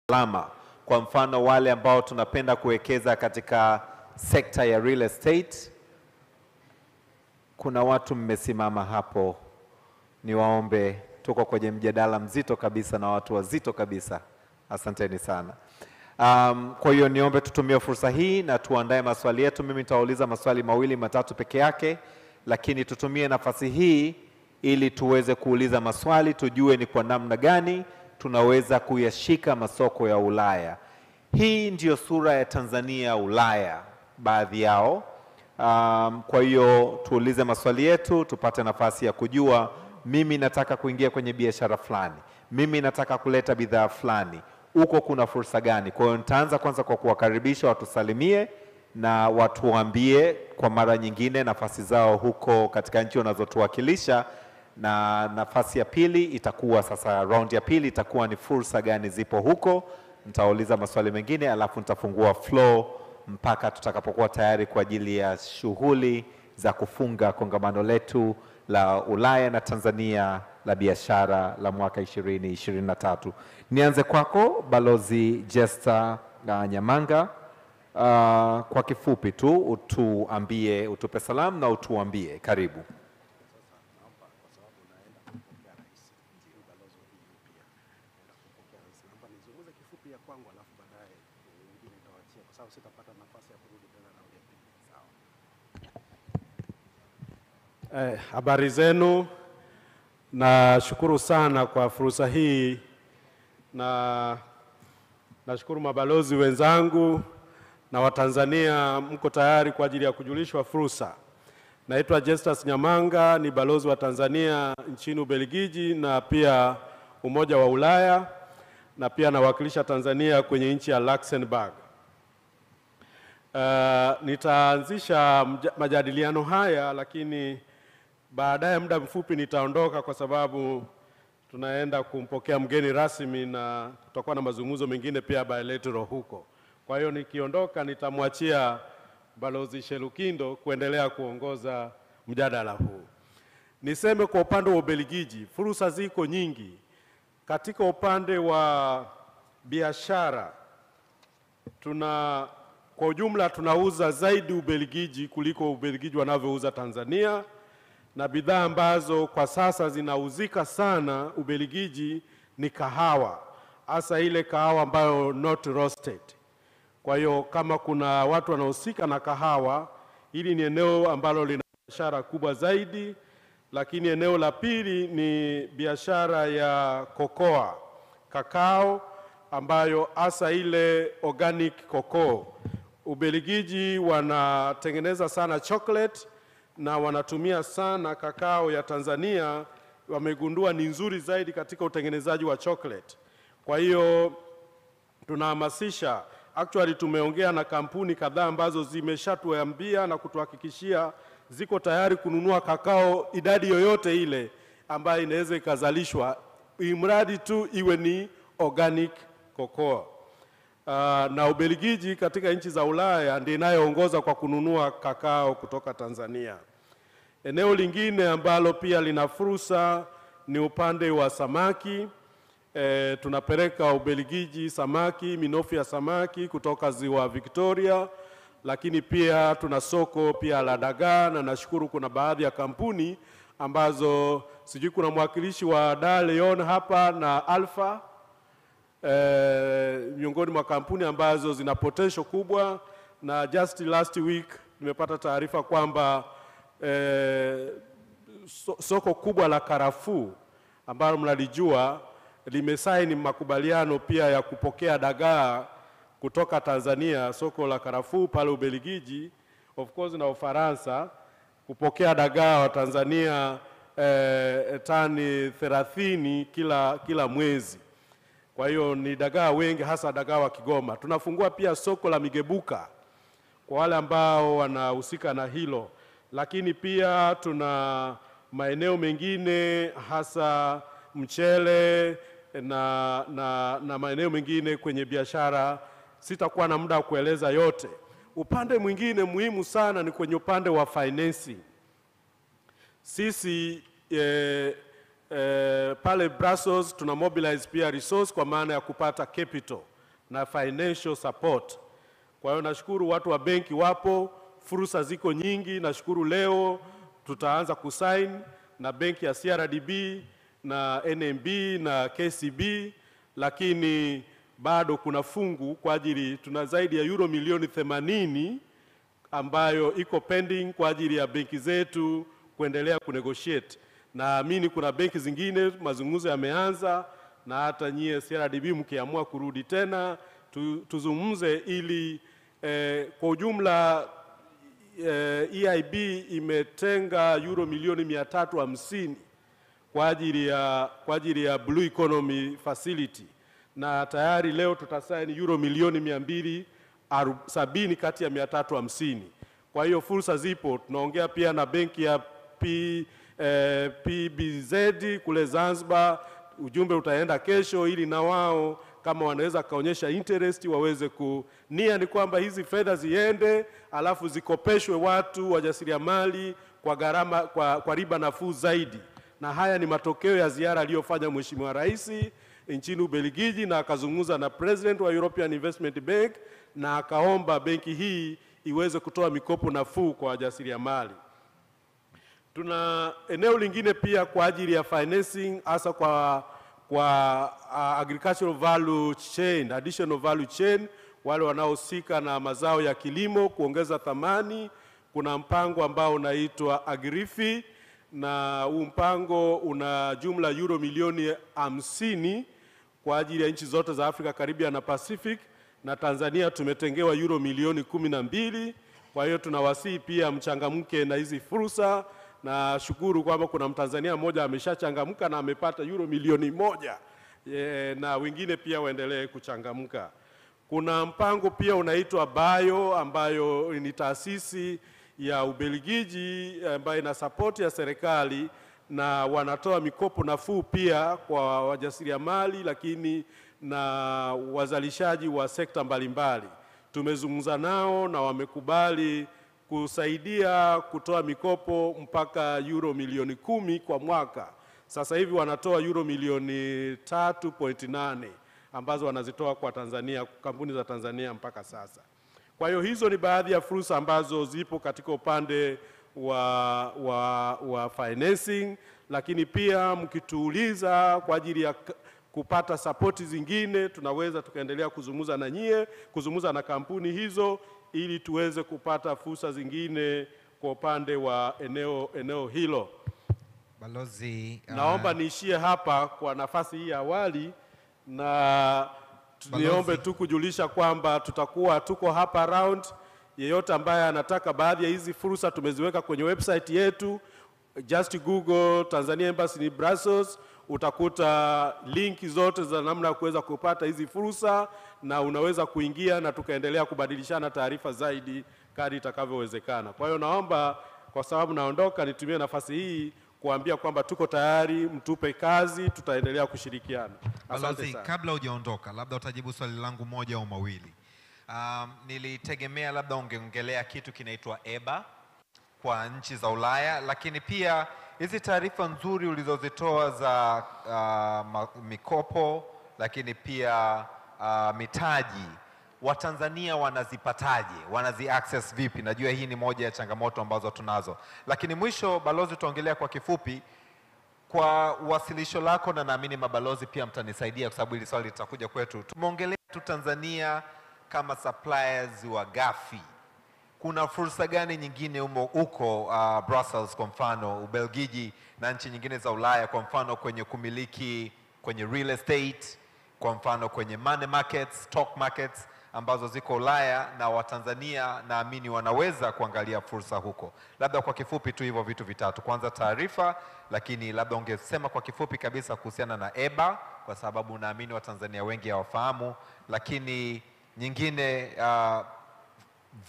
alama. Kwa mfano wale ambao tunapenda kuwekeza katika sekta ya real estate, kuna watu mmesimama hapo, niwaombe, tuko kwenye mjadala mzito kabisa na watu wazito kabisa. Asanteni sana. Kwa hiyo niombe tutumie fursa hii na tuandae maswali yetu. Mimi nitauliza maswali mawili matatu peke yake, lakini tutumie nafasi hii ili tuweze kuuliza maswali, tujue ni kwa namna gani tunaweza kuyashika masoko ya Ulaya. Hii ndiyo sura ya Tanzania Ulaya, baadhi yao. Kwa hiyo tuulize maswali yetu, tupate nafasi ya kujua, mimi nataka kuingia kwenye biashara fulani, mimi nataka kuleta bidhaa fulani, huko kuna fursa gani? Kwa hiyo nitaanza kwanza kwa kuwakaribisha watusalimie na watuambie kwa mara nyingine nafasi zao huko katika nchi wanazotuwakilisha, na nafasi ya pili itakuwa sasa, round ya pili itakuwa ni fursa gani zipo huko. Nitauliza maswali mengine alafu nitafungua floor mpaka tutakapokuwa tayari kwa ajili ya shughuli za kufunga kongamano letu la Ulaya na Tanzania la biashara la mwaka 2023. Nianze kwako Balozi Jesta Nyamanga. Kwa kifupi tu utuambie, utupe salamu na utuambie, karibu. Habari zenu, nashukuru sana kwa fursa hii, na nashukuru mabalozi wenzangu na Watanzania mko tayari kwa ajili ya kujulishwa fursa. Naitwa Justus Nyamanga, ni balozi wa Tanzania nchini Ubelgiji na pia Umoja wa Ulaya, na pia nawakilisha Tanzania kwenye nchi ya Luxembourg. Nitaanzisha majadiliano haya, lakini baadaye muda mfupi nitaondoka kwa sababu tunaenda kumpokea mgeni rasmi na tutakuwa na mazungumzo mengine pia bilateral huko. Kwa hiyo nikiondoka nitamwachia Balozi Shelukindo kuendelea kuongoza mjadala huu. Niseme kwa upande wa Ubelgiji, fursa ziko nyingi. Katika upande wa biashara, kwa ujumla tunauza zaidi Ubelgiji kuliko Ubelgiji wanavyouza Tanzania, na bidhaa ambazo kwa sasa zinauzika sana Ubelgiji ni kahawa, hasa ile kahawa ambayo not roasted. Kwa hiyo kama kuna watu wanaohusika na kahawa, hili ni eneo ambalo lina biashara kubwa zaidi. Lakini eneo la pili ni biashara ya kokoa, kakao, ambayo hasa ile organic cocoa. Ubelgiji wanatengeneza sana chocolate na wanatumia sana kakao ya Tanzania, wamegundua ni nzuri zaidi katika utengenezaji wa chocolate. Kwa hiyo tunahamasisha, actually tumeongea na kampuni kadhaa ambazo zimeshatuambia na kutuhakikishia ziko tayari kununua kakao idadi yoyote ile ambayo inaweza ikazalishwa, imradi tu iwe ni organic cocoa. Na Ubelgiji katika nchi za Ulaya ndiyo inayoongoza kwa kununua kakao kutoka Tanzania. Eneo lingine ambalo pia lina fursa ni upande wa samaki. Tunapeleka Ubelgiji samaki, minofu ya samaki kutoka ziwa Victoria, lakini pia tuna soko pia la dagaa, na nashukuru kuna baadhi ya kampuni ambazo sijui kuna mwakilishi wa Leon hapa na Alpha, miongoni mwa kampuni ambazo zina potential kubwa. Na just last week nimepata taarifa kwamba soko kubwa la karafuu ambalo mnalijua limesaini makubaliano pia ya kupokea dagaa kutoka Tanzania, soko la karafuu pale Ubelgiji, of course na Ufaransa, kupokea dagaa wa Tanzania tani 30 kila mwezi. Kwa hiyo ni dagaa wengi, hasa dagaa wa Kigoma. Tunafungua pia soko la migebuka kwa wale ambao wanahusika na hilo, lakini pia tuna maeneo mengine hasa mchele na maeneo mengine kwenye biashara. Sitakuwa na muda wa kueleza yote. Upande mwingine muhimu sana ni kwenye upande wa financing. Sisi pale Brussels tuna mobilize pia resource kwa maana ya kupata capital. na financial support. Kwa hiyo nashukuru watu wa benki wapo, fursa ziko nyingi. Nashukuru leo tutaanza kusign na benki ya CRDB na NMB na KCB, lakini bado kuna fungu kwa ajili, tuna zaidi ya euro milioni 80 ambayo iko pending kwa ajili ya benki zetu kuendelea kunegotiate. Naamini kuna benki zingine mazungumzo yameanza, na hata nyie CRDB mkiamua kurudi tena tuzungumze ili kwa ujumla EIB imetenga euro milioni 350 kwa ajili ya Blue Economy Facility, na tayari leo tutasaini euro milioni 270 kati ya 350. Kwa hiyo fursa zipo. Tunaongea pia na benki ya PBZ kule Zanzibar. Ujumbe utaenda kesho ili na wao kama wanaweza kaonyesha interest waweze nia ni kwamba hizi fedha ziende alafu zikopeshwe watu wajasiriamali kwa gharama kwa riba nafuu zaidi. Na haya ni matokeo ya ziara aliyofanya Mheshimiwa Rais nchini Ubelgiji, na akazungumza na President wa European Investment Bank na akaomba benki hii iweze kutoa mikopo nafuu kwa wajasiriamali. Tuna eneo lingine pia kwa ajili ya financing hasa kwa agricultural value chain, additional value chain, wale wanaohusika na mazao ya kilimo kuongeza thamani. Kuna mpango ambao unaitwa Agrifi, na huu mpango una jumla euro milioni 50 kwa ajili ya nchi zote za Afrika, Caribbean na Pacific, na Tanzania tumetengewa euro milioni 12. Kwa hiyo tunawasihi pia mchangamke na hizi fursa, na shukuru kwamba kuna Mtanzania mmoja ameshachangamka na amepata euro milioni 1, na wengine pia waendelee kuchangamka. Kuna mpango pia unaitwa Bio ambayo ni taasisi ya Ubelgiji ambayo ina support ya serikali, na wanatoa mikopo nafuu pia kwa wajasiriamali lakini na wazalishaji wa sekta mbalimbali. Tumezungumza nao na wamekubali kusaidia kutoa mikopo mpaka euro milioni 10 kwa mwaka. Sasa hivi wanatoa euro milioni 3.8 ambazo wanazitoa kwa Tanzania, kampuni za Tanzania mpaka sasa. Kwa hiyo hizo ni baadhi ya fursa ambazo zipo katika upande wa financing, lakini pia mkituuliza kwa ajili ya kupata support zingine tunaweza tukaendelea kuzungumza na nyie, kuzungumza na kampuni hizo ili tuweze kupata fursa zingine kwa upande wa eneo hilo. Balozi, naomba niishie hapa kwa nafasi hii awali, na niombe tu kujulisha kwamba tuko hapa around. Yeyote ambaye anataka baadhi ya hizi fursa tumeziweka kwenye website yetu, just Google Tanzania Embassy in Brussels, utakuta linki zote za namna ya kuweza kupata hizi fursa, na unaweza kuingia na tukaendelea kubadilishana taarifa zaidi kadri itakavyowezekana. Kwa hiyo naomba, kwa sababu naondoka, nitumie nafasi hii kuambia kwamba tuko tayari, mtupe kazi, tutaendelea kushirikiana. Balozi, kabla hujaondoka, labda utajibu swali langu moja au mawili. Nilitegemea labda ungeongelea kitu kinaitwa EBA kwa nchi za Ulaya, lakini pia hizi taarifa nzuri ulizozitoa za mikopo, lakini pia mitaji, Watanzania wanazipataje? Wanazi access vipi? Najua hii ni moja ya changamoto ambazo tunazo. Lakini mwisho, balozi, tuongelea kwa kifupi kwa wasilisho lako, na naamini mabalozi pia mtanisaidia kwa sababu hili swali litakuja kwetu. Tumeongelea tu Tanzania kama suppliers wa ghafi. Kuna fursa gani nyingine huko Brussels kwa mfano, Ubelgiji na nchi nyingine za Ulaya kwa mfano kwenye kumiliki, kwenye real estate, kwa mfano kwenye money markets, stock markets ambazo ziko Ulaya, na Watanzania naamini wanaweza kuangalia fursa huko? Labda kwa kifupi tu hivyo vitu vitatu. Kwanza taarifa, lakini labda ungesema kwa kifupi kabisa kuhusiana na EBA kwa sababu naamini Watanzania wengi hawafahamu, lakini nyingine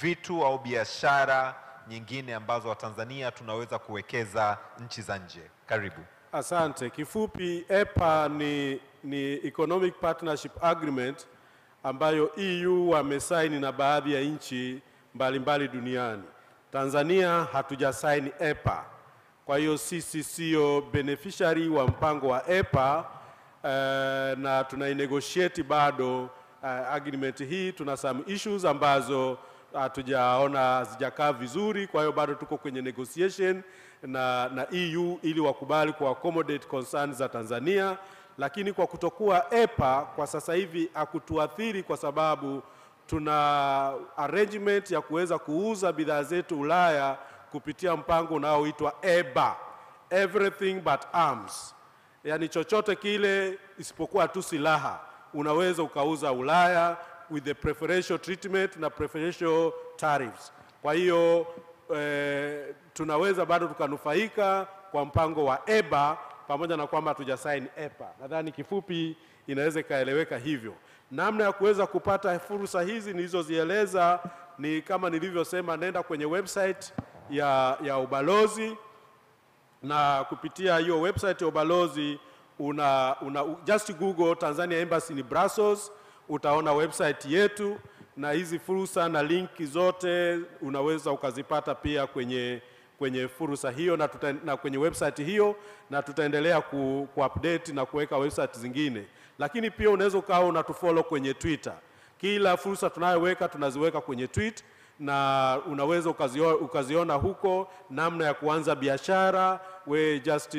vitu au biashara nyingine ambazo Watanzania tunaweza kuwekeza nchi za nje. Karibu. Asante. Kifupi, EPA ni Economic Partnership Agreement ambayo EU wamesaini na baadhi ya nchi mbalimbali duniani. Tanzania hatujasaini EPA. Kwa hiyo sisi sio beneficiary wa mpango wa EPA, na tunainegotiate bado agreement hii tuna some issues ambazo hatujaona hazijakaa vizuri, kwa hiyo bado tuko kwenye negotiation na EU ili wakubali ku accommodate concerns za Tanzania. Lakini kwa kutokuwa EPA kwa sasa hivi hakutuathiri kwa sababu tuna arrangement ya kuweza kuuza bidhaa zetu Ulaya kupitia mpango unaoitwa EBA, everything but arms. Yani chochote kile isipokuwa tu silaha unaweza ukauza Ulaya with the preferential treatment na preferential tariffs. Kwa hiyo tunaweza bado tukanufaika kwa mpango wa EBA pamoja na kwamba hatujasign EPA. Nadhani kifupi inaweza kaeleweka hivyo. Namna ya kuweza kupata fursa hizi nilizozieleza ni kama nilivyosema, nenda kwenye website ya ubalozi, na kupitia hiyo website ya ubalozi just Google Tanzania Embassy in Brussels, utaona website yetu, na hizi fursa na linki zote unaweza ukazipata pia kwenye fursa hiyo na kwenye website hiyo, na tutaendelea ku-update na kuweka website zingine. Lakini pia unaweza ukawa unatufollow kwenye Twitter. Kila fursa tunayoweka tunaziweka kwenye tweet, na unaweza ukaziona huko namna ya kuanza biashara. We just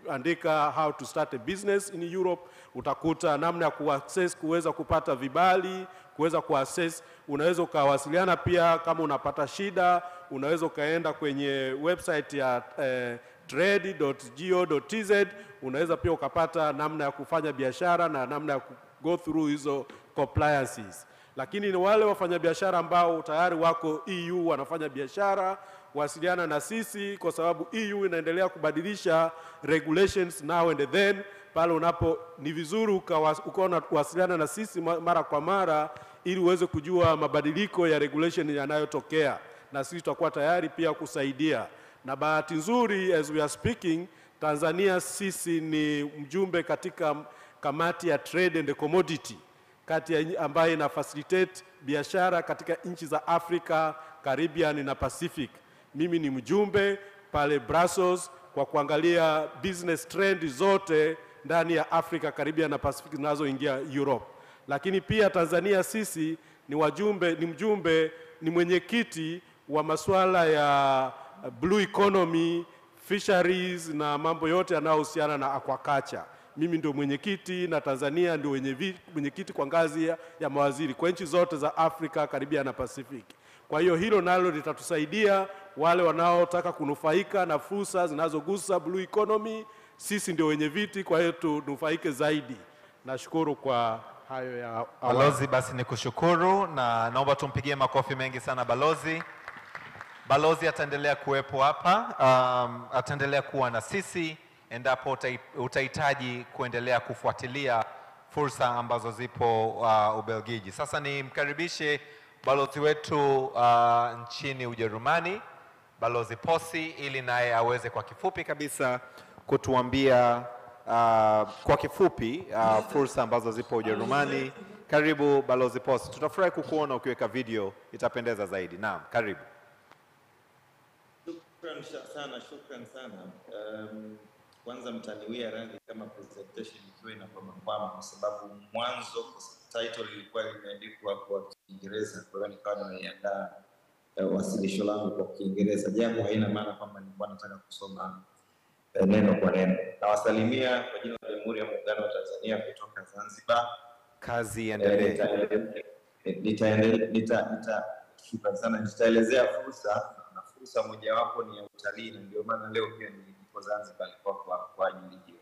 andika how to start a business in Europe, utakuta namna ya kuweza kupata vibali, kuweza kuaccess. Unaweza ukawasiliana pia kama unapata shida, unaweza ukaenda kwenye website ya trade.go.tz, unaweza pia ukapata namna ya kufanya biashara na namna ya go through hizo compliances. Lakini ni wale wafanyabiashara ambao tayari wako EU wanafanya biashara, wasiliana na sisi kwa sababu EU inaendelea kubadilisha regulations now and then. Pale ni vizuri ukaona kuwasiliana na sisi mara kwa mara ili uweze kujua mabadiliko ya regulation yanayotokea, na sisi tutakuwa tayari pia kusaidia. Na bahati nzuri, as we are speaking, Tanzania sisi ni mjumbe katika kamati ya Trade and Commodity, kati ambaye ina facilitate biashara katika nchi za Afrika, Caribbean na Pacific. Mimi ni mjumbe pale Brussels kwa kuangalia business trend zote ndani ya Afrika, Caribbean na Pacific zinazoingia Europe. Lakini pia Tanzania sisi ni mwenyekiti wa masuala ya blue economy, fisheries na mambo yote yanayohusiana na aquaculture. Mimi ndio mwenyekiti na Tanzania ndio mwenyekiti kwa ngazi ya mawaziri kwa nchi zote za Afrika, Caribbean na Pacific. Kwa hiyo hilo nalo litatusaidia wale wanaotaka kunufaika na fursa zinazogusa blue economy. Sisi ndio wenye viti, kwa hiyo tunufaike zaidi. Nashukuru kwa hayo ya awali. Balozi, basi nikushukuru na naomba tumpigie makofi mengi sana balozi. Balozi ataendelea kuwepo hapa, ataendelea kuwa na sisi endapo utahitaji kuendelea kufuatilia fursa ambazo zipo Ubelgiji. Sasa nimkaribishe balozi wetu nchini Ujerumani, Balozi Posi, ili naye aweze kwa kifupi kabisa kutuambia kwa kifupi fursa ambazo zipo Ujerumani. Karibu Balozi Posi. Tutafurahi kukuona ukiweka video, itapendeza zaidi. Naam, karibu. Shukran sana. Kwanza mtaniwia radhi kama presentation ikiwa inakwama kwa sababu mwanzo title ilikuwa imeandikwa kwa Kiingereza, kwa hiyo nikawa nimeiandaa wasilisho langu kwa Kiingereza, japo haina maana kwamba nilikuwa nataka kusoma neno kwa neno. Nawasalimia kwa jina la Jamhuri ya Muungano wa Tanzania kutoka Zanzibar. Kazi endelee. Nitaelezea fursa mojawapo ni ya utalii, ndio maana leo pia niko Zanzibar kwa ajili hiyo.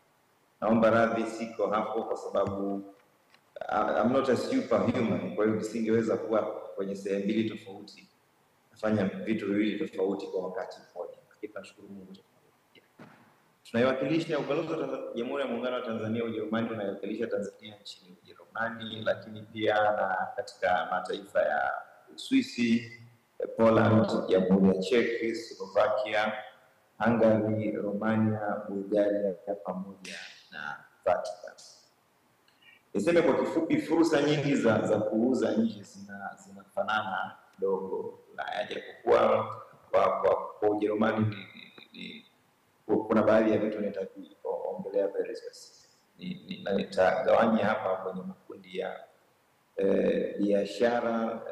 Naomba radhi siko hapo kwa sababu I'm not a superhuman, kwa hiyo nisingeweza kuwa kwenye sehemu mbili tofauti, nafanya vitu viwili tofauti kwa wakati mmoja. Nashukuru Mungu. Tunaiwakilisha ubalozi wa Jamhuri ya Muungano wa Tanzania Ujerumani, tunaiwakilisha Tanzania nchini Ujerumani, lakini pia na katika mataifa ya Uswisi, Poland, Jamhuri ya Czech, Slovakia, Hungary, Romania, Bulgaria pamoja na Vatican. Niseme kwa kifupi, fursa nyingi za kuuza nje zinafanana kidogo, japokuwa kwa Ujerumani kuna baadhi ya vitu nitaongelea very specific. Nitagawanya hapa kwenye makundi biashara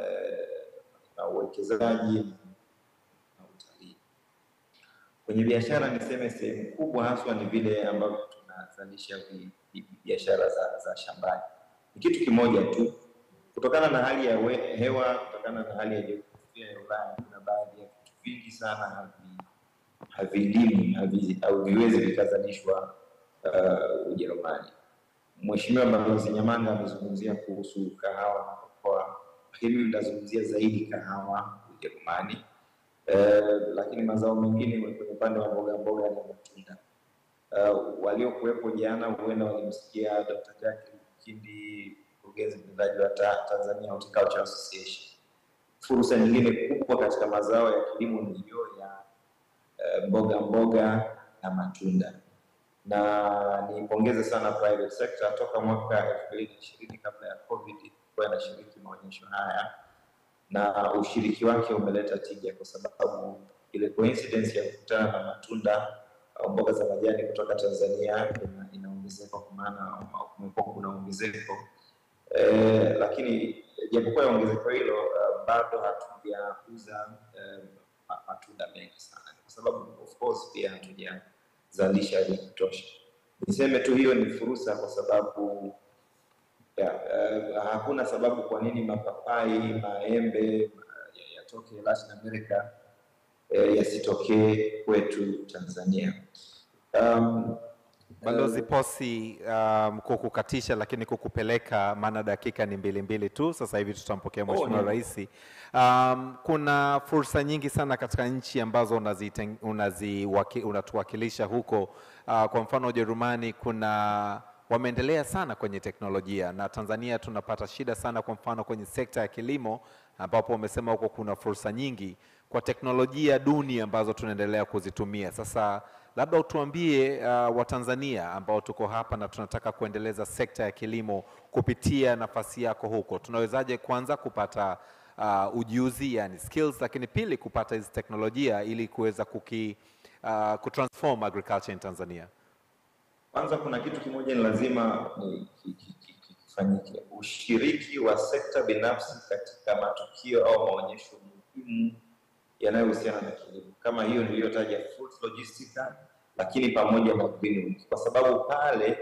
na uwekezaji na utalii. Kwenye biashara niseme sehemu kubwa haswa ni vile ambavyo tunazalisha biashara za shambani. Ni kitu kimoja tu, kutokana na hali ya hewa, kutokana na hali ya jiografia ya Ulaya, kuna baadhi ya vitu vingi sana havilimwi au viwezi vikazalishwa Ujerumani. Mheshimiwa Balozi Nyamanga amezungumzia kuhusu kahawa na kokoa, lakini ninazungumzia zaidi kahawa Ujerumani. Lakini mazao mengine kwenye upande wa mboga na matunda. Waliokuwepo jana huenda walimsikia Dr. Jackie Kindi, mkurugenzi mtendaji wa Tanzania Horticultural Association. Fursa nyingine kubwa katika mazao ya kilimo ni hiyo ya mboga na matunda. Na nipongeze sana private sector, toka mwaka 2020 kabla ya COVID kwa inashiriki maonyesho haya, na ushiriki wake umeleta tija kwa sababu ile coincidence ya kukutana na matunda au mboga za majani kutoka Tanzania inaongezeka, kwa maana kuna ongezeko. Lakini japokuwa ongezeko hilo bado hatujauza matunda mengi sana, kwa sababu of course pia hatujazalisha ya kutosha. Niseme tu hiyo ni fursa, kwa sababu hakuna sababu kwa nini mapapai, maembe yatoke Latin America yasitokee kwetu Tanzania. Balozi Posi, kukukatisha lakini kukupeleka, maana dakika ni mbili tu. Sasa hivi tutampokea Mheshimiwa Rais. Kuna fursa nyingi sana katika nchi ambazo unatuwakilisha huko. Kwa mfano Ujerumani wameendelea sana kwenye teknolojia, na Tanzania tunapata shida sana, kwa mfano kwenye sekta ya kilimo, ambapo wamesema huko kuna fursa nyingi kwa teknolojia duni ambazo tunaendelea kuzitumia. Sasa labda utuambie Watanzania ambao tuko hapa na tunataka kuendeleza sekta ya kilimo kupitia nafasi yako huko, tunawezaje kwanza kupata ujuzi, yani skills, lakini pili kupata hizi teknolojia ili kuweza kutransform agriculture in Tanzania? Kwanza kuna kitu kimoja ni lazima kifanyike: ushiriki wa sekta binafsi katika matukio au maonyesho muhimu yanayohusiana na kilimo, kama hiyo niliyotaja food logistics, lakini pamoja na green, kwa sababu pale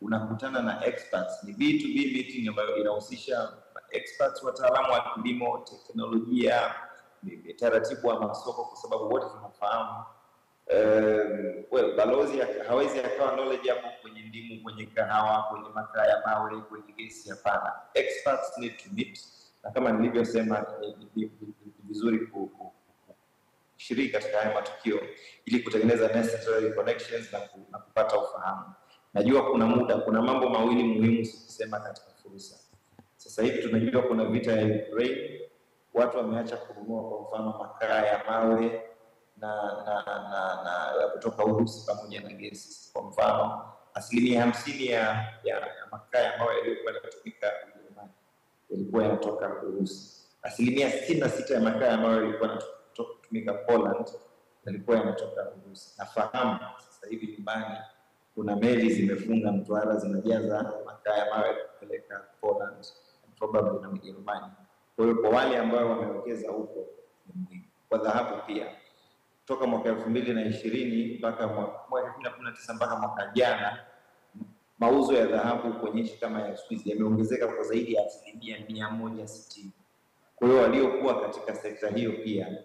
unakutana na experts. Ni B2B meeting ambayo inahusisha experts, wataalamu wa kilimo, teknolojia, taratibu wa masoko, kwa sababu wote tunafahamu balozi hawezi akawa knowledgeable kwenye ndimu, kwenye kahawa, kwenye makaa ya mawe, kwenye gesi. Hapana, experts need to meet, na kama nilivyosema ni vizuri kushiriki katika haya matukio ili kutengeneza necessary connections na kupata ufahamu. Najua kuna mambo mawili muhimu sikusema katika fursa. Sasa hivi tunajua kuna vita ya Ukraine, watu wameacha kununua kwa mfano makaa ya mawe na kutoka Urusi pamoja na gesi. Kwa mfano 50% ya makaa ya mawe yaliyokuwa yanatumika Ujerumani yalikuwa yanatoka Urusi. 66% ya makaa ya mawe yalikuwa yanatumika Poland yalikuwa yanatoka Urusi. Nafahamu sasa hivi nyumbani kuna meli zimefunga Mtwara zinajaza makaa ya mawe kupeleka Poland, probably na Ujerumani. Kwa hiyo kwa wale ambao wamewekeza huko ni muhimu. Kwa dhahabu pia, toka mwaka 2020 mpaka mwaka 2019 mpaka mwaka jana, mauzo ya dhahabu kwenye nchi kama ya Uswisi yameongezeka kwa zaidi ya 160%. Kwa hiyo waliokuwa katika sekta hiyo pia,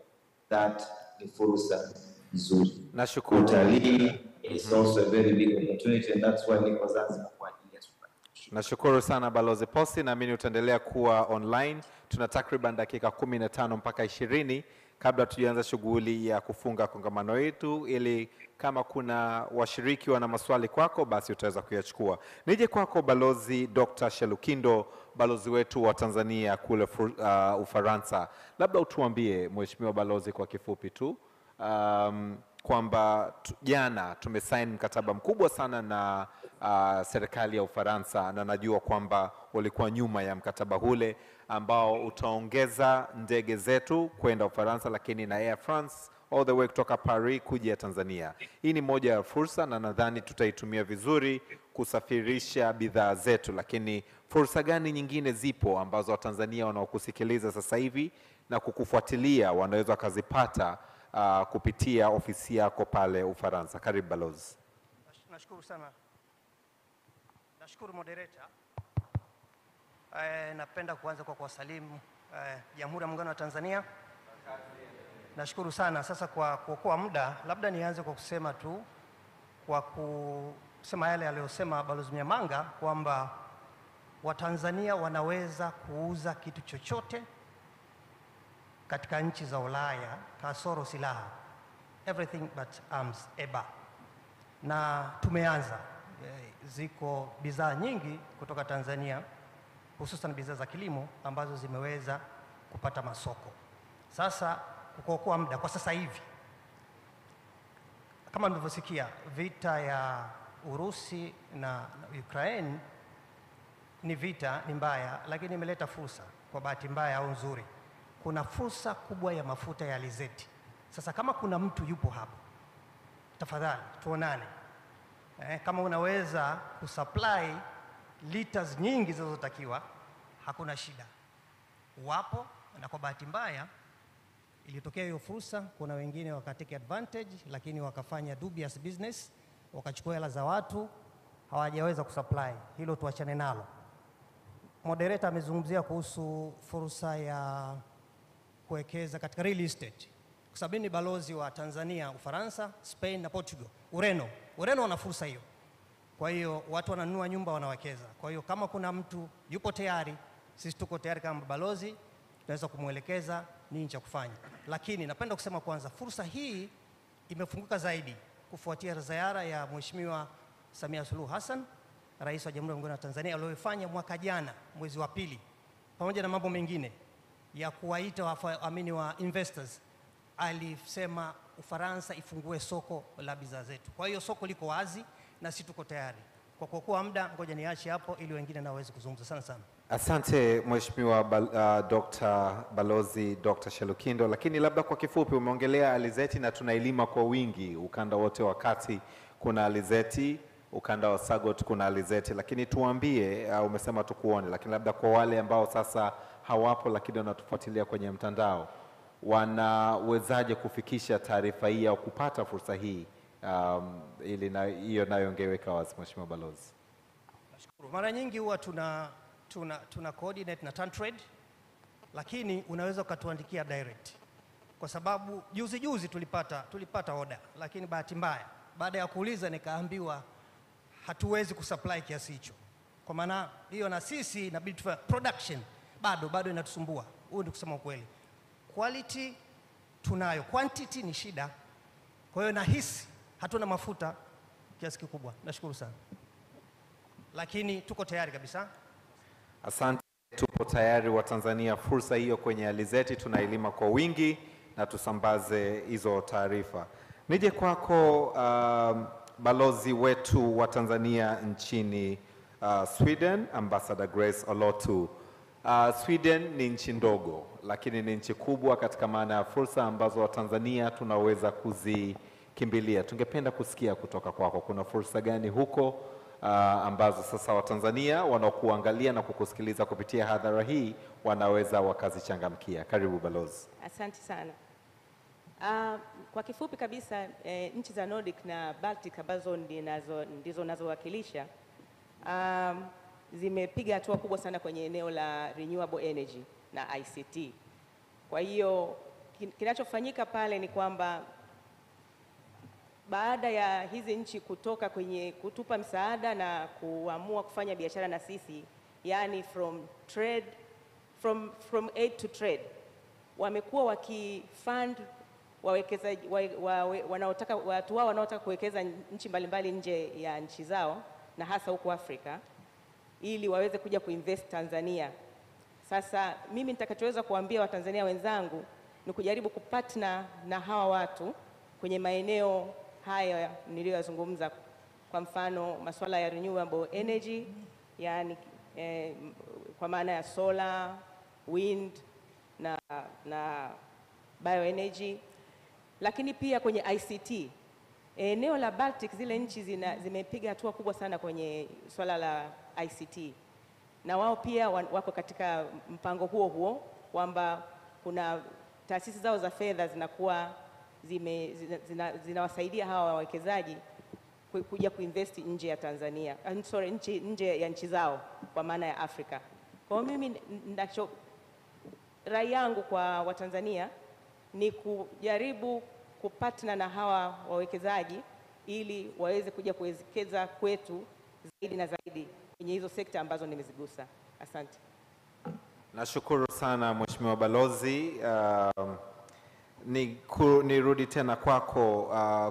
that ni fursa nzuri. Nashukuru. Utalii is also a very big opportunity, and that's why niko Zanzibar kwa ajili ya safari. Nashukuru sana Balozi Posi, na mimi utaendelea kuwa online. Tuna takriban dakika 15 mpaka 20 kabla tujaanza shughuli ya kufunga kongamano yetu, ili kama kuna washiriki wana maswali kwako basi utaweza kuyachukua. Nije kwako Balozi Dr. Shelukindo, balozi wetu wa Tanzania kule Ufaransa. Labda utuambie Mheshimiwa Balozi kwa kifupi tu kwamba jana tumesaini mkataba mkubwa sana na serikali ya Ufaransa, na najua kwamba walikuwa nyuma ya mkataba ule ambao utaongeza ndege zetu kwenda Ufaransa, lakini na Air France all the way kutoka Paris kuja Tanzania. Hii ni moja ya fursa na nadhani tutaitumia vizuri kusafirisha bidhaa zetu, lakini fursa gani nyingine zipo ambazo Watanzania wanaokusikiliza sasa hivi na kukufuatilia wanaweza wakazipata kupitia ofisi yako pale Ufaransa? Karibu balozi. Nashukuru sana. Nashukuru moderator. Napenda kuanza kwa kuwasalimu Jamhuri ya Muungano wa Tanzania. Nashukuru sana. Sasa kwa kuokoa muda, labda nianze kwa kusema tu, kwa kusema yale aliyosema Balozi Mnyamanga kwamba Watanzania wanaweza kuuza kitu chochote katika nchi za Ulaya kasoro silaha, everything but arms, EBA. Na tumeanza, ziko bidhaa nyingi kutoka Tanzania, hususan bidhaa za kilimo ambazo zimeweza kupata masoko. Sasa kuokoa muda kwa sasa hivi, kama mlivyosikia, vita ya Urusi na Ukraine ni vita, ni mbaya, lakini imeleta fursa. Kwa bahati mbaya au nzuri, kuna fursa kubwa ya mafuta ya alizeti. Sasa kama kuna mtu yupo hapo, tafadhali tuonane. Kama unaweza kusupply liters nyingi zinazotakiwa, hakuna shida. Wapo, na kwa bahati mbaya ilitokea hiyo fursa, kuna wengine wakatake advantage, lakini wakafanya dubious business, wakachukua hela za watu, hawajaweza kusupply. Hilo tuachane nalo. Moderator amezungumzia kuhusu fursa ya kuwekeza katika real estate. Kwa sababu ni balozi wa Tanzania, Ufaransa, Spain na Portugal. Ureno wana fursa hiyo. Kwa hiyo watu wananunua nyumba, wanawekeza. Kwa hiyo kama kuna mtu yupo tayari, sisi tuko tayari kama balozi, tunaweza kumwelekeza nini cha kufanya. Lakini napenda kusema kwanza, fursa hii imefunguka zaidi kufuatia ziara ya Mheshimiwa Samia Suluhu Hassan, Rais wa Jamhuri ya Muungano wa Tanzania, aliyofanya mwaka jana mwezi wa pili, pamoja na mambo mengine ya kuwaita waamini wa investors. Alisema Ufaransa ifungue soko la bidhaa zetu. Kwa hiyo soko liko wazi na sisi tuko tayari. Kwa kuokoa muda, ngoja niache hapo ili wengine nao waweze kuzungumza. Sana. Asante Mheshimiwa Balozi Dr. Shelukindo, lakini labda kwa kifupi, umeongelea alizeti na tunailima kwa wingi ukanda wote wa Kati, kuna alizeti, ukanda wa Sagot kuna alizeti, lakini tuambie, umesema tukuone, lakini labda kwa wale ambao sasa hawapo lakini wanatufuatilia kwenye mtandao, wanawezaje kufikisha taarifa hii au kupata fursa hii, ili na hiyo nayo ongeweka wazi Mheshimiwa Balozi? Nashukuru. Mara nyingi huwa tuna coordinate na TanTrade, lakini unaweza ukatuandikia direct. Kwa sababu juzi tulipata order, lakini bahati mbaya baada ya kuuliza nikaambiwa hatuwezi kusupply kiasi hicho. Kwa maana hiyo na sisi inabidi production bado inatusumbua. Huo ndio kusema ukweli. Quality tunayo, quantity ni shida. Kwa hiyo nahisi hatuna mafuta kiasi kikubwa. Nashukuru sana. Lakini tuko tayari kabisa. Asante, tupo tayari wa Tanzania, fursa hiyo kwenye alizeti tunailima kwa wingi na tusambaze hizo taarifa. Nije kwako balozi wetu wa Tanzania nchini Sweden, Ambassador Grace Olotu. Sweden ni nchi ndogo lakini ni nchi kubwa katika maana ya fursa ambazo Watanzania tunaweza kuzikimbilia. Tungependa kusikia kutoka kwako, kuna fursa gani huko ambazo sasa Watanzania wanaokuangalia na kukusikiliza kupitia hadhara hii wanaweza wakazichangamkia? Karibu balozi. Asante sana. Kwa kifupi kabisa, nchi za Nordic na Baltic ambazo ndizo nazowakilisha zimepiga hatua kubwa sana kwenye eneo la renewable energy na ICT. Kwa hiyo kinachofanyika pale ni kwamba baada ya hizi nchi kutoka kwenye kutupa msaada na kuamua kufanya biashara na sisi, yani from aid to trade, wamekuwa wakifund wawekezaji watu wao wanaotaka kuwekeza nchi mbalimbali nje ya nchi zao na hasa huko Afrika, ili waweze kuja kuinvest Tanzania. Sasa mimi nitakachoweza kuambia Watanzania wenzangu ni kujaribu kupartner na hawa watu kwenye maeneo haya niliyozungumza. Kwa mfano masuala ya renewable energy, yani kwa maana ya solar, wind na bioenergy, lakini pia kwenye ICT Eneo la Baltic, zile nchi zimepiga hatua kubwa sana kwenye swala la ICT, na wao pia wako katika mpango huo kwamba kuna taasisi zao za fedha zinakuwa zinawasaidia hawa wawekezaji kuja kuinvest nje ya Tanzania, nje ya nchi zao kwa maana ya Afrika. Kwa hiyo mimi rai yangu kwa Watanzania ni kujaribu kupatana na hawa wawekezaji ili waweze kuja kuwekeza kwetu zaidi na zaidi kwenye hizo sekta ambazo nimezigusa. Asante. Nashukuru sana Mheshimiwa Balozi. Nirudi tena kwako.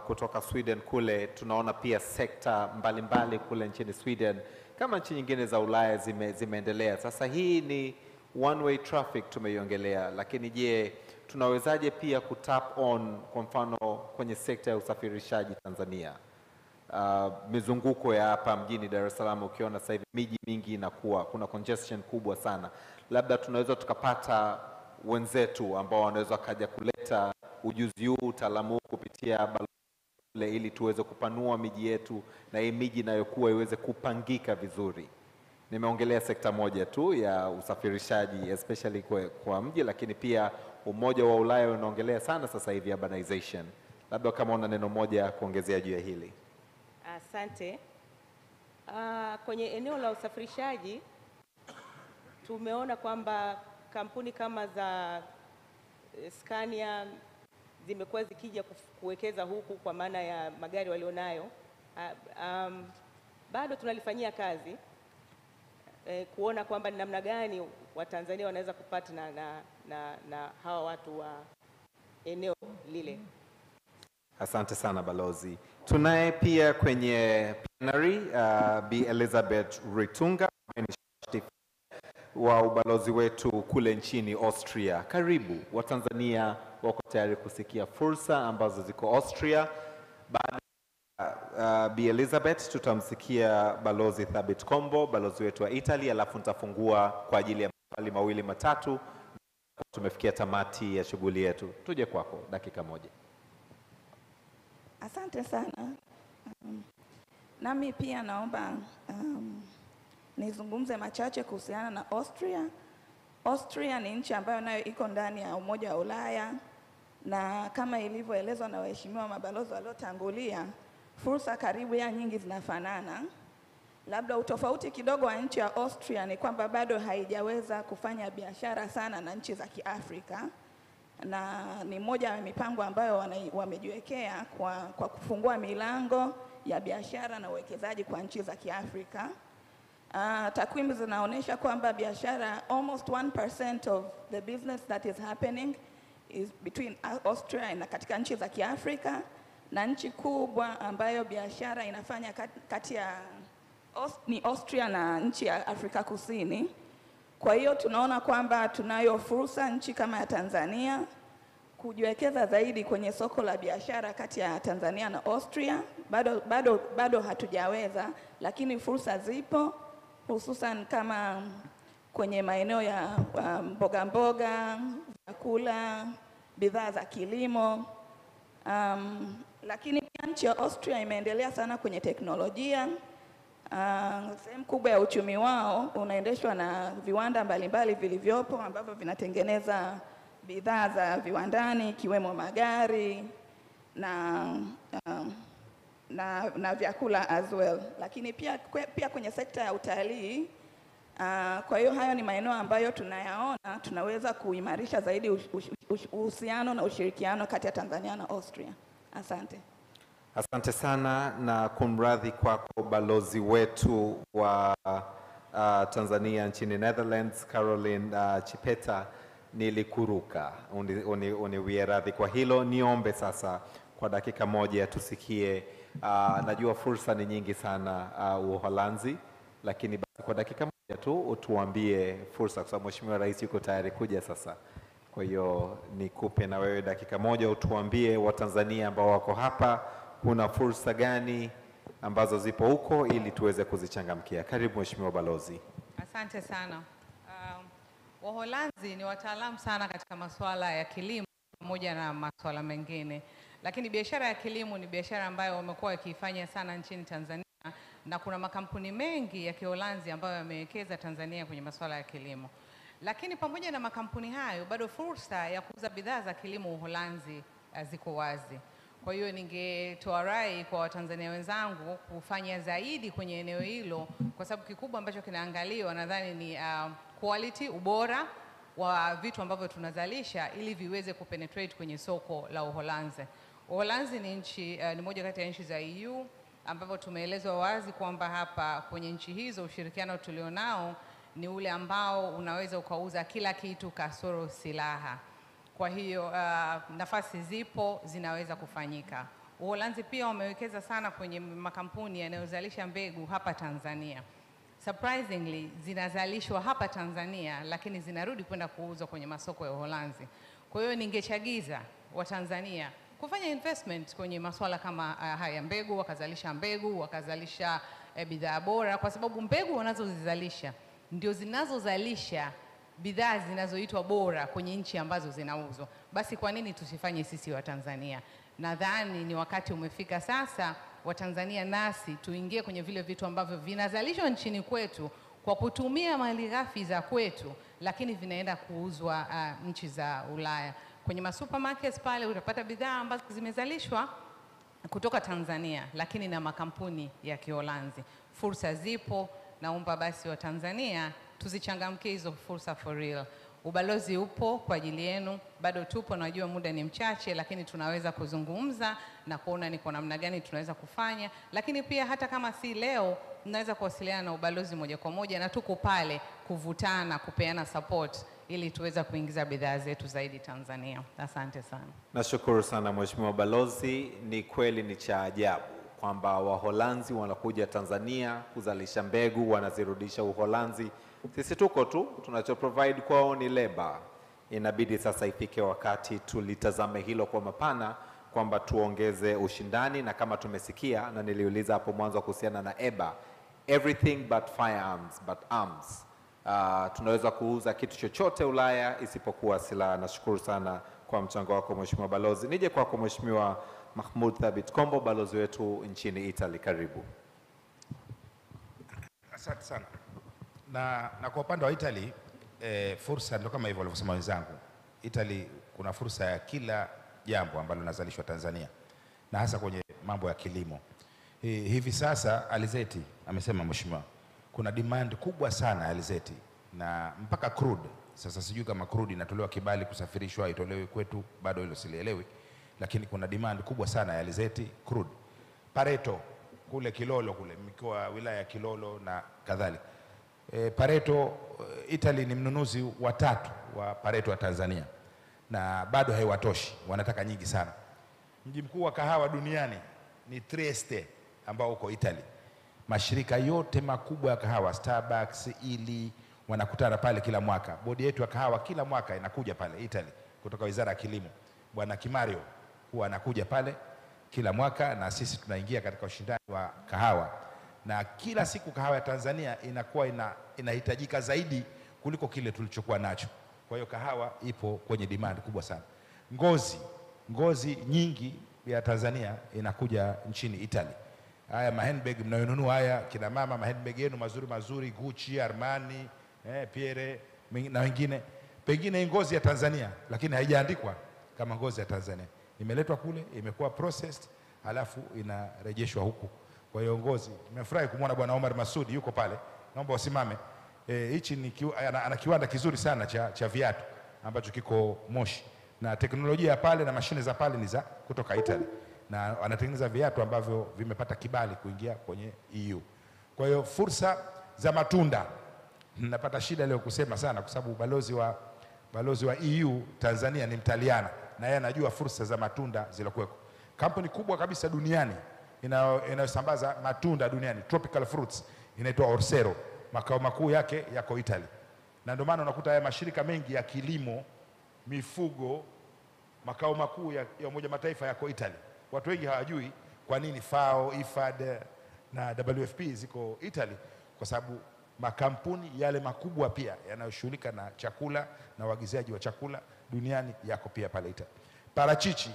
Kutoka Sweden kule tunaona pia sekta mbalimbali kule nchini Sweden kama nchi nyingine za Ulaya zimeendelea. Sasa hii ni one way traffic tumeiongelea, lakini je, tunawezaje pia kutap on kwa mfano kwenye sekta ya usafirishaji Tanzania? Mizunguko ya hapa mjini Dar es Salaam, ukiona sasa hivi miji mingi inakuwa kuna congestion kubwa sana, labda tunaweza tukapata wenzetu ambao wanaweza kaja kuleta ujuzi huu, utaalamu huu kupitia balozi ili tuweze kupanua miji yetu na hii miji inayokuwa iweze kupangika vizuri. Nimeongelea sekta moja tu ya usafirishaji especially kwa mji, lakini pia Umoja wa Ulaya unaongelea sana sasa hivi urbanization. Labda kama una neno moja kuongezea juu ya hili. Asante. Kwenye eneo la usafirishaji tumeona kwamba kampuni kama za Scania zimekuwa zikija kuwekeza huku kwa maana ya magari walionayo. Bado tunalifanyia kazi kuona kwamba ni namna gani Watanzania wanaweza kupata na hawa watu wa eneo lile. Asante sana Balozi. Tunaye pia kwenye plenary Bi Elizabeth Ritunga wa ubalozi wetu kule nchini Austria. Karibu. Watanzania wako tayari kusikia fursa ambazo ziko Austria. Baada Bi Elizabeth tutamsikia Balozi Thabit Kombo, balozi wetu wa Italy, alafu nitafungua kwa ajili ya maswali mawili matatu. Tumefikia tamati ya shughuli yetu. Tuje kwako dakika moja. Asante sana. Nami pia naomba nizungumze machache kuhusiana na Austria. Austria ni nchi ambayo nayo iko ndani ya Umoja wa Ulaya, na kama ilivyoelezwa na waheshimiwa mabalozi waliotangulia, fursa karibu ya nyingi zinafanana. Labda utofauti kidogo wa nchi ya Austria ni kwamba bado haijaweza kufanya biashara sana na nchi za Kiafrika, na ni moja ya mipango ambayo wamejiwekea kwa kufungua milango ya biashara na uwekezaji kwa nchi za Kiafrika. Takwimu zinaonyesha kwamba biashara, almost 1% of the business that is happening is between Austria na katika nchi za Kiafrika, na nchi kubwa ambayo biashara inafanya kati ya ni Austria na nchi ya Afrika Kusini. Kwa hiyo tunaona kwamba tunayo fursa nchi kama ya Tanzania kujiwekeza zaidi kwenye soko la biashara kati ya Tanzania na Austria. Bado hatujaweza, lakini fursa zipo, hususan kama kwenye maeneo ya mboga, vyakula, bidhaa za kilimo. Lakini pia nchi ya Austria imeendelea sana kwenye teknolojia. Sehemu kubwa ya uchumi wao unaendeshwa na viwanda mbalimbali vilivyopo ambavyo vinatengeneza bidhaa za viwandani ikiwemo magari na vyakula as well. Lakini pia kwenye sekta ya utalii. Kwa hiyo hayo ni maeneo ambayo tunayaona tunaweza kuimarisha zaidi uhusiano na ushirikiano kati ya Tanzania na Austria. Asante. Asante sana, na kumradhi kwako balozi wetu wa Tanzania nchini Netherlands, Caroline Chipeta, nilikuruka. Uniwie radhi kwa hilo. Niombe sasa kwa dakika moja tusikie, najua fursa ni nyingi sana Uholanzi, lakini basi kwa dakika moja tu utuambie fursa, kwa sababu Mheshimiwa Rais yuko tayari kuja sasa. Kwa hiyo nikupe na wewe dakika moja utuambie Watanzania ambao wako hapa kuna fursa gani ambazo zipo huko ili tuweze kuzichangamkia. Karibu Mheshimiwa Balozi. Asante sana. Waholanzi ni wataalamu sana katika masuala ya kilimo pamoja na masuala mengine. Lakini biashara ya kilimo ni biashara ambayo wamekuwa wakiifanya sana nchini Tanzania, na kuna makampuni mengi ya Kiholanzi ambayo yamewekeza Tanzania kwenye masuala ya kilimo. Lakini pamoja na makampuni hayo, bado fursa ya kuuza bidhaa za kilimo Uholanzi ziko wazi. Kwa hiyo ningetoa rai kwa Watanzania wenzangu kufanya zaidi kwenye eneo hilo, kwa sababu kikubwa ambacho kinaangaliwa nadhani ni quality, ubora wa vitu ambavyo tunazalisha ili viweze kupenetrate kwenye soko la Uholanzi. Uholanzi ni nchi ni moja kati ya nchi za EU ambapo tumeelezwa wazi kwamba hapa kwenye nchi hizo ushirikiano tulionao ni ule ambao unaweza ukauza kila kitu kasoro silaha. Kwa hiyo nafasi zipo, zinaweza kufanyika. Uholanzi pia wamewekeza sana kwenye makampuni yanayozalisha mbegu hapa Tanzania. Surprisingly, zinazalishwa hapa Tanzania lakini zinarudi kwenda kuuzwa kwenye masoko ya Uholanzi. Kwa hiyo ningechagiza Watanzania kufanya investment kwenye masuala kama haya mbegu, wakazalisha bidhaa bora, kwa sababu mbegu wanazozizalisha ndio zinazozalisha bidhaa zinazoitwa bora kwenye nchi ambazo zinauzwa. Basi kwa nini tusifanye sisi wa Tanzania? Nadhani ni wakati umefika sasa wa Tanzania nasi tuingie kwenye vile vitu ambavyo vinazalishwa nchini kwetu kwa kutumia malighafi za kwetu, lakini vinaenda kuuzwa nchi za Ulaya. Kwenye masupermarkets pale utapata bidhaa ambazo zimezalishwa kutoka Tanzania lakini na makampuni ya Kiholanzi. Fursa zipo, naomba basi wa Tanzania tuzichangamkie hizo fursa for real. Ubalozi upo kwa ajili yenu, bado tupo, najua muda ni mchache, lakini tunaweza kuzungumza na kuona ni kwa namna gani tunaweza kufanya. Lakini pia hata kama si leo, mnaweza kuwasiliana na ubalozi moja kwa moja, na tuko pale kuvutana, kupeana support ili tuweza kuingiza bidhaa zetu zaidi Tanzania. Asante sana. Nashukuru sana Mheshimiwa Balozi. Ni kweli ni cha ajabu kwamba Waholanzi wanakuja Tanzania kuzalisha mbegu, wanazirudisha Uholanzi. Sisi tuko tu, tunacho provide kwao ni labor. Inabidi sasa ifike wakati tulitazame hilo kwa mapana, kwamba tuongeze ushindani, na kama tumesikia na niliuliza hapo mwanzo kuhusiana na EBA, everything but firearms, but arms. Tunaweza kuuza kitu chochote Ulaya isipokuwa silaha. Nashukuru sana kwa mchango wako Mheshimiwa Balozi. Nije kwako Mheshimiwa Mahmoud Thabit Kombo, balozi wetu nchini Italy, karibu. Asante sana. Na kwa upande wa Italy, fursa ndio kama hivyo walivyosema wenzangu. Italy kuna fursa ya kila jambo ambalo linazalishwa Tanzania, na hasa kwenye mambo ya kilimo. Hivi sasa alizeti, amesema mheshimiwa, kuna demand kubwa sana ya alizeti, na mpaka crude. Sasa sijui kama crude inatolewa kibali kusafirishwa itolewe kwetu, bado hilo silielewi, lakini kuna demand kubwa sana ya alizeti crude. Pareto kule Kilolo, kule mikoa wilaya ya Kilolo na kadhalika. Pareto, Italy ni mnunuzi wa 3 wa Pareto wa Tanzania, na bado haiwatoshi, wanataka nyingi sana. Mji mkuu wa kahawa duniani ni Trieste ambao uko Italy. Mashirika yote makubwa ya kahawa, Starbucks, Ili, wanakutana pale kila mwaka. Bodi yetu ya kahawa kila mwaka inakuja pale Italy kutoka Wizara ya Kilimo. Bwana Kimario huwa anakuja pale kila mwaka, na sisi tunaingia katika ushindani wa kahawa. Na kila siku kahawa ya Tanzania inakuwa inahitajika zaidi kuliko kile tulichokuwa nacho. Kwa hiyo kahawa ipo kwenye demand kubwa sana. Ngozi nyingi ya Tanzania inakuja nchini Italy. Haya handbag mnayonunua haya kina mama, handbag yenu mazuri, Gucci, Armani, Pierre na wengine, pengine ngozi ya Tanzania lakini haijaandikwa kama ngozi ya Tanzania. Imeletwa kule, imekuwa processed, halafu inarejeshwa huku. Kwa hiyo ngozi, nimefurahi kumwona Bwana Omar Masudi yuko pale. Naomba usimame. Hichi ni ana kiwanda kizuri sana cha viatu ambacho kiko Moshi, na teknolojia pale na mashine za pale ni za kutoka Italy, na anatengeneza viatu ambavyo vimepata kibali kuingia kwenye EU. Kwa hiyo fursa za matunda, napata shida leo kusema sana kwa sababu balozi wa EU Tanzania ni Mtaliana, na yeye anajua fursa za matunda zilokuweko. Kampuni kubwa kabisa duniani inayosambaza matunda duniani, tropical fruits, inaitwa Orsero. Makao makuu yake yako Italy, na ndio maana unakuta haya mashirika mengi ya kilimo, mifugo, makao makuu ya Umoja Mataifa yako Italy. Watu wengi hawajui kwa nini FAO, IFAD na WFP ziko Italy, kwa sababu makampuni yale makubwa pia yanayoshughulika na chakula na uagizaji wa chakula duniani yako pia pale Italy. Parachichi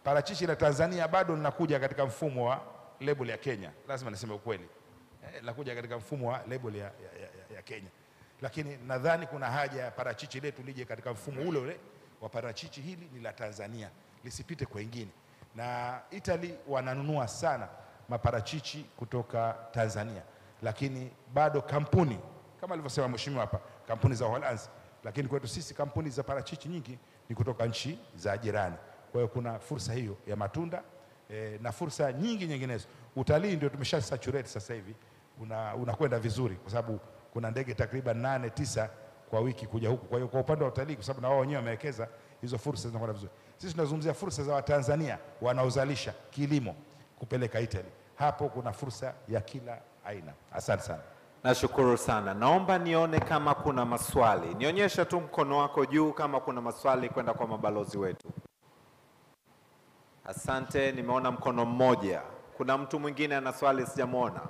Parachichi la Tanzania bado linakuja katika mfumo wa label ya Kenya, lazima niseme ukweli, linakuja katika mfumo wa label ya Kenya, lakini nadhani kuna haja ya parachichi letu lije katika mfumo ule ule wa parachichi hili ni la Tanzania, lisipite kwa wengine. Na Italy wananunua sana maparachichi kutoka Tanzania, lakini bado kampuni kama alivyosema mheshimiwa hapa, kampuni za Uholanzi, lakini kwetu sisi kampuni za parachichi nyingi ni kutoka nchi za jirani. Kwa hiyo kuna fursa hiyo ya matunda na fursa nyingi nyinginezo. Utalii ndio tumesha saturate sasa hivi, unakwenda vizuri kwa sababu kuna ndege takriban 8-9 kwa wiki kuja huku. Kwa hiyo kwa upande wa utalii, kwa sababu na wao wenyewe wamewekeza, hizo fursa zinakwenda vizuri. Sisi tunazungumzia fursa za Watanzania wanaozalisha kilimo kupeleka Italy. Hapo kuna fursa ya kila aina. Asante sana. Nashukuru sana. Naomba nione kama kuna maswali. Nionyesha tu mkono wako juu kama kuna maswali kwenda kwa mabalozi wetu. Asante, nimeona mkono mmoja. Kuna mtu mwingine ana swali sijamuona?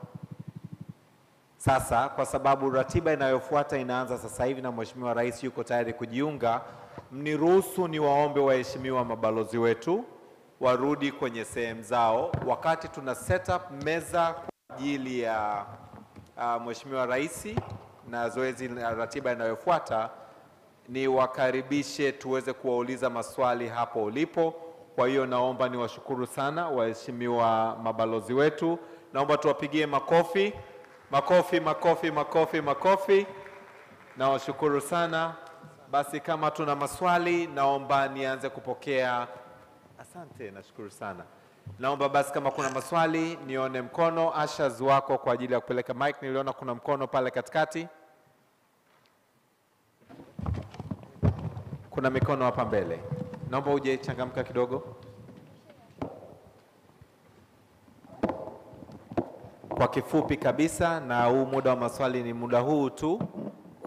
Sasa kwa sababu ratiba inayofuata inaanza sasa hivi na Mheshimiwa Rais yuko tayari kujiunga, mniruhusu ni waombe waheshimiwa mabalozi wetu warudi kwenye sehemu zao wakati tuna set up meza kwa ajili ya Mheshimiwa Rais na zoezi la ratiba inayofuata. Ni wakaribishe tuweze kuwauliza maswali hapo ulipo. Kwa hiyo naomba niwashukuru sana waheshimiwa mabalozi wetu. Naomba tuwapigie makofi. Makofi, makofi, makofi, makofi. Nawashukuru sana. Basi kama tuna maswali naomba nianze kupokea. Asante, nashukuru sana. Naomba basi kama kuna maswali nione mkono. Ashaz wako kwa ajili ya kupeleka mic. Niliona kuna mkono pale katikati. Kuna mikono hapa mbele. Naomba uje changamka kidogo. Kwa kifupi kabisa, na huu muda wa maswali ni muda huu tu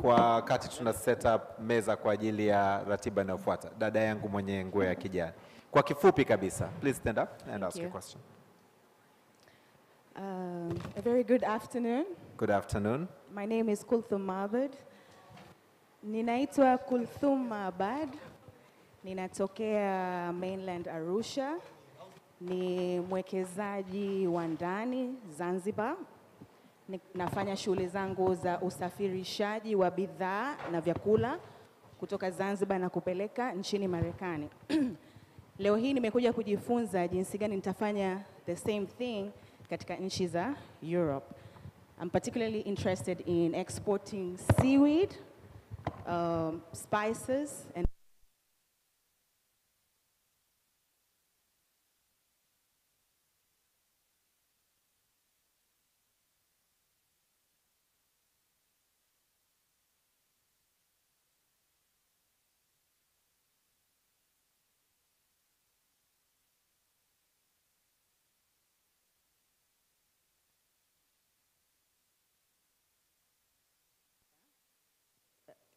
kwa wakati tuna set up meza kwa ajili ya ratiba inayofuata. Dada yangu mwenye nguo ya kijani. Kwa kifupi kabisa, please stand up and ask your question. A very good afternoon. Good afternoon. My name is Kulthum Mabad. Ninaitwa Kulthum Mabad. Ninatokea mainland Arusha. Ni mwekezaji wa ndani Zanzibar. Nafanya shughuli zangu za usafirishaji wa bidhaa na vyakula kutoka Zanzibar na kupeleka nchini Marekani. Leo hii nimekuja kujifunza jinsi gani nitafanya the same thing katika nchi za Europe. I'm particularly interested in exporting seaweed, spices and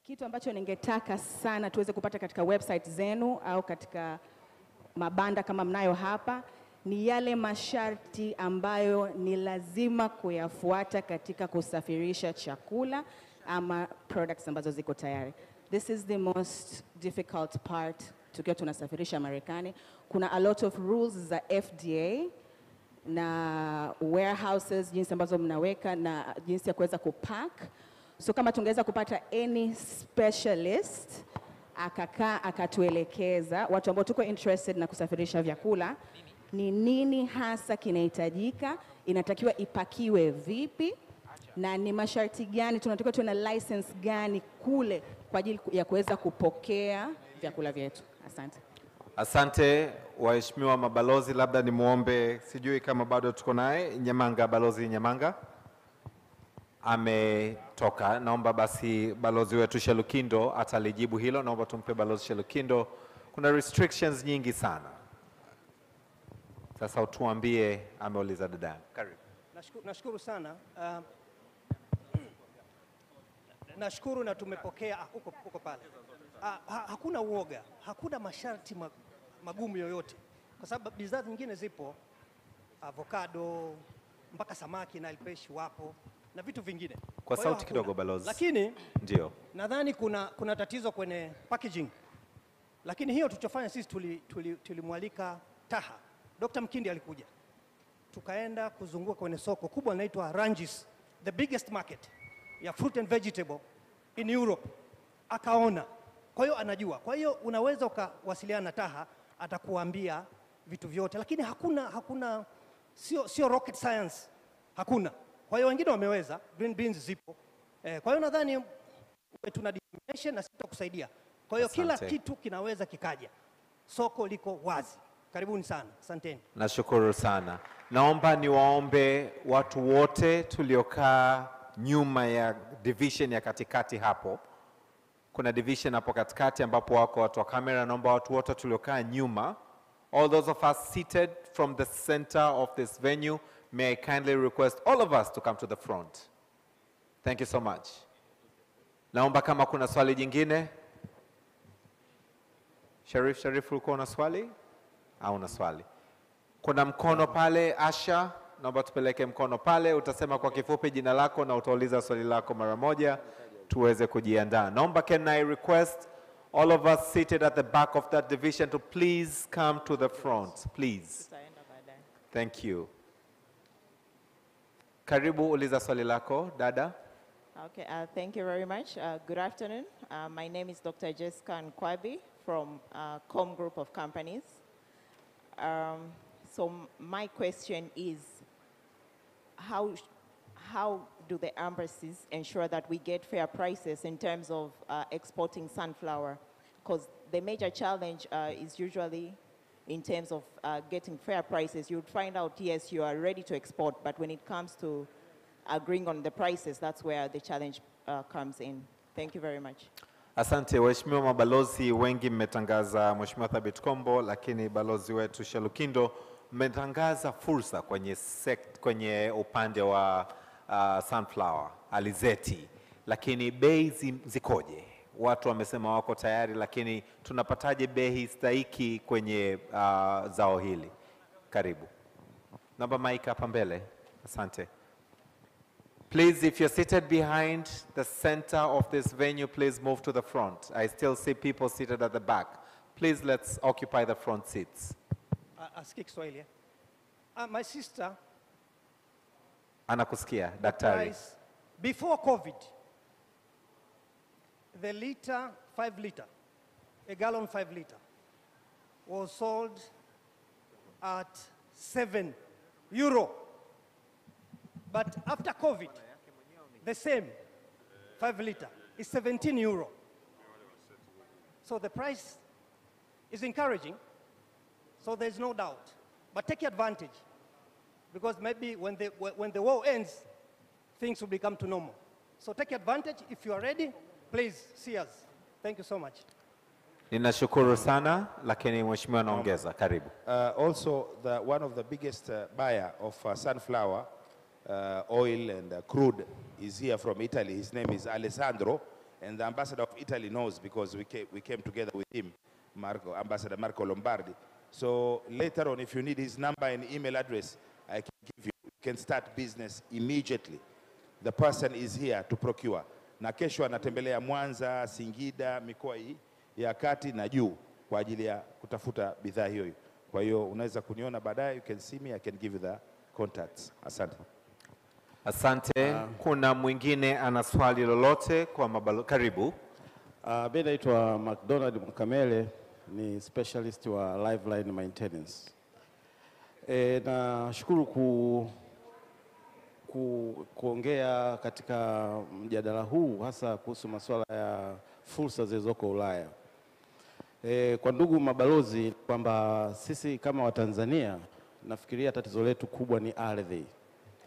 kitu ambacho ningetaka sana tuweze kupata katika website zenu au katika mabanda kama mnayo hapa ni yale masharti ambayo ni lazima kuyafuata katika kusafirisha chakula ama products ambazo ziko tayari. This is the most difficult part tukiwa tunasafirisha Marekani. Kuna a lot of rules za FDA na warehouses, jinsi ambazo mnaweka na jinsi ya kuweza kupack. So kama tungeweza kupata any specialist akakaa akatuelekeza watu ambao tuko interested na kusafirisha vyakula ni nini hasa kinahitajika, inatakiwa ipakiwe vipi na ni masharti gani, tunatakiwa tuwe na license gani kule kwa ajili ya kuweza kupokea vyakula vyetu. Asante. Asante waheshimiwa mabalozi, labda nimuombe, sijui kama bado tuko naye Nyamanga, balozi Nyamanga ametoka. Naomba basi balozi wetu Shelukindo atalijibu hilo. Naomba tumpe balozi Shelukindo. Kuna restrictions nyingi sana. Sasa utuambie, ameuliza dada. Karibu. Nashukuru sana. Nashukuru na tumepokea uko pale. Hakuna uoga, hakuna masharti magumu yoyote. Kwa sababu bidhaa nyingine zipo, avocado, mpaka samaki na alpeshi wapo na vitu vingine. Kwa sauti kidogo balozi. Lakini ndio nadhani kuna tatizo kwenye packaging. Lakini hiyo tulichofanya sisi tulimwalika Taha, Dr. Mkindi alikuja, tukaenda kuzunguka kwenye soko kubwa linaloitwa Ranjis, the biggest market ya fruit and vegetable in Europe. Akaona, kwa hiyo anajua. Kwa hiyo unaweza ukawasiliana na Taha, atakuambia vitu vyote, lakini hakuna sio rocket science, hakuna. Kwa hiyo wengine wameweza, green beans zipo. Kwa hiyo nadhani tuna determination na sitakusaidia. Kwa hiyo kila kitu kinaweza kikaja. Soko liko wazi. Karibuni sana. Asanteni. Nashukuru sana. Naomba niwaombe watu wote tuliokaa nyuma ya division ya katikati hapo. Kuna division hapo katikati ambapo wako watu wa kamera. Naomba watu wote tuliokaa nyuma, all those of us seated from the center of this venue, may I kindly request all of us to come to the front. Thank you so much. Naomba kama kuna swali jingine. Sharif, ulikuwa na swali? Au una swali? Kuna mkono pale, Asha, naomba tupeleke mkono pale, utasema kwa kifupi jina lako na utauliza swali lako mara moja tuweze kujiandaa. Naomba, can I request all of us seated at the back of that division to please come to the front, please. Thank you. Karibu, uliza swali lako, dada. Okay, thank you very much. Good afternoon. My name is Dr. Jessica Nkwabi from Com Group of Companies. So my question is, how do the embassies ensure that we get fair prices in terms of exporting sunflower? Because the major challenge is usually in terms of getting fair prices. You'd find out, yes, you are ready to export, but when it comes to agreeing on the prices, that's where the challenge comes in. Thank you very much. Asante. Waheshimiwa mabalozi wengi mmetangaza, Mheshimiwa Thabit Kombo, lakini balozi wetu Shelukindo mmetangaza fursa kwenye upande wa sunflower, alizeti, lakini bei zikoje? Watu wamesema wako tayari, lakini tunapataje bei stahiki kwenye zao hili? Karibu. Namba mic hapa mbele. Asante. Please, if you're seated behind the center of this venue, please move to the front. I still see people seated at the back. Please, let's occupy the front seats. Asikiki Kiswahili. My sister. Anakusikia, daktari. Before COVID, the liter, 5 liter, a gallon 5 liter, was sold at €7. But after COVID, the same 5 liter is €17. So the price is encouraging, so there's no doubt. But take advantage, because maybe when the war ends, things will become to normal. So take advantage. If you are ready, please see us. Thank you so much. Ninashukuru sana, lakini mheshimiwa naongeza. Karibu. Also, one of the biggest buyer of sunflower oil and crude is here from Italy. His name is Alessandro, and the ambassador of Italy knows because we came together with him, Ambassador Marco Lombardi. So later on, if you need his number and email address, I can give you. You can start business immediately. The person is here to procure. Na kesho anatembelea Mwanza, Singida, mikoa hii ya kati na juu kwa ajili ya kutafuta bidhaa hiyo. Kwa hiyo unaweza kuniona baadaye, you can see me, I can give you the contacts. Asante. Asante. Kuna mwingine ana swali lolote kwa mabalozi? Karibu. Mimi naitwa McDonald Mkamele, ni specialist wa liveline maintenance. Nashukuru kuongea katika mjadala huu hasa kuhusu masuala ya fursa zilizoko Ulaya. Kwa ndugu mabalozi, kwamba sisi kama Watanzania nafikiria tatizo letu kubwa ni ardhi.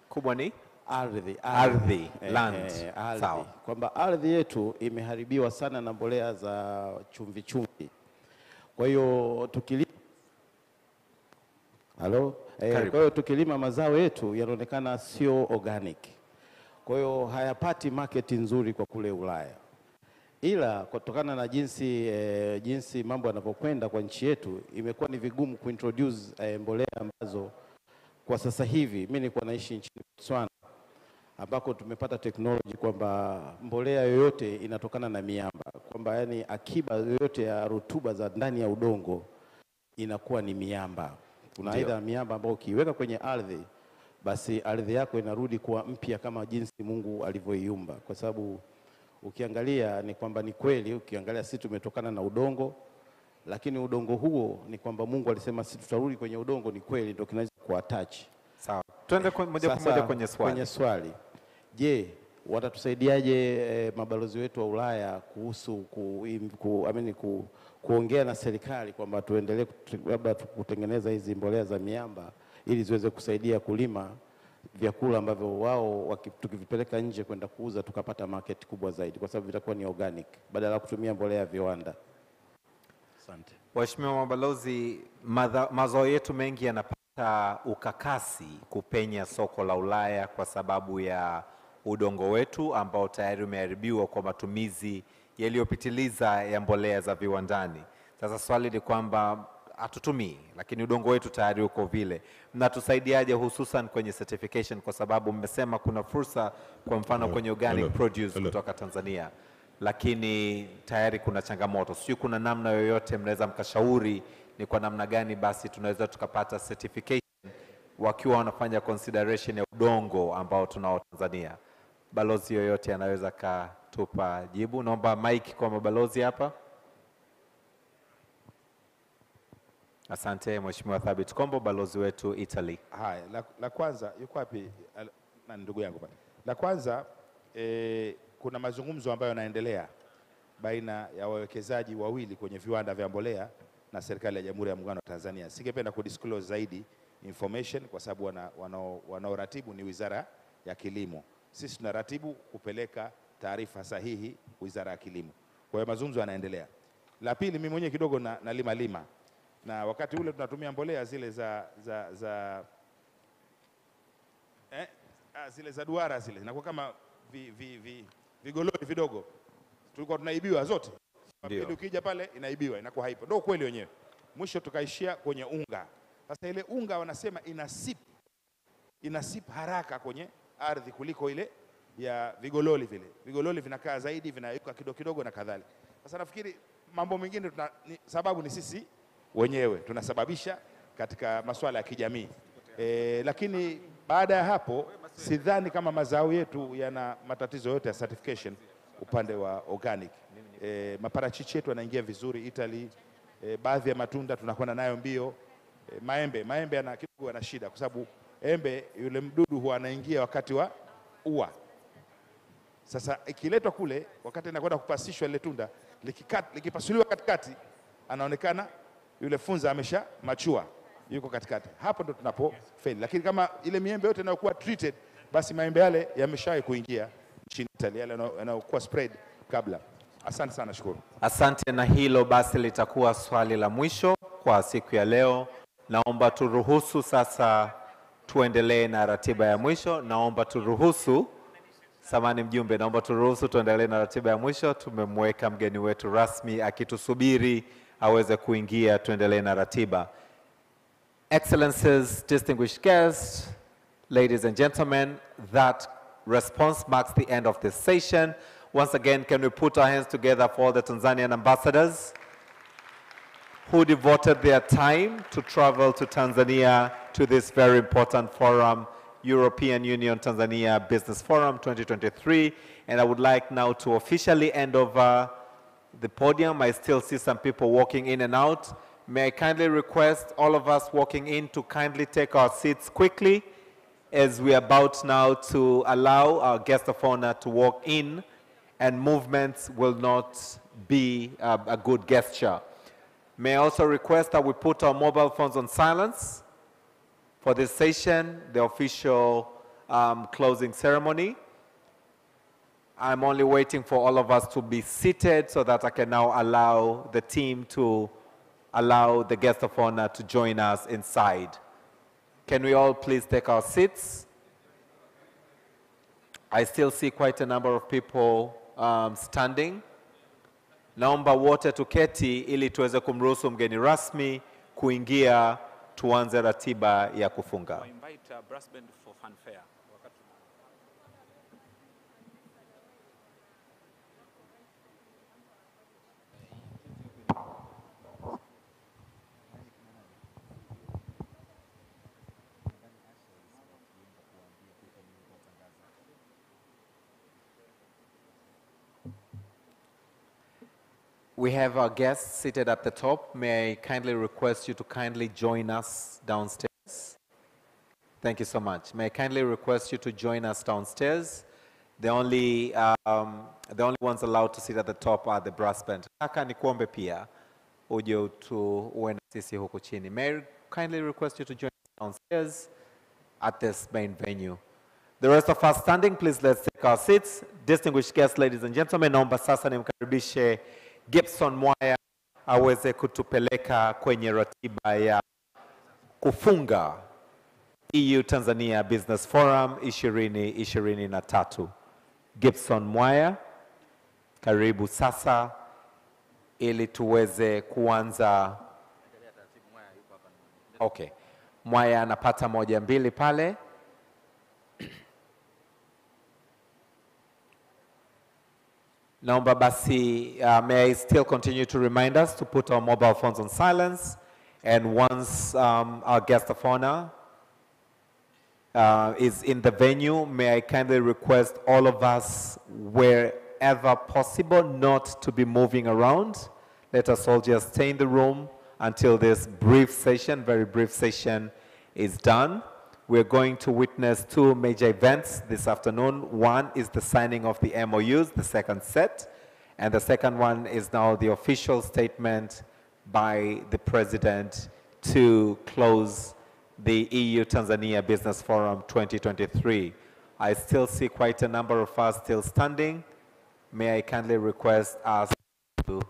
Kubwa ni? Ardhi, land. Sawa. Kwamba ardhi yetu imeharibiwa sana na mbolea za chumvi chumvi. Kwa hiyo tukilima mazao yetu yanaonekana sio organic. Kwa hiyo hayapati market nzuri kwa kule Ulaya. Ila kutokana na jinsi mambo yanavyokwenda kwa nchi yetu, imekuwa ni vigumu kuintroduce mbolea ambazo kwa sasa hivi. Mimi nilikuwa naishi nchini Botswana ambako tumepata technology kwamba mbolea yoyote inatokana na miamba, kwamba yani akiba yoyote ya rutuba za ndani ya udongo inakuwa ni miamba. Kuna aina ya miamba ambayo ukiweka kwenye ardhi, basi ardhi yako inarudi kuwa mpya kama jinsi Mungu alivyoiumba. Kwa sababu ukiangalia ni kwamba ni kweli, ukiangalia sisi tumetokana na udongo, lakini udongo huo ni kwamba Mungu alisema sisi tutarudi kwenye udongo, ni kweli, ndio kinaweza kuattach. Sawa. Twende moja kwa moja kwenye swali. Kwenye swali. Je, watatusaidiaje mabalozi wetu wa Ulaya kuhusu kuongea na serikali kwamba tuendelee labda kutengeneza hizi mbolea za miamba ili ziweze kusaidia kulima vyakula ambavyo wao tukivipeleka nje kwenda kuuza tukapata market kubwa zaidi, kwa sababu vitakuwa ni organic badala ya kutumia mbolea ya viwanda. Asante. Waheshimiwa mabalozi, mazao yetu mengi yanapata ukakasi kupenya soko la Ulaya kwa sababu ya udongo wetu ambao tayari umeharibiwa kwa matumizi yaliyopitiliza ya mbolea za viwandani. Sasa swali ni kwamba hatutumii, lakini udongo wetu tayari uko vile. Mnatusaidiaje hususan kwenye certification, kwa sababu mmesema kuna fursa kwa mfano kwenye organic produce kutoka Tanzania, lakini tayari kuna changamoto. Sio kuna namna yoyote mnaweza mkashauri ni kwa namna gani basi tunaweza tukapata certification wakiwa wanafanya consideration ya udongo ambao tunao Tanzania? Balozi yoyote anaweza katupa jibu. Naomba mic kwa mabalozi hapa. Asante Mheshimiwa Thabit Kombo, balozi wetu Italy. Haya, la kwanza yuko wapi na ndugu yangu pale? La kwanza kuna mazungumzo ambayo yanaendelea baina ya wawekezaji wawili kwenye viwanda vya mbolea na serikali ya Jamhuri ya Muungano wa Tanzania. Singependa kudisclose zaidi information kwa sababu wanaoratibu ni Wizara ya Kilimo. Sisi tunaratibu kupeleka taarifa sahihi Wizara ya Kilimo. Kwa hiyo mazungumzo yanaendelea. La pili, mimi mwenyewe kidogo na lima na wakati ule tunatumia mbolea zile zile za duara zile, inakuwa kama vigololi vidogo, tulikuwa tunaibiwa zote. Ndio ukija pale inaibiwa, inakuwa haipo. Ndio kweli wenyewe. Mwisho tukaishia kwenye unga. Sasa ile unga wanasema inasip haraka kwenye ardhi kuliko ile ya vigololi vile. Vigololi vinakaa zaidi, vinayuka kidogo kidogo na kadhalika. Sasa nafikiri mambo mengine sababu ni sisi wenyewe tunasababisha katika masuala ya kijamii. Lakini baada ya hapo sidhani kama mazao yetu yana matatizo yote ya certification upande wa organic. Maparachichi yetu yanaingia vizuri Italy. Baadhi ya matunda tunakwenda nayo mbio. Maembe yana kidogo na shida kwa sababu embe yule mdudu huwa anaingia wakati wa ua. Sasa ikiletwa kule wakati inakwenda kupasishwa ile tunda likipasuliwa katikati anaonekana yule funza amesha machua yuko katikati. Hapo ndo tunapo fail. Lakini kama ile miembe yote inayokuwa treated basi maembe yale yameshawahi kuingia nchini Italy, yale yanayokuwa spread kabla. Asante sana, shukuru. Asante, na hilo basi litakuwa swali la mwisho kwa siku ya leo. Naomba turuhusu sasa tuendelee na ratiba ya mwisho. Naomba turuhusu, samani mjumbe, naomba turuhusu tuendelee na ratiba ya mwisho. Tumemweka mgeni wetu rasmi akitusubiri aweze kuingia, tuendelee na ratiba. Excellencies, distinguished guests, ladies and gentlemen, that response marks the end of this session. Once again, can we put our hands together for all the Tanzanian ambassadors who devoted their time to travel to Tanzania to this very important forum, European Union Tanzania Business Forum 2023. And I would like now to officially hand over the podium. I still see some people walking in and out. May I kindly request all of us walking in to kindly take our seats quickly as we are about now to allow our guest of honor to walk in, and movements will not be a good gesture. May I also request that we put our mobile phones on silence for this session, the official closing ceremony. I'm only waiting for all of us to be seated so that I can now allow the team to allow the guest of honor to join us inside. Can we all please take our seats? I still see quite a number of people standing. Naomba wote tuketi ili tuweze kumruhusu mgeni rasmi kuingia, tuanze ratiba ya kufunga. We have our guests seated at the top. May I kindly request you to kindly join us downstairs? Thank you so much. May I kindly request you to join us downstairs? The only ones allowed to sit at the top are the brass band. Nataka nikuombe pia uje uwe na sisi huku chini. May I kindly request you to join us downstairs at this main venue. The rest of us standing, please let's take our seats. Distinguished guests, ladies and gentlemen, naomba sasa nimkaribishe Gibson Mwaya aweze kutupeleka kwenye ratiba ya kufunga EU Tanzania Business Forum 2023. Gibson Mwaya, karibu sasa ili tuweze kuanza. Okay. Mwaya anapata moja mbili pale. Naomba basi, may I still continue to remind us to put our mobile phones on silence, and once our guest of honor is in the venue, may I kindly request all of us, wherever possible, not to be moving around. Let us all just stay in the room until this brief session, very brief session, is done. We're going to witness two major events this afternoon. One is the signing of the MOUs, the second set, and the second one is now the official statement by the President to close the EU Tanzania Business Forum 2023. I still see quite a number of us still standing. May I kindly request us to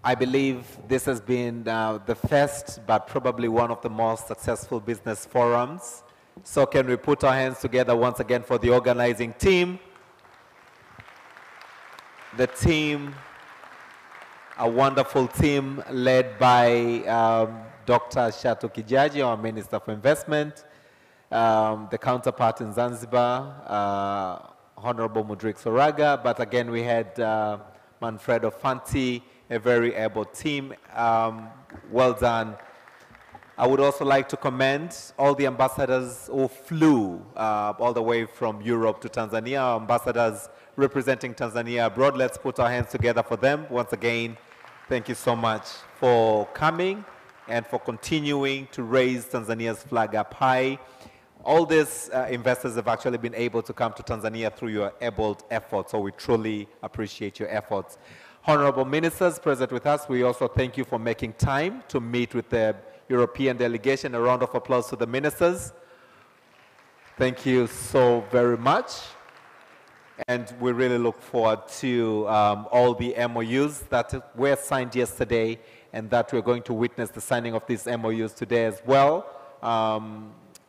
I believe this has been the first, but probably one of the most successful business forums. So can we put our hands together once again for the organizing team? The team, a wonderful team led by Dr. Shatu Kijaji, our Minister for Investment, the counterpart in Zanzibar, Honorable Mudrik Soraga, but again we had Manfredo Fanti, a very able team. Well done. I would also like to commend all the ambassadors who flew all the way from Europe to Tanzania, our ambassadors representing Tanzania abroad. Let's put our hands together for them. Once again, thank you so much for coming and for continuing to raise Tanzania's flag up high. All these investors have actually been able to come to Tanzania through your able efforts, so we truly appreciate your efforts. Honorable ministers present with us, we also thank you for making time to meet with the European delegation. A round of applause to the ministers. Thank you so very much. And we really look forward to all the MOUs that were signed yesterday and that we're going to witness the signing of these MOUs today as well.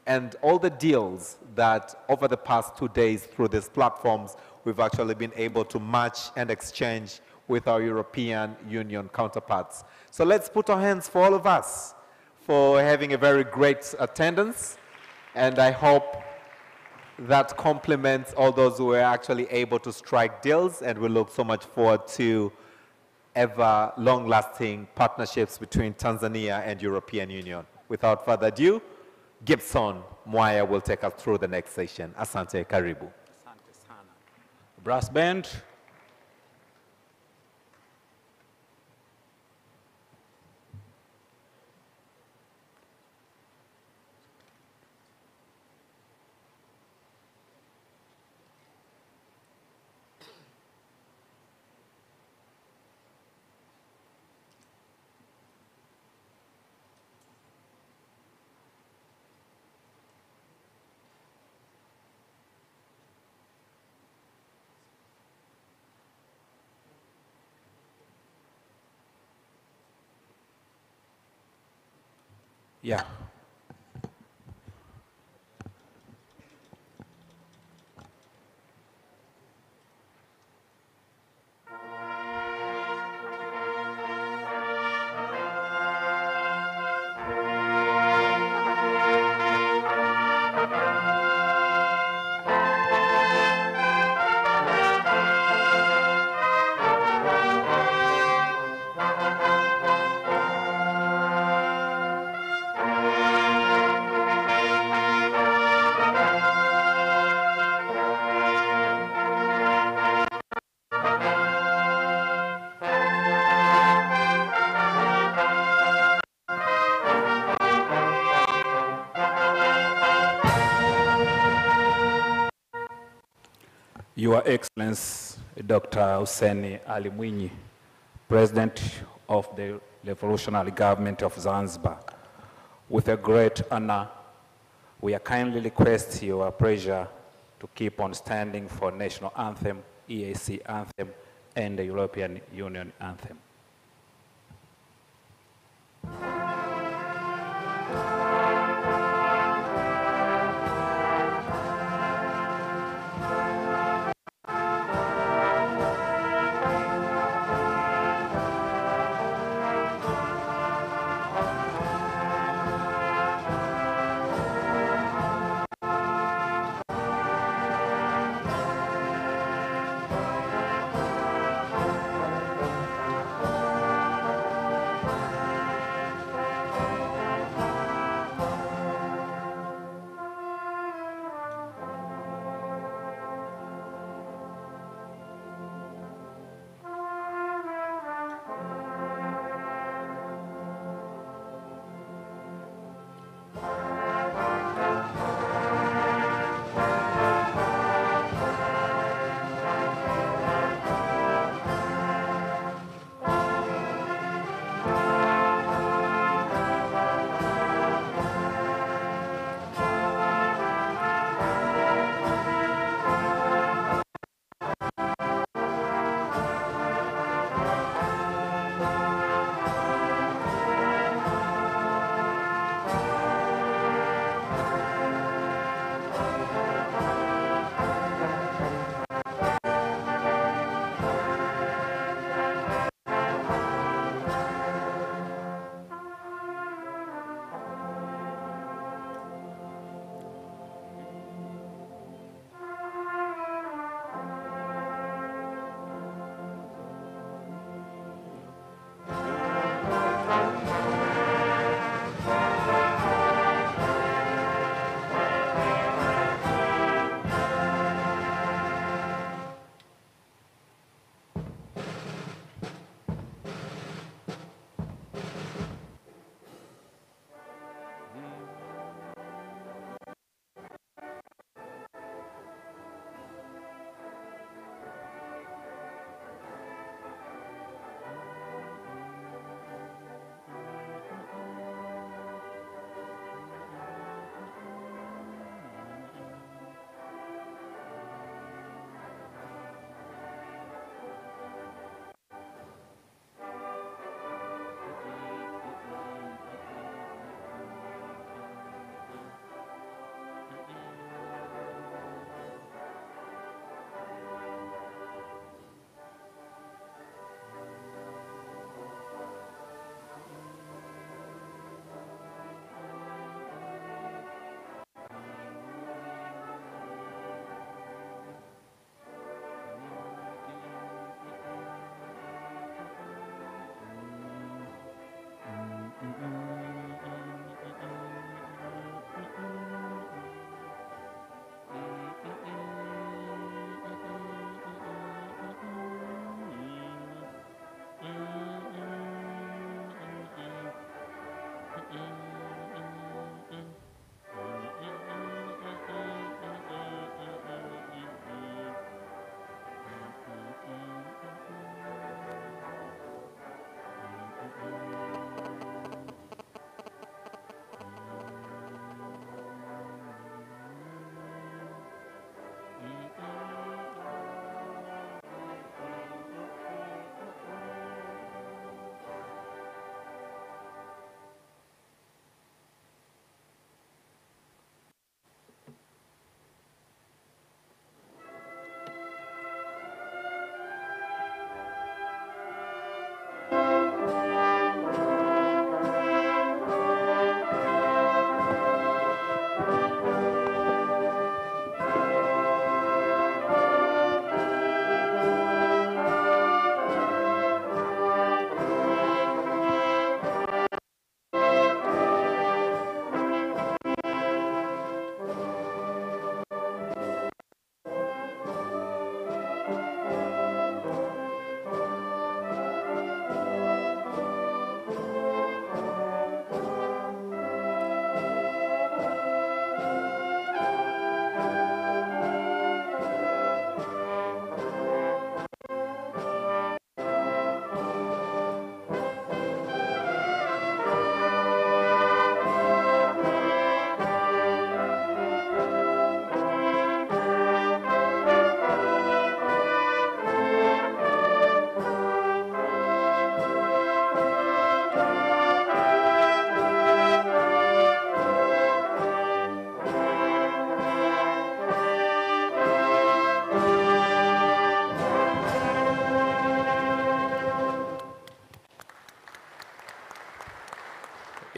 And all the deals that over the past 2 days through these platforms, we've actually been able to match and exchange with our European Union counterparts. So let's put our hands for all of us for having a very great attendance. And I hope that complements all those who were actually able to strike deals, and we look so much forward to ever long-lasting partnerships between Tanzania and European Union. Without further ado, Gibson Mwaya will take us through the next session. Asante, karibu. Asante sana. Brass band. Yeah. Your Excellency Dr. Hussein Ali Mwinyi, President of the Revolutionary Government of Zanzibar, with a great honor, we kindly request your pleasure to keep on standing for national anthem, EAC anthem, and the European Union anthem.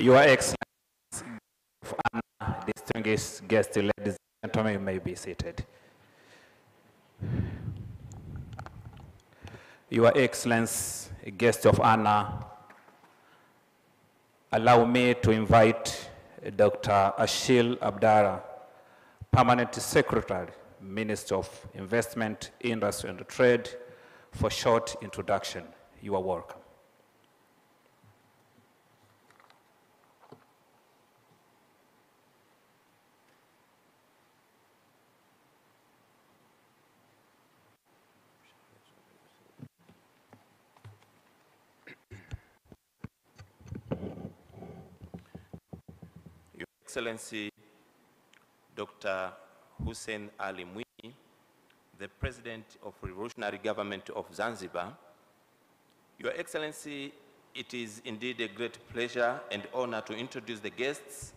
Your Excellency, distinguished guests, ladies and gentlemen, you may be seated. Your Excellency, guest of honor, allow me to invite Dr. Ashil Abdara, Permanent Secretary, Minister of Investment, Industry and Trade, for short introduction. You are welcome. Your Excellency, Dr. Hussein Ali Mwinyi, the President of Revolutionary Government of Zanzibar. Your Excellency, it is indeed a great pleasure and honor to introduce the guests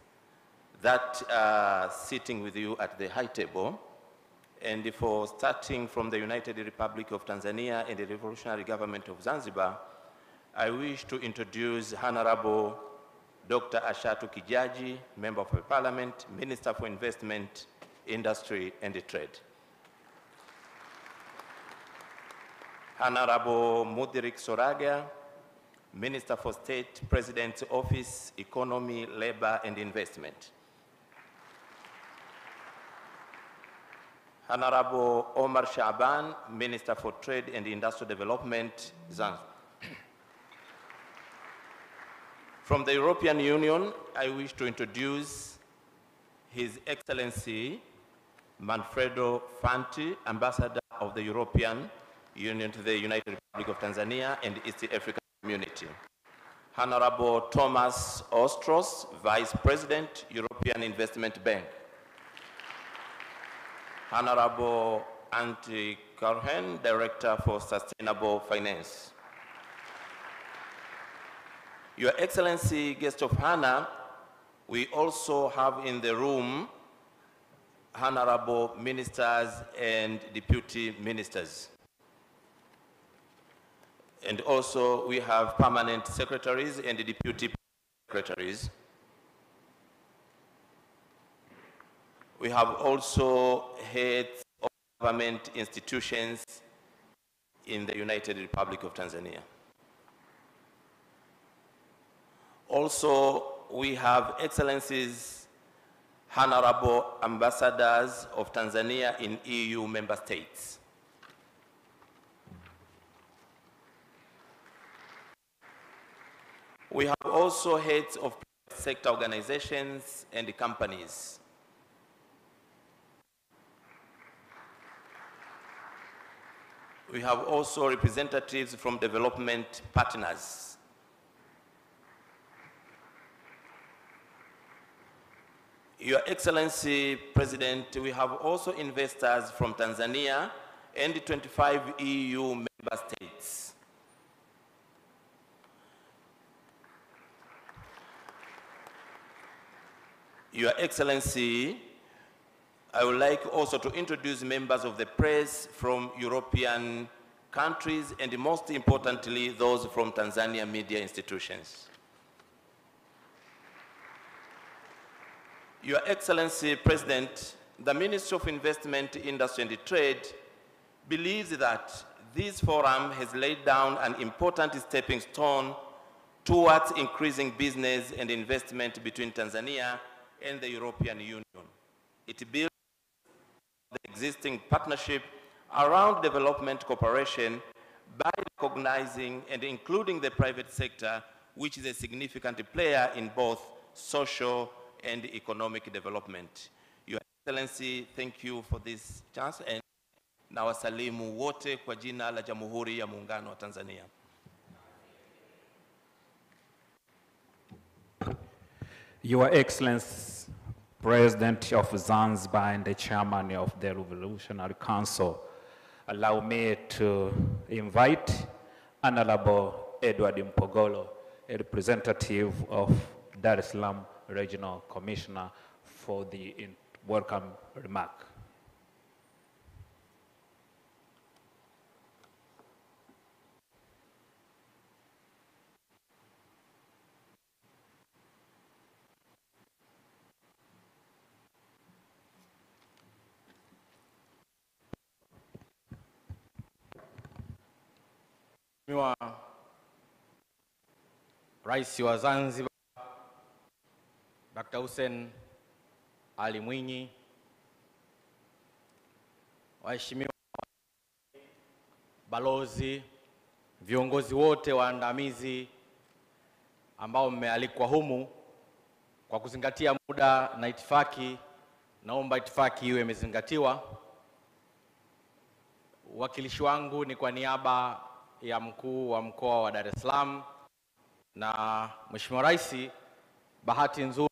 that are sitting with you at the high table. And for starting from the United Republic of Tanzania and the Revolutionary Government of Zanzibar, I wish to introduce Honorable Dr. Ashatu Kijaji, Member of the Parliament, Minister for Investment, Industry and Trade. Honorable Mudrik Soraga, Minister for State, President's Office, Economy, Labor and Investment. Honorable Omar Shaban, Minister for Trade and Industrial Development, Zanzibar. From the European Union, I wish to introduce His Excellency Manfredo Fanti, Ambassador of the European Union to the United Republic of Tanzania and East African Community. Honorable Thomas Ostros, Vice President, European Investment Bank. Honorable Antti Karhen, Director for Sustainable Finance. Your Excellency, guest of honor, we also have in the room honorable ministers and deputy ministers. And also we have permanent secretaries and deputy secretaries. We have also heads of government institutions in the United Republic of Tanzania. Also, we have excellencies, honorable ambassadors of Tanzania in EU member states. We have also heads of private sector organizations and companies. We have also representatives from development partners. Your Excellency, President, we have also investors from Tanzania and 25 EU member states. Your Excellency, I would like also to introduce members of the press from European countries and most importantly, those from Tanzania media institutions. Your Excellency, President, the Ministry of Investment, Industry and Trade believes that this forum has laid down an important stepping stone towards increasing business and investment between Tanzania and the European Union. It builds the existing partnership around development cooperation by recognizing and including the private sector, which is a significant player in both social and economic development. Your Excellency, thank you for this chance, and na wasalimu wote kwa jina la Jamhuri ya Muungano wa Tanzania. Your Excellency, President of Zanzibar and the Chairman of the Revolutionary Council, allow me to invite Honorable Edward Mpogolo, a representative of Dar es Salaam Regional Commissioner, for the welcome remark. Mheshimiwa Rais wa Zanzibar Dr. Hussein Ali Mwinyi, waheshimiwa balozi, viongozi wote waandamizi ambao mmealikwa humu, kwa kuzingatia muda na itifaki, naomba itifaki iwe imezingatiwa. Uwakilishi wangu ni kwa niaba ya mkuu wa mkoa wa Dar es Salaam, na Mheshimiwa Rais, bahati nzuri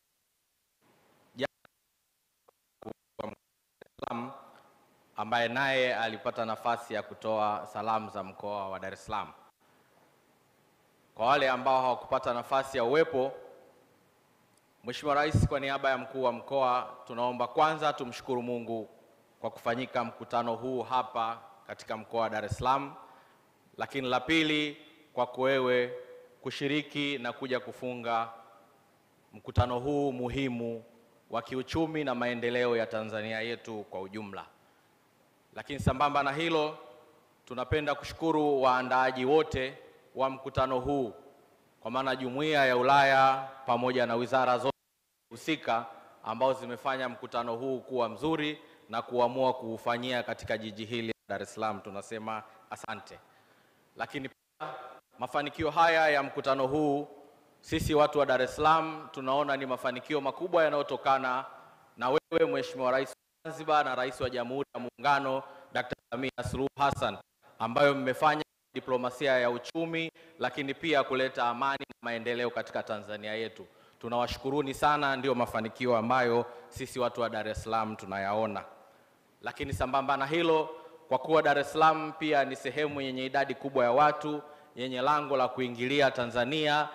ambaye naye alipata nafasi ya kutoa salamu za mkoa wa Dar es Salaam. Kwa wale ambao hawakupata nafasi ya uwepo, Mheshimiwa Rais, kwa niaba ya mkuu wa mkoa, tunaomba kwanza tumshukuru Mungu kwa kufanyika mkutano huu hapa katika mkoa wa Dar es Salaam, lakini la pili, kwa wewe kushiriki na kuja kufunga mkutano huu muhimu wa kiuchumi na maendeleo ya Tanzania yetu kwa ujumla. Lakini sambamba na hilo, tunapenda kushukuru waandaaji wote wa mkutano huu, kwa maana Jumuiya ya Ulaya pamoja na wizara zote husika ambao zimefanya mkutano huu kuwa mzuri na kuamua kuufanyia katika jiji hili Dar es Salaam. Tunasema asante. Lakini pia mafanikio haya ya mkutano huu, sisi watu wa Dar es Salaam tunaona ni mafanikio makubwa yanayotokana na wewe Mheshimiwa Rais wa Zanzibar na Rais wa Jamhuri ya Muungano Dr. Samia Suluhu Hassan, ambayo mmefanya diplomasia ya uchumi, lakini pia kuleta amani na maendeleo katika Tanzania yetu. Tunawashukuruni sana, ndio mafanikio ambayo sisi watu wa Dar es Salaam tunayaona. Lakini sambamba na hilo, kwa kuwa Dar es Salaam pia ni sehemu yenye idadi kubwa ya watu, yenye lango la kuingilia Tanzania,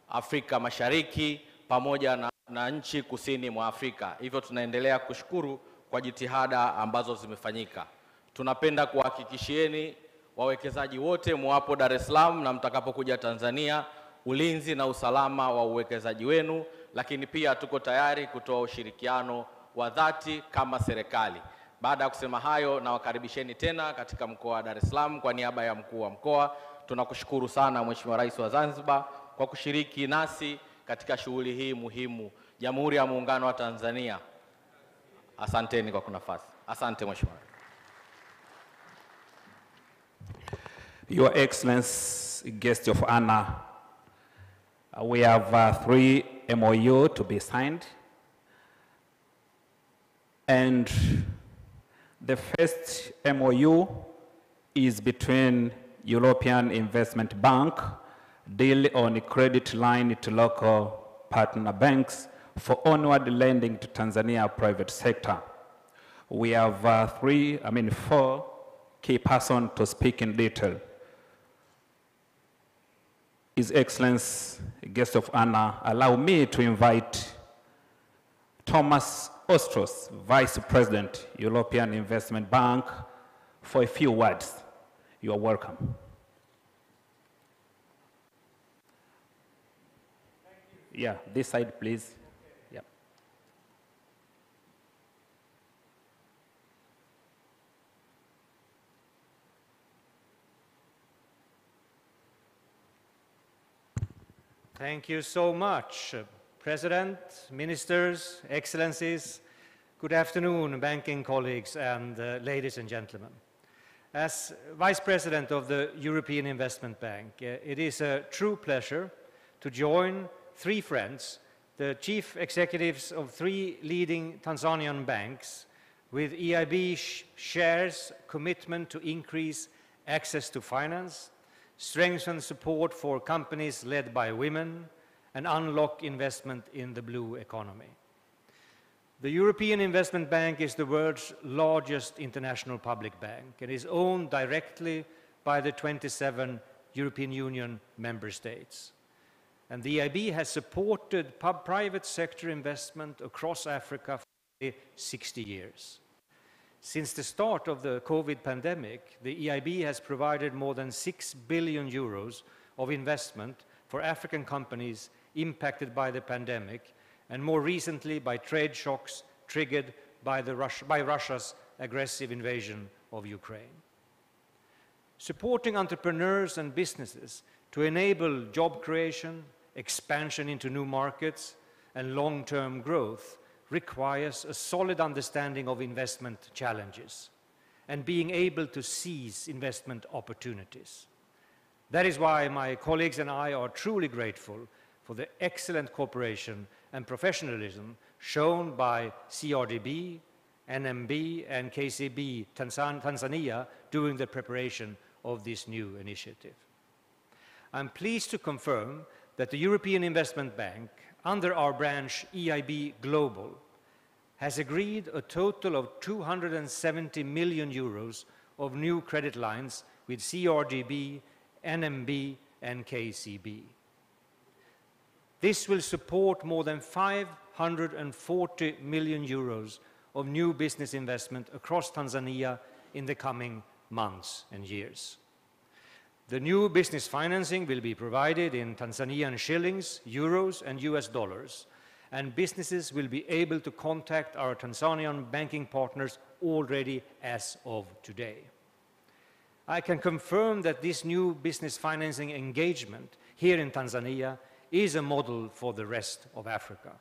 Afrika Mashariki pamoja na nchi kusini mwa Afrika. Hivyo tunaendelea kushukuru kwa jitihada ambazo zimefanyika. Tunapenda kuhakikishieni wawekezaji wote mwapo Dar es Salaam na mtakapokuja Tanzania, ulinzi na usalama wa uwekezaji wenu, lakini pia tuko tayari kutoa ushirikiano wa dhati kama serikali. Baada ya kusema hayo, na wakaribisheni tena katika mkoa wa Dar es Salaam kwa niaba ya mkuu wa mkoa. Tunakushukuru sana Mheshimiwa Rais wa Zanzibar kwa kushiriki nasi katika shughuli hii muhimu. Jamhuri ya Muungano wa Tanzania. Asanteni kwa nafasi. Asante Mheshimiwa. Your Excellency, guest of honor, we have 3 MOU to be signed. And the first MOU is between European Investment Bank, deal on a credit line to local partner banks for onward lending to Tanzania private sector. We have 4 key persons to speak in detail. His Excellency, guest of honor, allow me to invite Thomas Ostros, Vice President, European Investment Bank, for a few words. You are welcome. Yeah, this side, please. Yeah. Thank you so much, President, Ministers, Excellencies. Good afternoon, banking colleagues and ladies and gentlemen. As Vice President of the European Investment Bank, it is a true pleasure to join 3 friends, the chief executives of 3 leading Tanzanian banks, with EIB shares commitment to increase access to finance, strengthen support for companies led by women, and unlock investment in the blue economy. The European Investment Bank is the world's largest international public bank and is owned directly by the 27 European Union member states. And the EIB has supported private sector investment across Africa for 60 years. Since the start of the COVID pandemic, the EIB has provided more than 6 billion euros of investment for African companies impacted by the pandemic, and more recently by trade shocks triggered by Russia's aggressive invasion of Ukraine. Supporting entrepreneurs and businesses to enable job creation, expansion into new markets, and long-term growth requires a solid understanding of investment challenges and being able to seize investment opportunities. That is why my colleagues and I are truly grateful for the excellent cooperation and professionalism shown by CRDB, NMB, and KCB Tanzania during the preparation of this new initiative. I'm pleased to confirm that the European Investment Bank, under our branch EIB Global, has agreed a total of 270 million euros of new credit lines with CRDB, NMB, and KCB. This will support more than 540 million euros of new business investment across Tanzania in the coming months and years. The new business financing will be provided in Tanzanian shillings, euros, and US dollars, and businesses will be able to contact our Tanzanian banking partners already as of today. I can confirm that this new business financing engagement here in Tanzania is a model for the rest of Africa.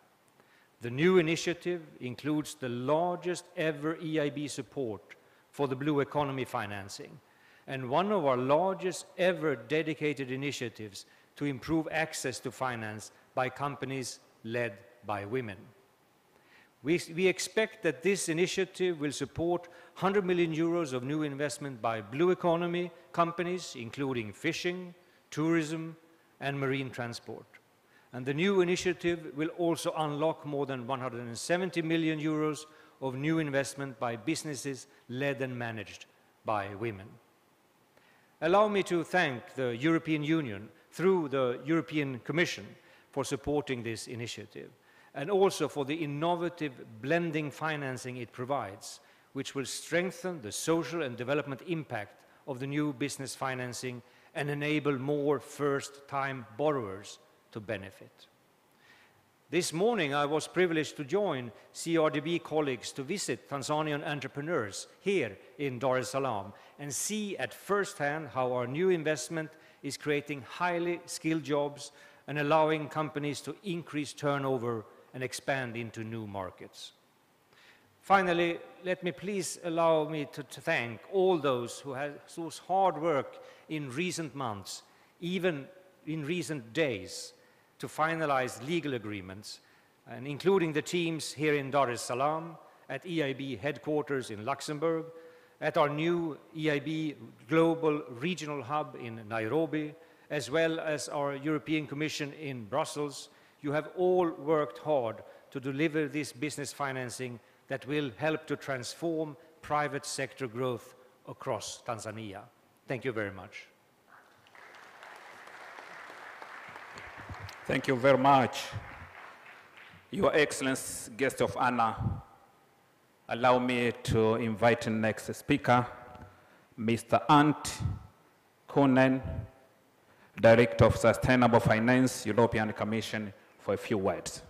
The new initiative includes the largest ever EIB support for the blue economy financing, and one of our largest ever dedicated initiatives to improve access to finance by companies led by women. We expect that this initiative will support 100 million euros of new investment by blue economy companies, including fishing, tourism, and marine transport. And the new initiative will also unlock more than 170 million euros of new investment by businesses led and managed by women. Allow me to thank the European Union through the European Commission for supporting this initiative, and also for the innovative blending financing it provides, which will strengthen the social and development impact of the new business financing and enable more first-time borrowers to benefit. This morning, I was privileged to join CRDB colleagues to visit Tanzanian entrepreneurs here in Dar es Salaam and see at first hand how our new investment is creating highly skilled jobs and allowing companies to increase turnover and expand into new markets. Finally, let me please allow me to thank all those whose hard work in recent months, even in recent days, to finalize legal agreements, and including the teams here in Dar es Salaam, at EIB headquarters in Luxembourg, at our new EIB Global Regional Hub in Nairobi, as well as our European Commission in Brussels. You have all worked hard to deliver this business financing that will help to transform private sector growth across Tanzania. Thank you very much. Thank you very much. Your Excellency, guest of honor, allow me to invite the next speaker, Mr. Ant Konen, Director of Sustainable Finance, European Commission, for a few words.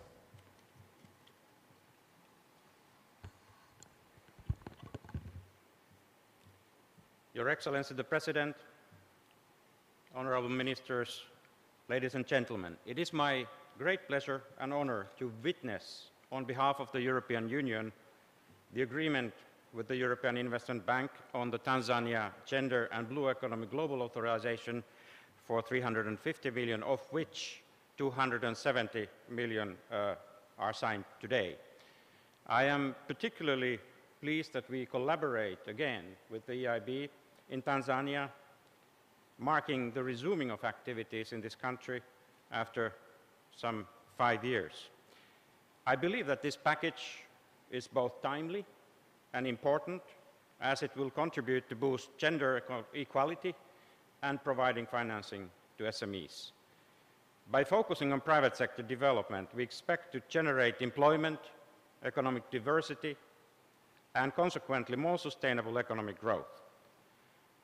Your Excellency the President, honorable ministers, ladies and gentlemen, it is my great pleasure and honor to witness on behalf of the European Union the agreement with the European Investment Bank on the Tanzania Gender and Blue Economy Global Authorization for 350 million, of which 270 million are signed today. I am particularly pleased that we collaborate again with the EIB in Tanzania, marking the resuming of activities in this country after some 5 years. I believe that this package is both timely and important, as it will contribute to boost gender equality and providing financing to SMEs. By focusing on private sector development, we expect to generate employment, economic diversity, and consequently more sustainable economic growth.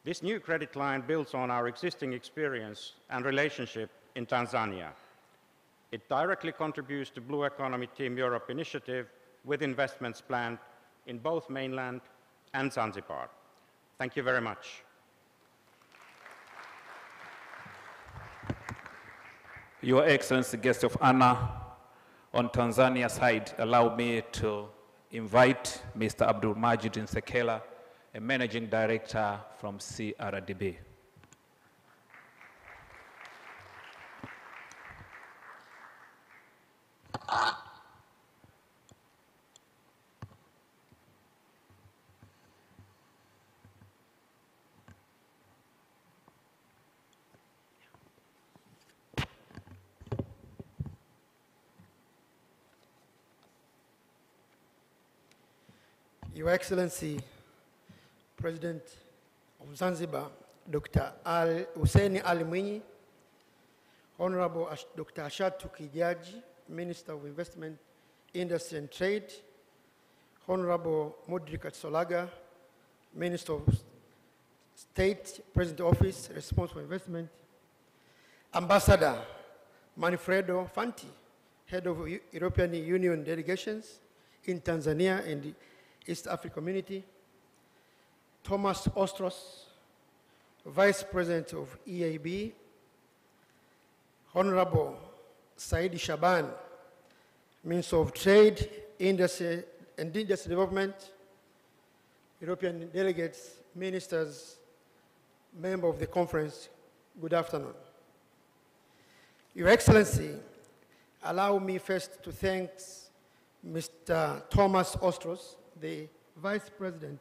This new credit line builds on our existing experience and relationship in Tanzania. It directly contributes to Blue Economy Team Europe initiative with investments planned in both mainland and Zanzibar. Thank you very much. Your Excellency, guest of honor, on Tanzania side, allow me to invite Mr. Abdul Majid Nsekela, a managing director from CRDB. Your Excellency, President of Zanzibar, Dr. Hussein Ali Mwinyi, Honorable Dr. Ashatu Kijaji, Minister of Investment, Industry and Trade, Honorable Mudrika Solaga, Minister of State, President Office, Responsible for Investment, Ambassador Manfredo Fanti, Head of European Union Delegations in Tanzania and the East African Community, Thomas Ostros, Vice President of EAB, Honorable Saidi Shaban, Minister of Trade, Industry and Industry Development, European delegates, ministers, member of the conference, good afternoon. Your Excellency, allow me first to thank Mr. Thomas Ostros, the Vice President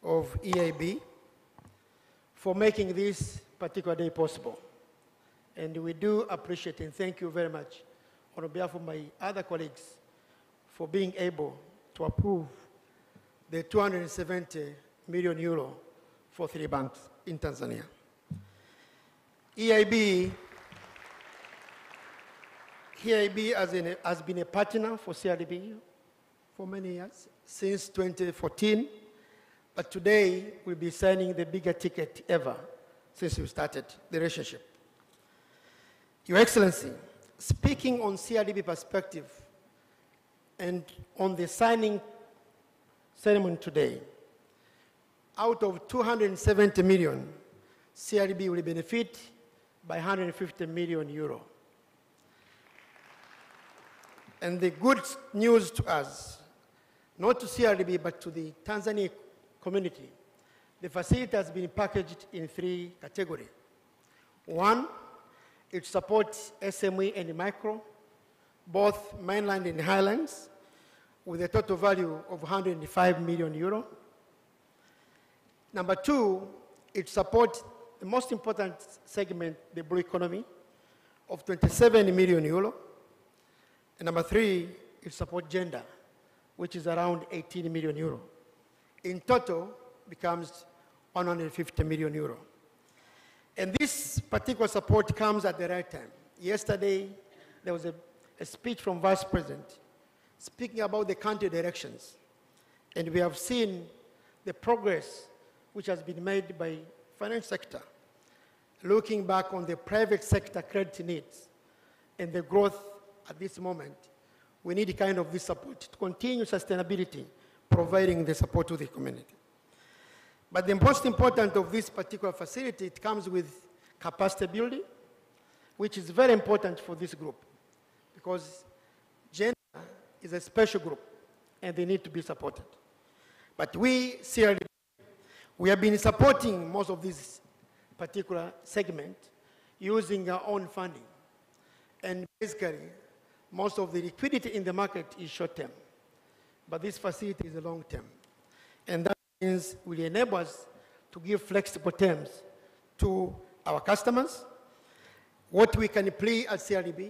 of EAB, for making this particular day possible. And we do appreciate and thank you very much on behalf of my other colleagues for being able to approve the 270 million euro for 3 banks in Tanzania. EAB has been a partner for CRDB for many years, since 2014, but today we'll be signing the bigger ticket ever since we started the relationship. Your Excellency, speaking on CRDB perspective and on the signing ceremony today, out of 270 million, CRDB will benefit by 150 million euro. And the good news to us, not to CRDB, but to the Tanzania community, the facility has been packaged in 3 categories. 1, it supports SME and micro, both mainland and highlands, with a total value of 105 million euro. Number 2, it supports the most important segment, the blue economy, of 27 million euro. And number 3, it supports gender, which is around 18 million euro. In total, becomes 150 million euro. And this particular support comes at the right time. Yesterday, there was a speech from Vice President speaking about the country directions. And we have seen the progress which has been made by finance sector, looking back on the private sector credit needs and the growth at this moment. We need kind of this support to continue sustainability, providing the support to the community. But the most important of this particular facility, it comes with capacity building, which is very important for this group, because gender is a special group, and they need to be supported. But we have been supporting most of this particular segment using our own funding. And basically, most of the liquidity in the market is short-term, but this facility is a long-term. And that means will enable us to give flexible terms to our customers. What we can plea at CRDB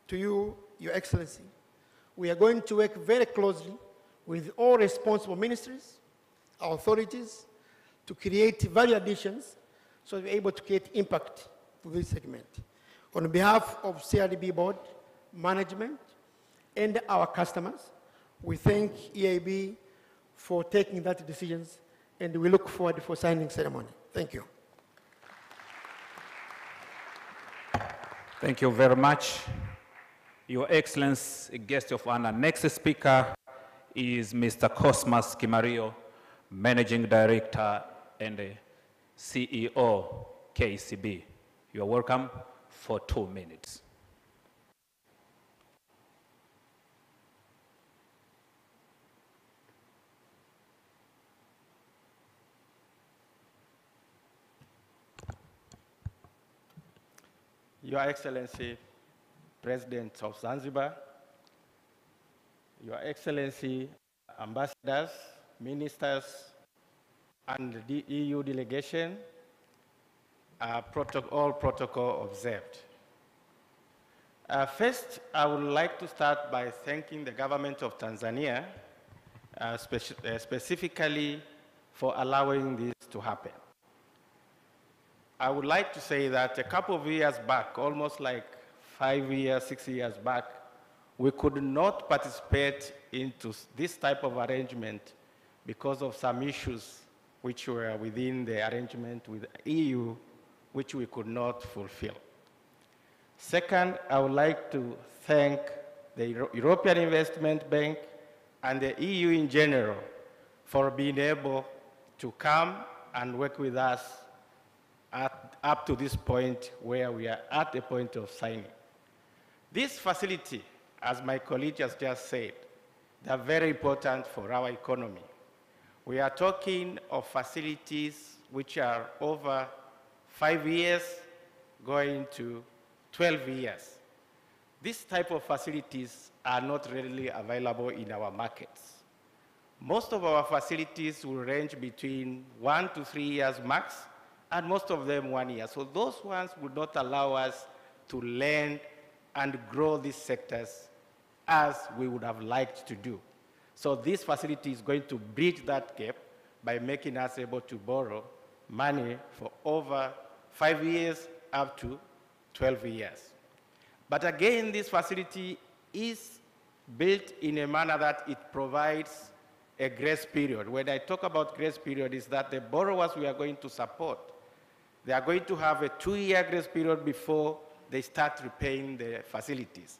to you, Your Excellency, we are going to work very closely with all responsible ministries, our authorities, to create value additions so we're able to create impact to this segment. On behalf of CRDB board, management, and our customers, we thank EAB for taking that decisions, and we look forward for signing ceremony. Thank you. Thank you very much. Your Excellency, guest of honor. Next speaker is Mr. Cosmas Kimario, Managing Director and CEO, KCB. You are welcome for 2 minutes. Your Excellency, President of Zanzibar, Your Excellency, ambassadors, ministers, and the EU delegation, all protocol observed. First, I would like to start by thanking the government of Tanzania, specifically for allowing this to happen. I would like to say that a couple of years back, almost like 5 years, 6 years back, we could not participate into this type of arrangement because of some issues which were within the arrangement with the EU, which we could not fulfill. Second, I would like to thank the European Investment Bank and the EU in general for being able to come and work with us up to this point where we are at the point of signing. This facility, as my colleague has just said, they are very important for our economy. We are talking of facilities which are over 5 years going to 12 years. This type of facilities are not readily available in our markets. Most of our facilities will range between 1 to 3 years max, and most of them 1 year. So those ones would not allow us to lend and grow these sectors as we would have liked to do. So this facility is going to bridge that gap by making us able to borrow money for over 5 years up to 12 years. But again, this facility is built in a manner that it provides a grace period. When I talk about grace period, is that the borrowers we are going to support, they are going to have a 2-year grace period before they start repaying the facilities.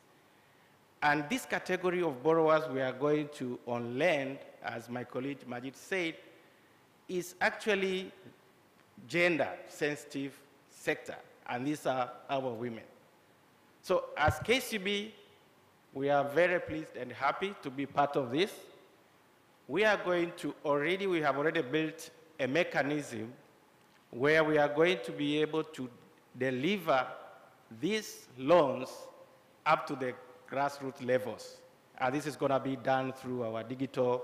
And this category of borrowers we are going to on lend, as my colleague Majid said, is actually gender-sensitive sector, and these are our women. So as KCB, we are very pleased and happy to be part of this. We are going to we have already built a mechanism where we are going to be able to deliver these loans up to the grassroots levels. And this is going to be done through our digital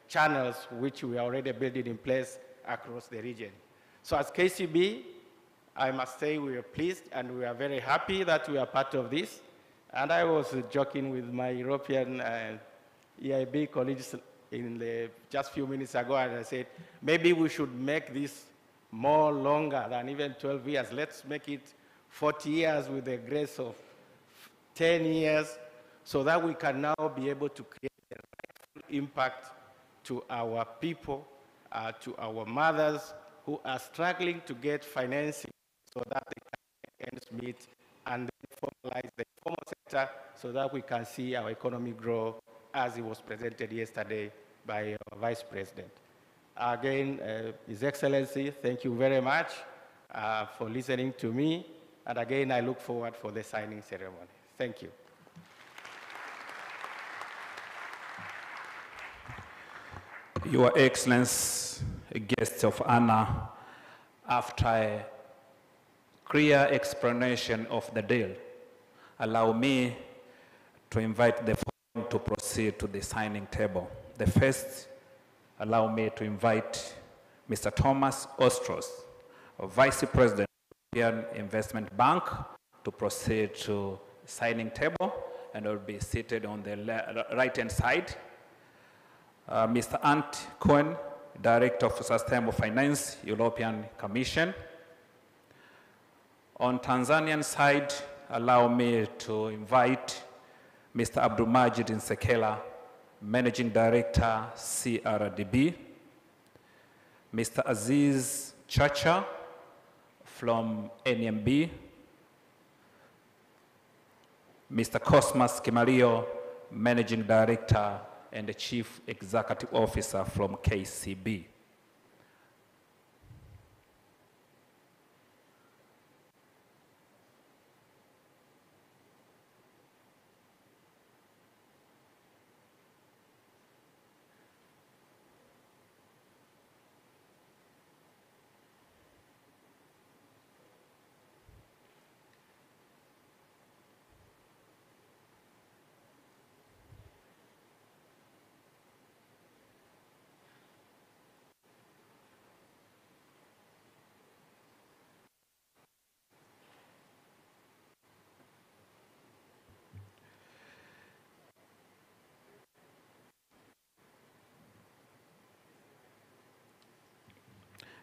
channels, which we are already building in place across the region. So as KCB, I must say we are pleased and we are very happy that we are part of this. And I was joking with my European EIB colleagues just a few minutes ago, and I said, maybe we should make this more longer than even 12 years. Let's make it 40 years with a grace of 10 years so that we can now be able to create a rightful impact to our people, to our mothers who are struggling to get financing so that they can make ends meet and then formalize the informal sector so that we can see our economy grow as it was presented yesterday by our Vice President. Again, His Excellency, thank you very much for listening to me. And again, I look forward for the signing ceremony. Thank you. Your Excellency, guests of honor, after a clear explanation of the deal, allow me to invite the forum to proceed to the signing table. The first, allow me to invite Mr. Thomas Ostros, Vice President of the European Investment Bank, to proceed to signing table, and will be seated on the right-hand side. Mr. Ant Cohen, Director of Sustainable Finance, European Commission. On Tanzanian side, allow me to invite Mr. Abdulmajid Nsekela, Managing Director, CRDB. Mr. Aziz Chacha from NMB. Mr. Cosmas Kimario, Managing Director and the Chief Executive Officer from KCB.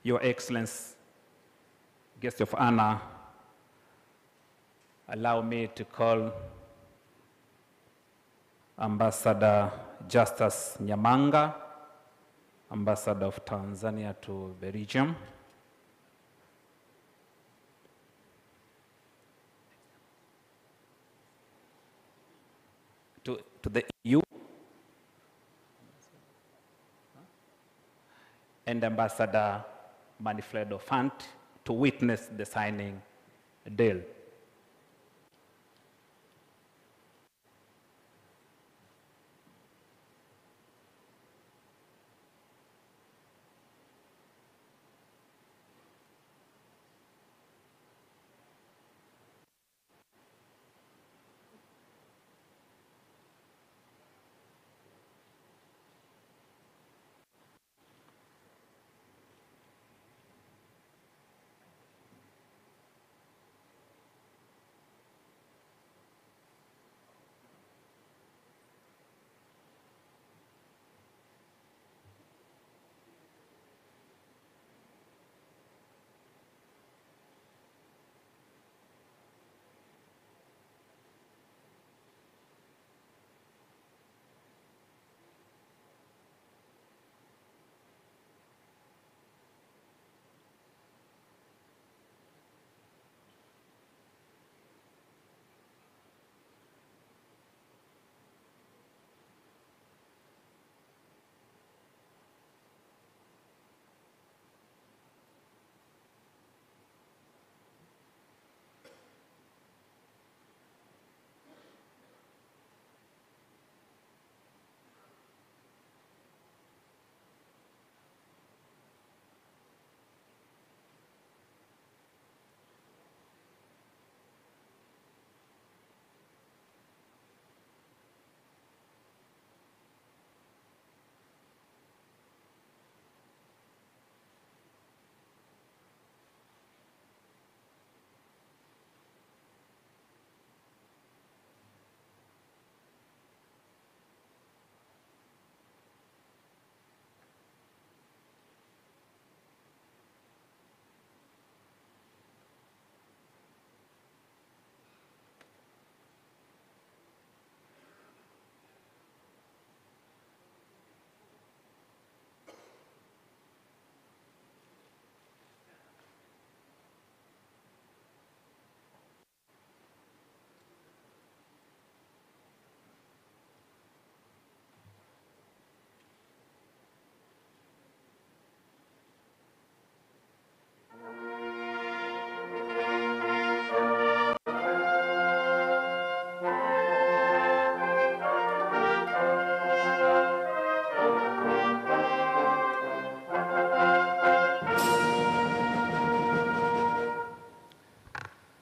Your Excellency, guest of honor, allow me to call Ambassador Justus Nyamanga, Ambassador of Tanzania to Belgium. To the EU, and Ambassador Manfredo Fant to witness the signing deal.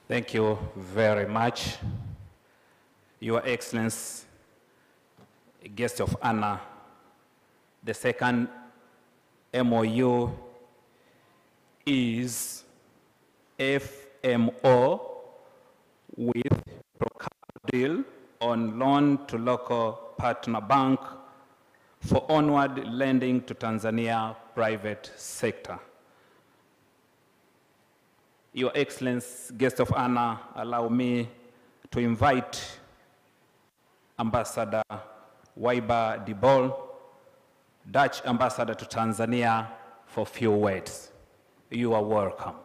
Thank you very much. Your Excellency, guest of honor, the second MOU is FMO with deal on loan to local partner bank for onward lending to Tanzania private sector. Your Excellency, guest of honor, allow me to invite Ambassador Waiba Dibol, Dutch Ambassador to Tanzania, for a few words. You are welcome.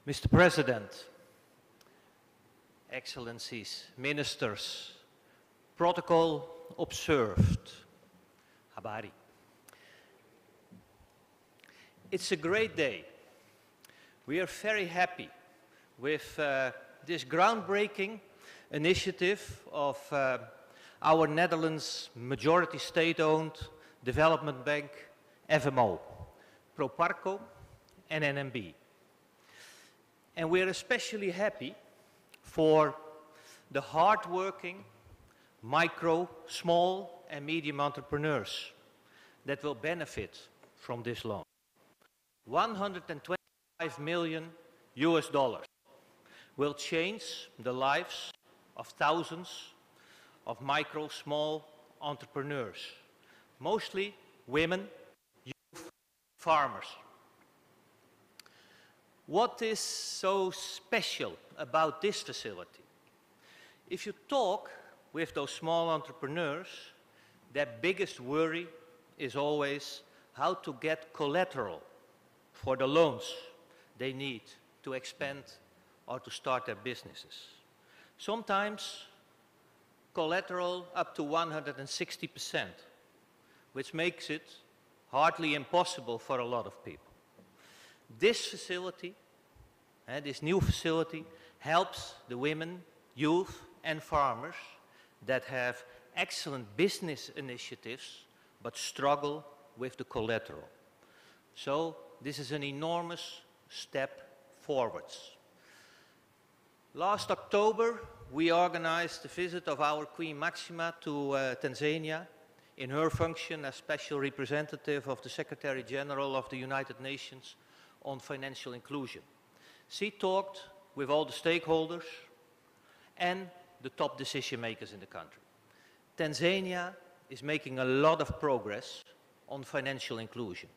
Mr. President, Excellencies, Ministers, protocol observed. Habari. It's a great day. We are very happy with this groundbreaking initiative of our Netherlands majority state-owned development bank, FMO. Proparco and NMB. And we're especially happy for the hardworking micro, small, and medium entrepreneurs that will benefit from this loan. $125 million will change the lives of thousands of micro, small entrepreneurs, mostly women, youth, farmers. What is so special about this facility? If you talk with those small entrepreneurs, their biggest worry is always how to get collateral for the loans they need to expand or to start their businesses. Sometimes collateral up to 160%, which makes it hardly impossible for a lot of people. This facility, this new facility, helps the women, youth, and farmers that have excellent business initiatives but struggle with the collateral. So this is an enormous step forwards. Last October, we organized the visit of our Queen Maxima to Tanzania in her function as Special Representative of the Secretary General of the United Nations on Financial Inclusion. She talked with all the stakeholders and the top decision makers in the country. Tanzania is making a lot of progress on financial inclusion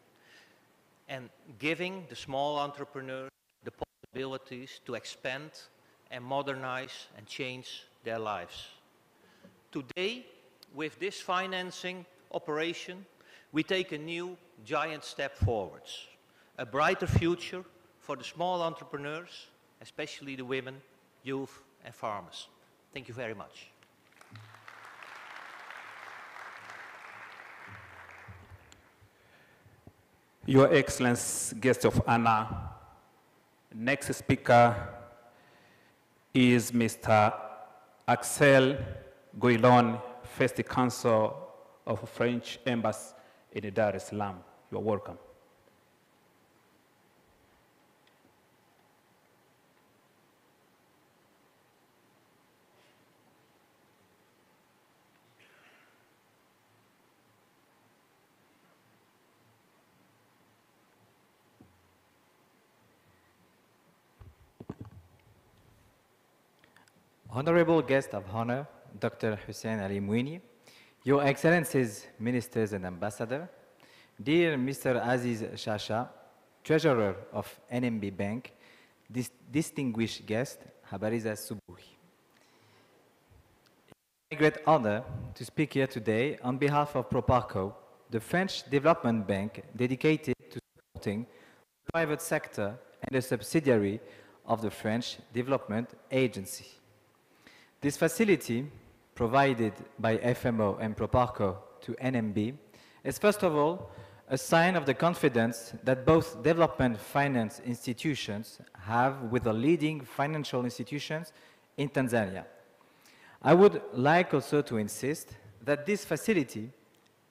and giving the small entrepreneurs the possibilities to expand and modernize and change their lives. Today, with this financing operation, we take a new giant step forwards, a brighter future for the small entrepreneurs, especially the women, youth, and farmers. Thank you very much. Your Excellency, guest of honor, next speaker is Mr. Axel Guillon, First Consul of French Embassy in Dar es Salaam. You are welcome. Honorable guest of honor, Dr. Hussein Ali Mouini, Your Excellencies, Ministers and Ambassadors, dear Mr. Aziz Shasha, Treasurer of NMB Bank, distinguished guest, Habariza Subuhi. It's a great honor to speak here today on behalf of Proparco, the French development bank dedicated to supporting the private sector and a subsidiary of the French Development Agency. This facility, provided by FMO and Proparco to NMB, is first of all a sign of the confidence that both development finance institutions have with the leading financial institutions in Tanzania. I would like also to insist that this facility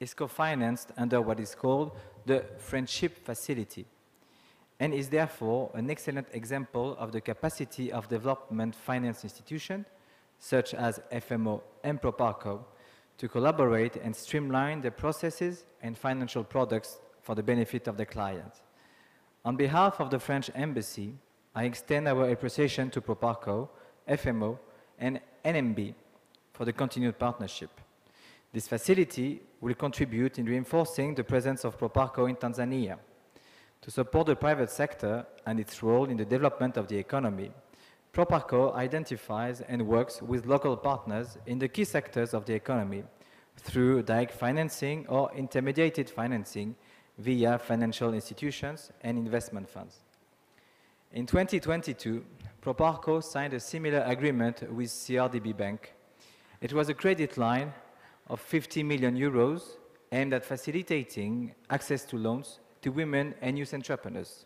is co-financed under what is called the Friendship Facility and is therefore an excellent example of the capacity of development finance institutions such as FMO and Proparco, to collaborate and streamline the processes and financial products for the benefit of the client. On behalf of the French Embassy, I extend our appreciation to Proparco, FMO, and NMB for the continued partnership. This facility will contribute in reinforcing the presence of Proparco in Tanzania to support the private sector and its role in the development of the economy. Proparco identifies and works with local partners in the key sectors of the economy through direct financing or intermediated financing via financial institutions and investment funds. In 2022, Proparco signed a similar agreement with CRDB Bank. It was a credit line of 50 million euros aimed at facilitating access to loans to women and youth entrepreneurs.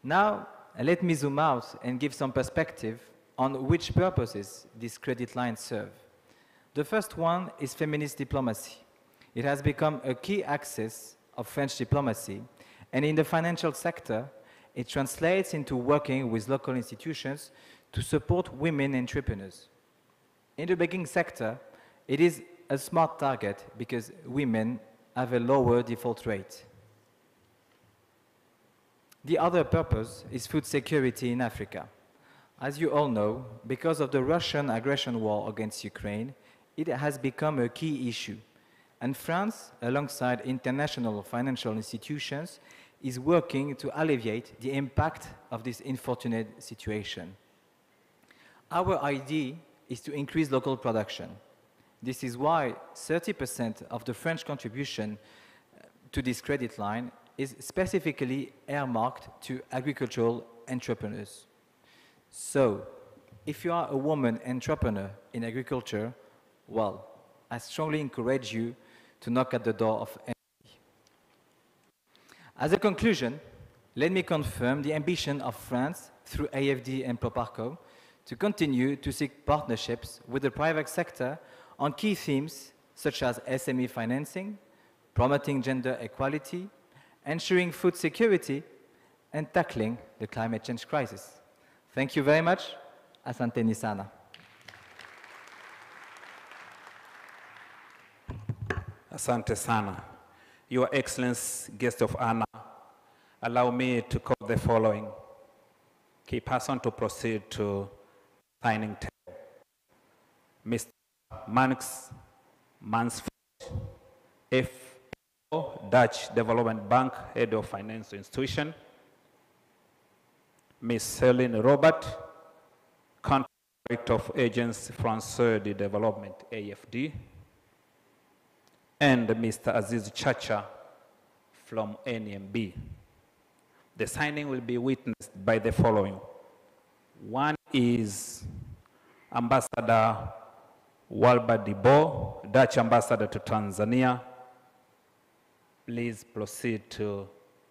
Now, let me zoom out and give some perspective on which purposes these credit lines serve. The first one is feminist diplomacy. It has become a key axis of French diplomacy, and in the financial sector, it translates into working with local institutions to support women entrepreneurs. In the banking sector, it is a smart target because women have a lower default rate. The other purpose is food security in Africa. As you all know, because of the Russian aggression war against Ukraine, it has become a key issue. And France, alongside international financial institutions, is working to alleviate the impact of this unfortunate situation. Our idea is to increase local production. This is why 30% of the French contribution to this credit line is specifically earmarked to agricultural entrepreneurs. So, if you are a woman entrepreneur in agriculture, well, I strongly encourage you to knock at the door of NICC. As a conclusion, let me confirm the ambition of France through AFD and Proparco to continue to seek partnerships with the private sector on key themes such as SME financing, promoting gender equality, ensuring food security, and tackling the climate change crisis. Thank you very much. Asanteni sana. Asante sana. Your Excellency, guest of honor, allow me to call the following key person to proceed to signing table. Mr. Manix Mansford, FO, Dutch Development Bank, Head of Financial Institution. Ms. Celine Robert, Country Director of Agence Française de Development, AFD. And Mr. Aziz Chacha from NMB. The signing will be witnessed by the following. One is Ambassador Walba Dibo, Dutch Ambassador to Tanzania. Please proceed to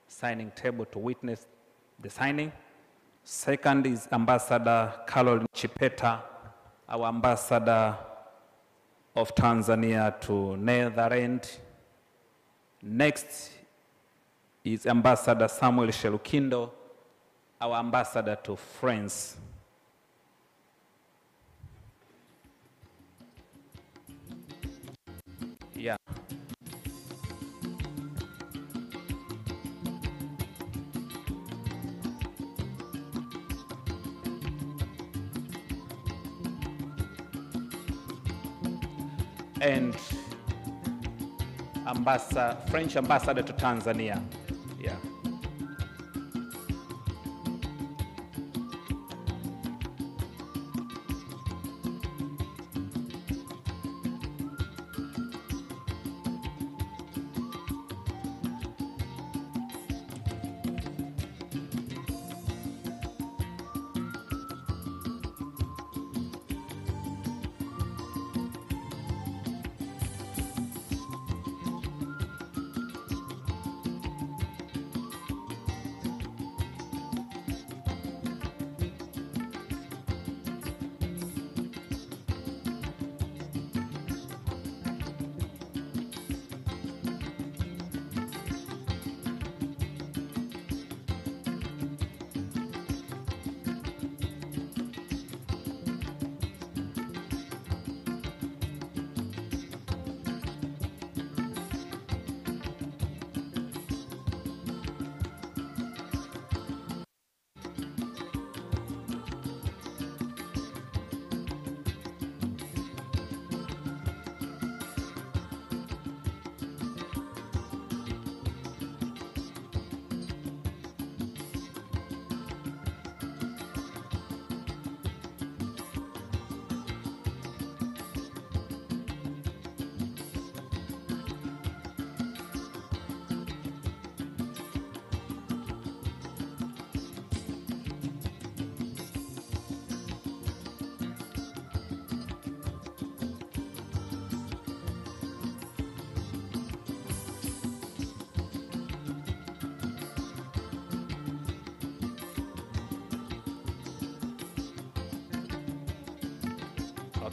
signing table to witness the signing. Second is Ambassador Caroline Chipeta, our Ambassador of Tanzania to Netherlands. Next is Ambassador Samuel Shelukindo, our Ambassador to France. Yeah. And French ambassador to Tanzania. Yeah.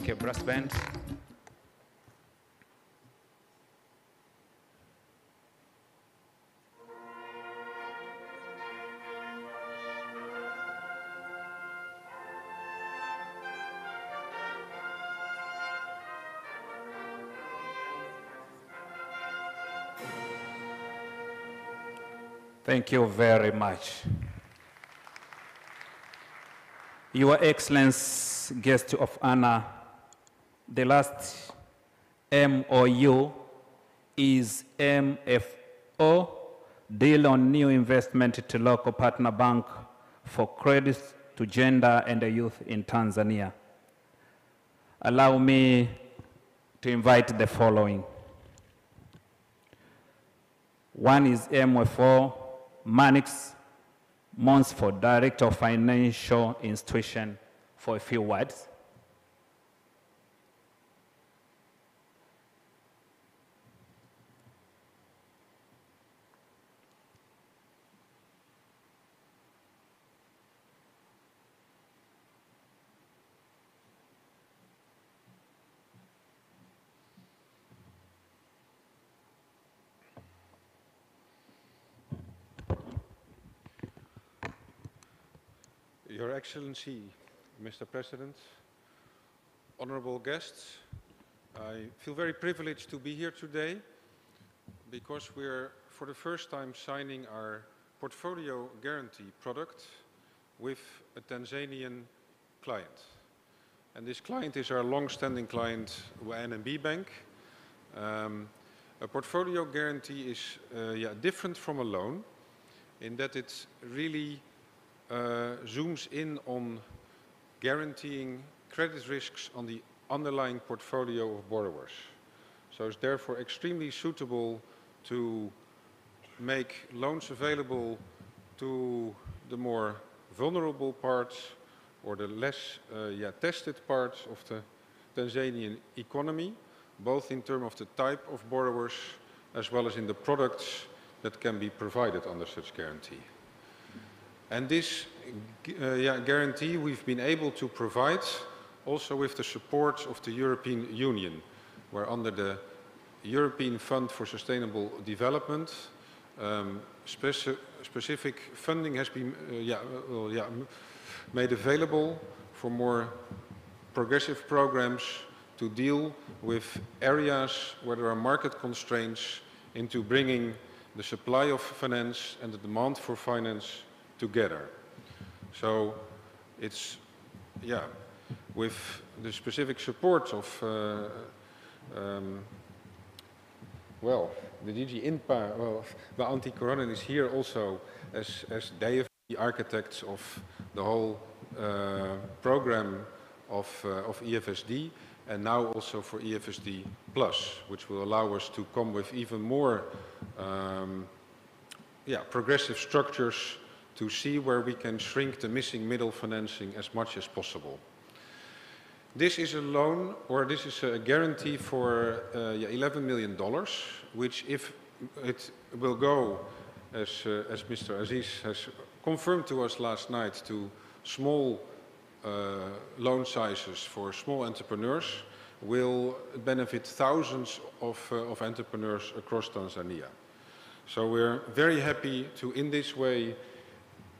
Okay, brass band. Thank you very much. Your Excellency, guest of honor, the last MOU is MFO, Deal on New Investment to Local Partner Bank for Credits to Gender and the Youth in Tanzania. Allow me to invite the following. One is MFO, Manix Monsford, Director of Financial Institution, for a few words. Your Excellency, Mr. President, honorable guests, I feel very privileged to be here today because we're for the first time signing our portfolio guarantee product with a Tanzanian client. And this client is our long-standing client, NMB Bank. A portfolio guarantee is different from a loan in that it really zooms in on guaranteeing credit risks on the underlying portfolio of borrowers. So it's therefore extremely suitable to make loans available to the more vulnerable parts or the less tested parts of the Tanzanian economy, both in terms of the type of borrowers as well as in the products that can be provided under such guarantee. And this guarantee we've been able to provide also with the support of the European Union, where under the European Fund for Sustainable Development, specific funding has been made available for more progressive programs to deal with areas where there are market constraints into bringing the supply of finance and the demand for finance together. So it's, with the specific support of, the DG INPA, the Anti-Corona is here also as they are the architects of the whole program of EFSD, and now also for EFSD Plus, which will allow us to come with even more progressive structures to see where we can shrink the missing middle financing as much as possible. This is a loan, or this is a guarantee for $11 million, which if it will go, as Mr. Aziz has confirmed to us last night, to small loan sizes for small entrepreneurs, will benefit thousands of entrepreneurs across Tanzania. So we're very happy to, in this way,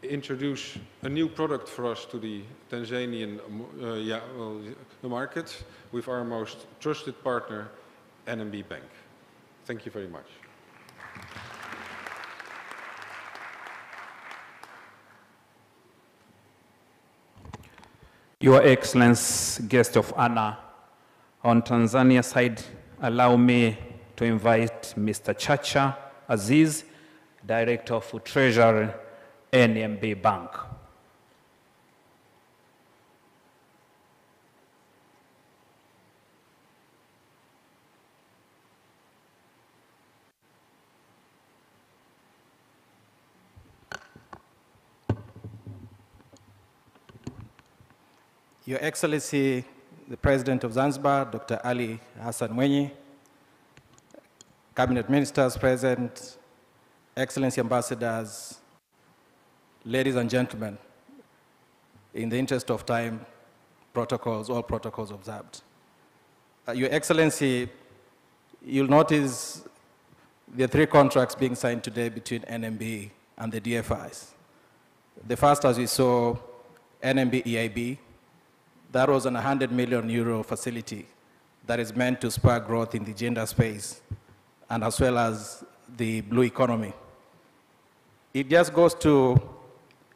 introduce a new product for us to the Tanzanian the market with our most trusted partner, NMB Bank. Thank you very much. Your Excellency, guest of honor, on Tanzania side, allow me to invite Mr. Chacha Aziz, Director of Treasury, NMB Bank. Your Excellency, the President of Zanzibar, Dr. Ali Hassan Mwinyi, Cabinet Ministers present, Excellency Ambassadors, ladies and gentlemen, in the interest of time, protocols, all protocols observed. Your Excellency, you'll notice the 3 contracts being signed today between NMB and the DFIs. The first, as we saw, NMB EIB, that was an €100 million facility that is meant to spur growth in the gender space and as well as the blue economy. It just goes to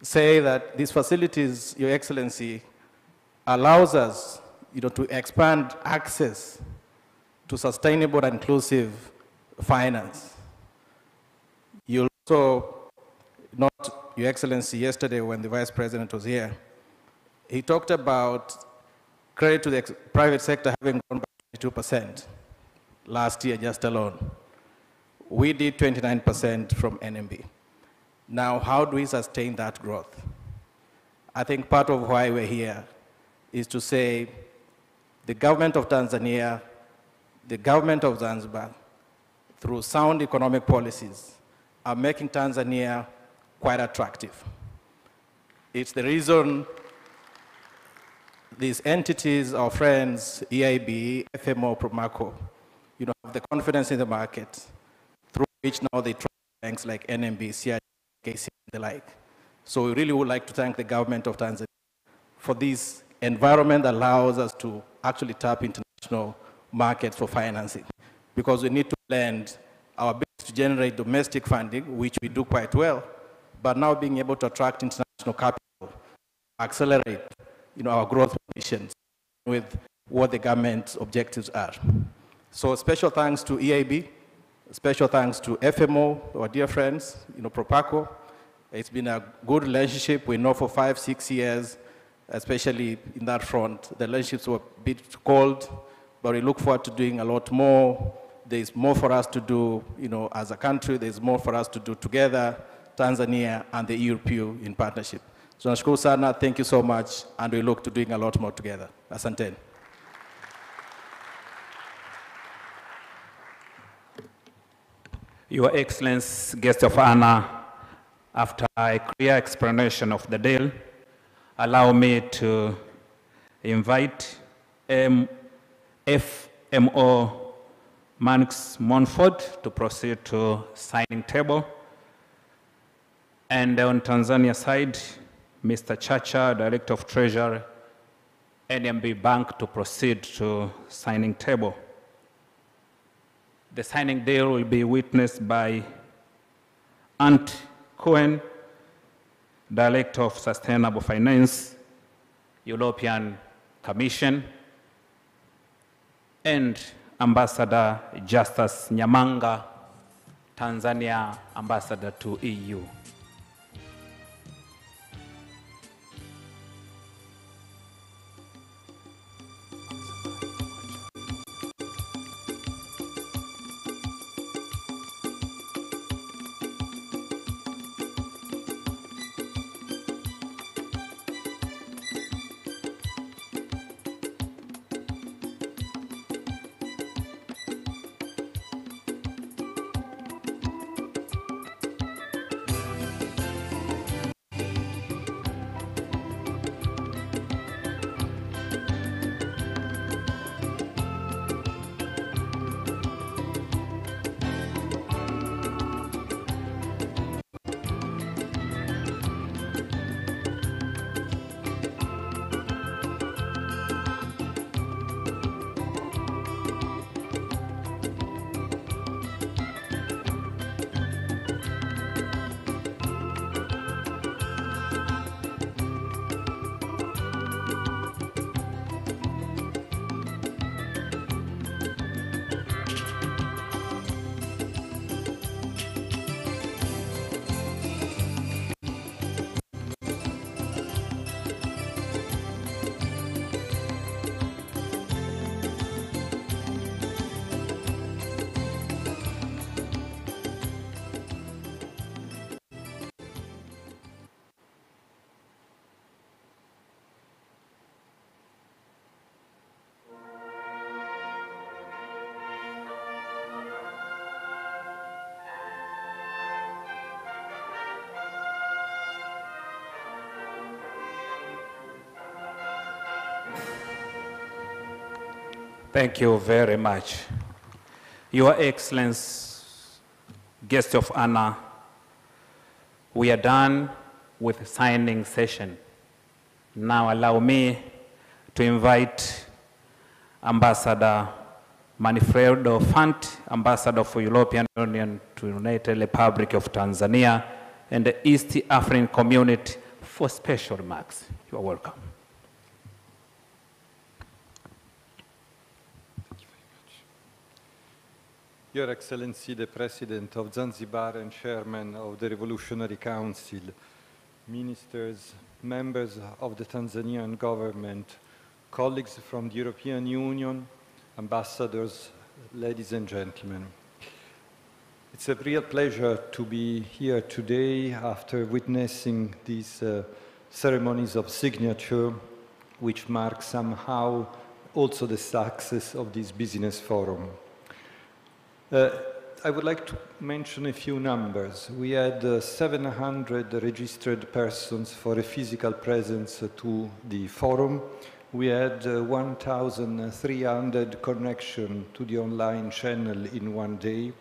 say that these facilities, Your Excellency, allows us to expand access to sustainable and inclusive finance. You'll also note, Your Excellency, yesterday when the Vice President was here, he talked about credit to the private sector having grown by 22% last year just alone. We did 29% from NMB. Now, how do we sustain that growth? I think part of why we're here is to say the government of Tanzania, the government of Zanzibar, through sound economic policies, are making Tanzania quite attractive. It's the reason these entities, our friends, EIB, FMO, Promaco, have the confidence in the market through which now they trust banks like NMB, CID, KC, and the like. So we really would like to thank the government of Tanzania for this environment that allows us to actually tap international markets for financing, because we need to blend our ability to generate domestic funding, which we do quite well, but now being able to attract international capital, accelerate our growth ambitions with what the government's objectives are. So special thanks to EIB, special thanks to FMO, our dear friends, Propaco. It's been a good relationship. We know for 5-6 years, especially in that front, the relationships were a bit cold, but we look forward to doing a lot more. There's more for us to do, as a country. There's more for us to do together, Tanzania and the EU in partnership. So nashukuru sana, thank you so much, and we look to doing a lot more together. Asante. Your Excellency, guest of honor, after a clear explanation of the deal, allow me to invite FMO Manix Monford to proceed to signing table. And on Tanzania side, Mr. Chacha, Director of Treasury, NMB Bank, to proceed to signing table. The signing deal will be witnessed by Ant Cohen, Director of Sustainable Finance, European Commission, and Ambassador Justus Nyamanga, Tanzania Ambassador to EU. Thank you very much. Your Excellency, guest of honor, we are done with the signing session. Now allow me to invite Ambassador Manfredo Fant, Ambassador for European Union to United Republic of Tanzania, and the East African community for special remarks. You are welcome. Your Excellency, the President of Zanzibar and Chairman of the Revolutionary Council, ministers, members of the Tanzanian government, colleagues from the European Union, ambassadors, ladies and gentlemen. It's a real pleasure to be here today after witnessing these ceremonies of signature, which mark somehow also the success of this business forum. I would like to mention a few numbers. We had 700 registered persons for a physical presence to the forum. We had 1,300 connections to the online channel in one day.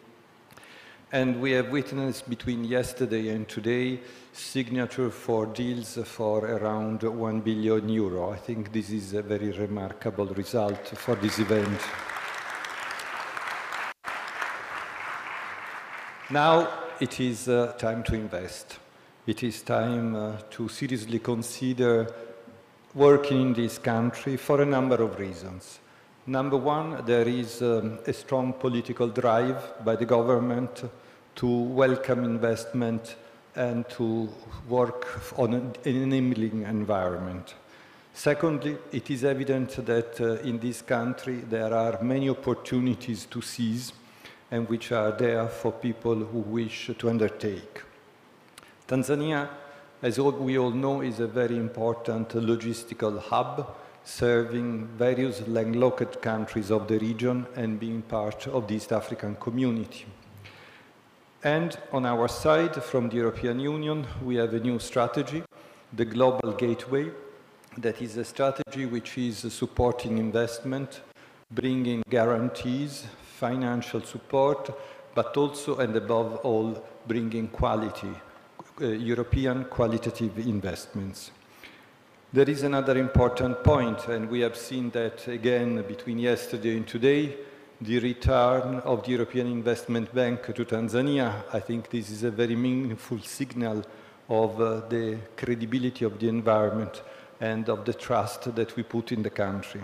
And we have witnessed between yesterday and today signature for deals for around 1 billion euro. I think this is a very remarkable result for this event. Now it is time to invest. It is time to seriously consider working in this country for a number of reasons. Number one, there is a strong political drive by the government to welcome investment and to work on an enabling environment. Secondly, it is evident that in this country there are many opportunities to seize and which are there for people who wish to undertake. Tanzania, as we all know, is a very important logistical hub, serving various landlocked countries of the region and being part of the East African community. And on our side, from the European Union, we have a new strategy, the Global Gateway, that is a strategy which is supporting investment, bringing guarantees, financial support, but also and above all, bringing quality, European qualitative investments. There is another important point, and we have seen that again between yesterday and today, the return of the European Investment Bank to Tanzania. I think this is a very meaningful signal of the credibility of the environment and of the trust that we put in the country.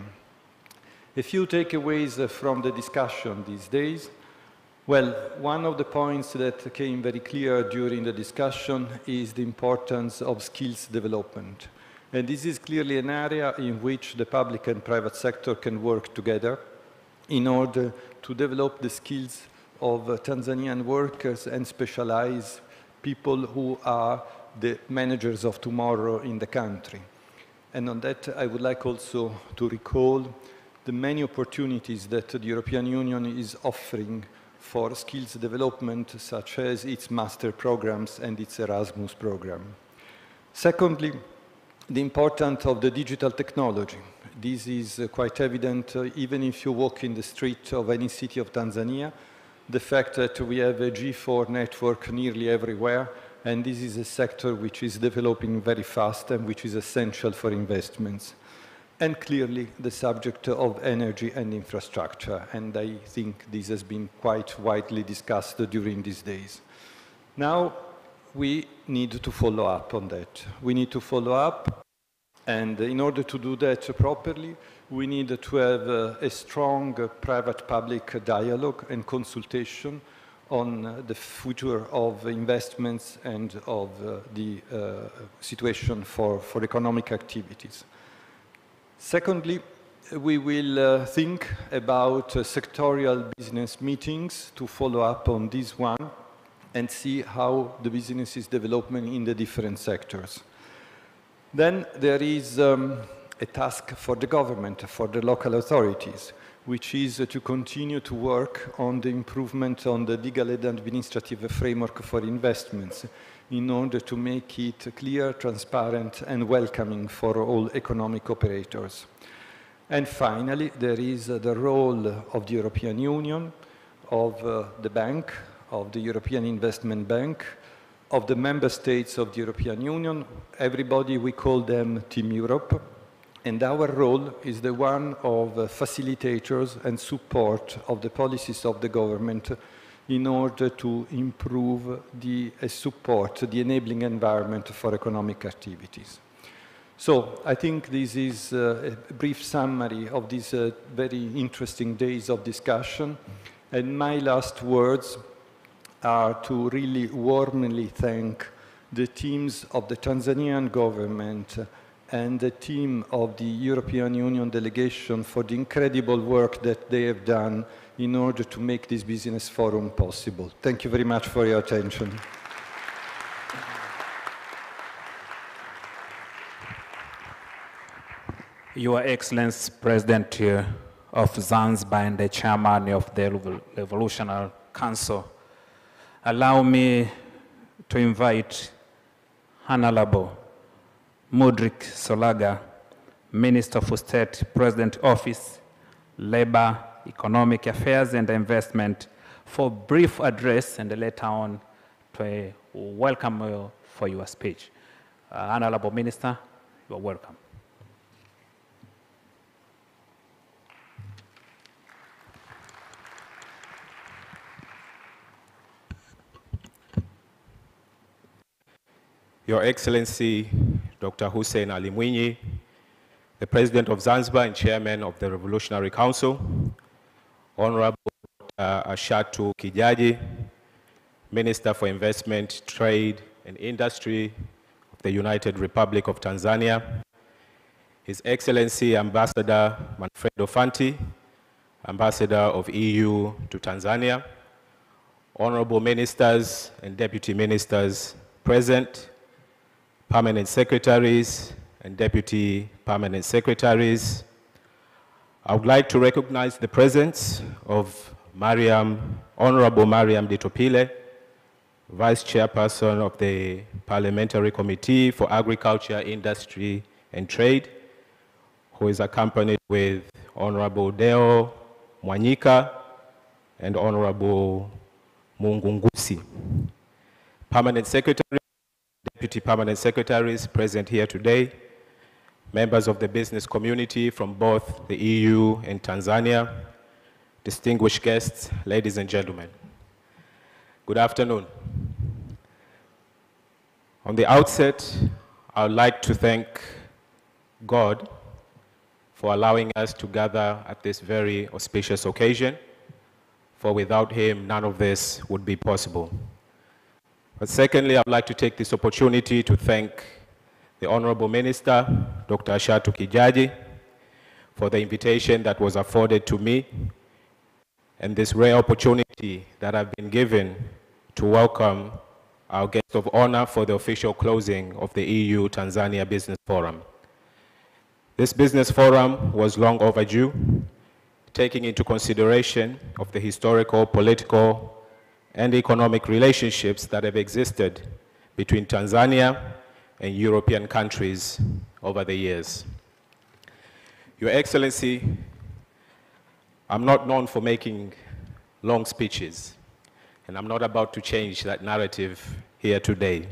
A few takeaways from the discussion these days. Well, one of the points that came very clear during the discussion is the importance of skills development. And this is clearly an area in which the public and private sector can work together in order to develop the skills of Tanzanian workers and specialize people who are the managers of tomorrow in the country. And on that, I would like also to recall the many opportunities that the European Union is offering for skills development, such as its master programs and its Erasmus program. Secondly, the importance of the digital technology. This is quite evident even if you walk in the street of any city of Tanzania, the fact that we have a G4 network nearly everywhere, and this is a sector which is developing very fast and which is essential for investments. And clearly the subject of energy and infrastructure, and I think this has been quite widely discussed during these days. Now we need to follow up on that. We need to follow up, and in order to do that properly, we need to have a strong private-public dialogue and consultation on the future of investments and of the situation for economic activities. Secondly, we will think about sectorial business meetings to follow up on this one and see how the business is developing in the different sectors. Then there is a task for the government, for the local authorities, which is to continue to work on the improvement on the legal and administrative framework for investments in order to make it clear, transparent, and welcoming for all economic operators. And finally, there is the role of the European Union, of the bank, of the European Investment Bank, of the member states of the European Union. Everybody, we call them Team Europe. And our role is the one of facilitators and support of the policies of the government in order to improve the support, the enabling environment for economic activities. So I think this is a brief summary of these very interesting days of discussion. And my last words are to really warmly thank the teams of the Tanzanian government and the team of the European Union delegation for the incredible work that they have done in order to make this business forum possible. Thank you very much for your attention. Your Excellency, President of Zanzibar and the Chairman of the Revolutionary Council, allow me to invite Honorable Mudrik Solaga, Minister for State, President Office, Labor, Economic Affairs and Investment, for a brief address and later on to welcome you for your speech. Honorable Minister, you are welcome. Your Excellency, Dr. Hussein Ali Mwinyi, the President of Zanzibar and Chairman of the Revolutionary Council, Honorable Ashatu Kijaji, Minister for Investment, Trade and Industry of the United Republic of Tanzania, His Excellency Ambassador Manfredo Fanti, Ambassador of EU to Tanzania, Honorable Ministers and Deputy Ministers present, Permanent Secretaries and Deputy Permanent Secretaries. I would like to recognize the presence of Honorable Mariam Ditopile, Vice Chairperson of the Parliamentary Committee for Agriculture, Industry and Trade, who is accompanied with Honorable Deo Mwanyika and Honorable Mungungusi. Permanent Secretary, Deputy Permanent Secretaries present here today, members of the business community from both the EU and Tanzania, distinguished guests, ladies and gentlemen. Good afternoon. On the outset, I would like to thank God for allowing us to gather at this very auspicious occasion, for without Him, none of this would be possible. But secondly, I would like to take this opportunity to thank the Honorable Minister, Dr. Ashatu Kijaji, for the invitation that was afforded to me and this rare opportunity that I've been given to welcome our guest of honor for the official closing of the EU-Tanzania Business Forum. This business forum was long overdue, taking into consideration of the historical, political, and economic relationships that have existed between Tanzania and European countries over the years. Your Excellency, I'm not known for making long speeches, and I'm not about to change that narrative here today.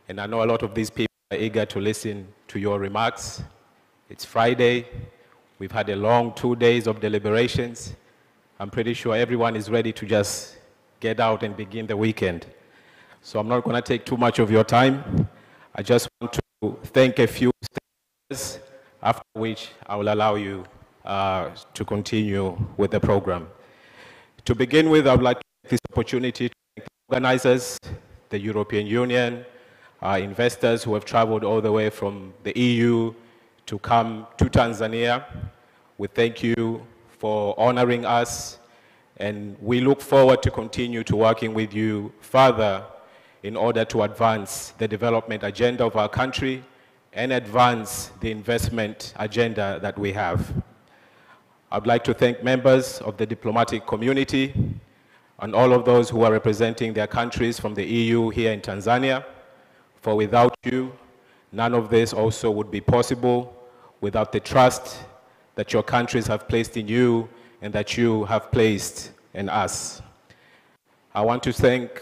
And I know a lot of these people are eager to listen to your remarks. It's Friday. We've had a long 2 days of deliberations. I'm pretty sure everyone is ready to just get out and begin the weekend. So I'm not going to take too much of your time. I just want to thank a few speakers, after which I will allow you to continue with the program. To begin with, I would like to take this opportunity to thank the organizers, the European Union, investors who have traveled all the way from the EU to come to Tanzania. We thank you for honoring us, and we look forward to continue to working with you further in order to advance the development agenda of our country and advance the investment agenda that we have. I'd like to thank members of the diplomatic community and all of those who are representing their countries from the EU here in Tanzania, for without you, none of this also would be possible, without the trust that your countries have placed in you and that you have placed in us. I want to thank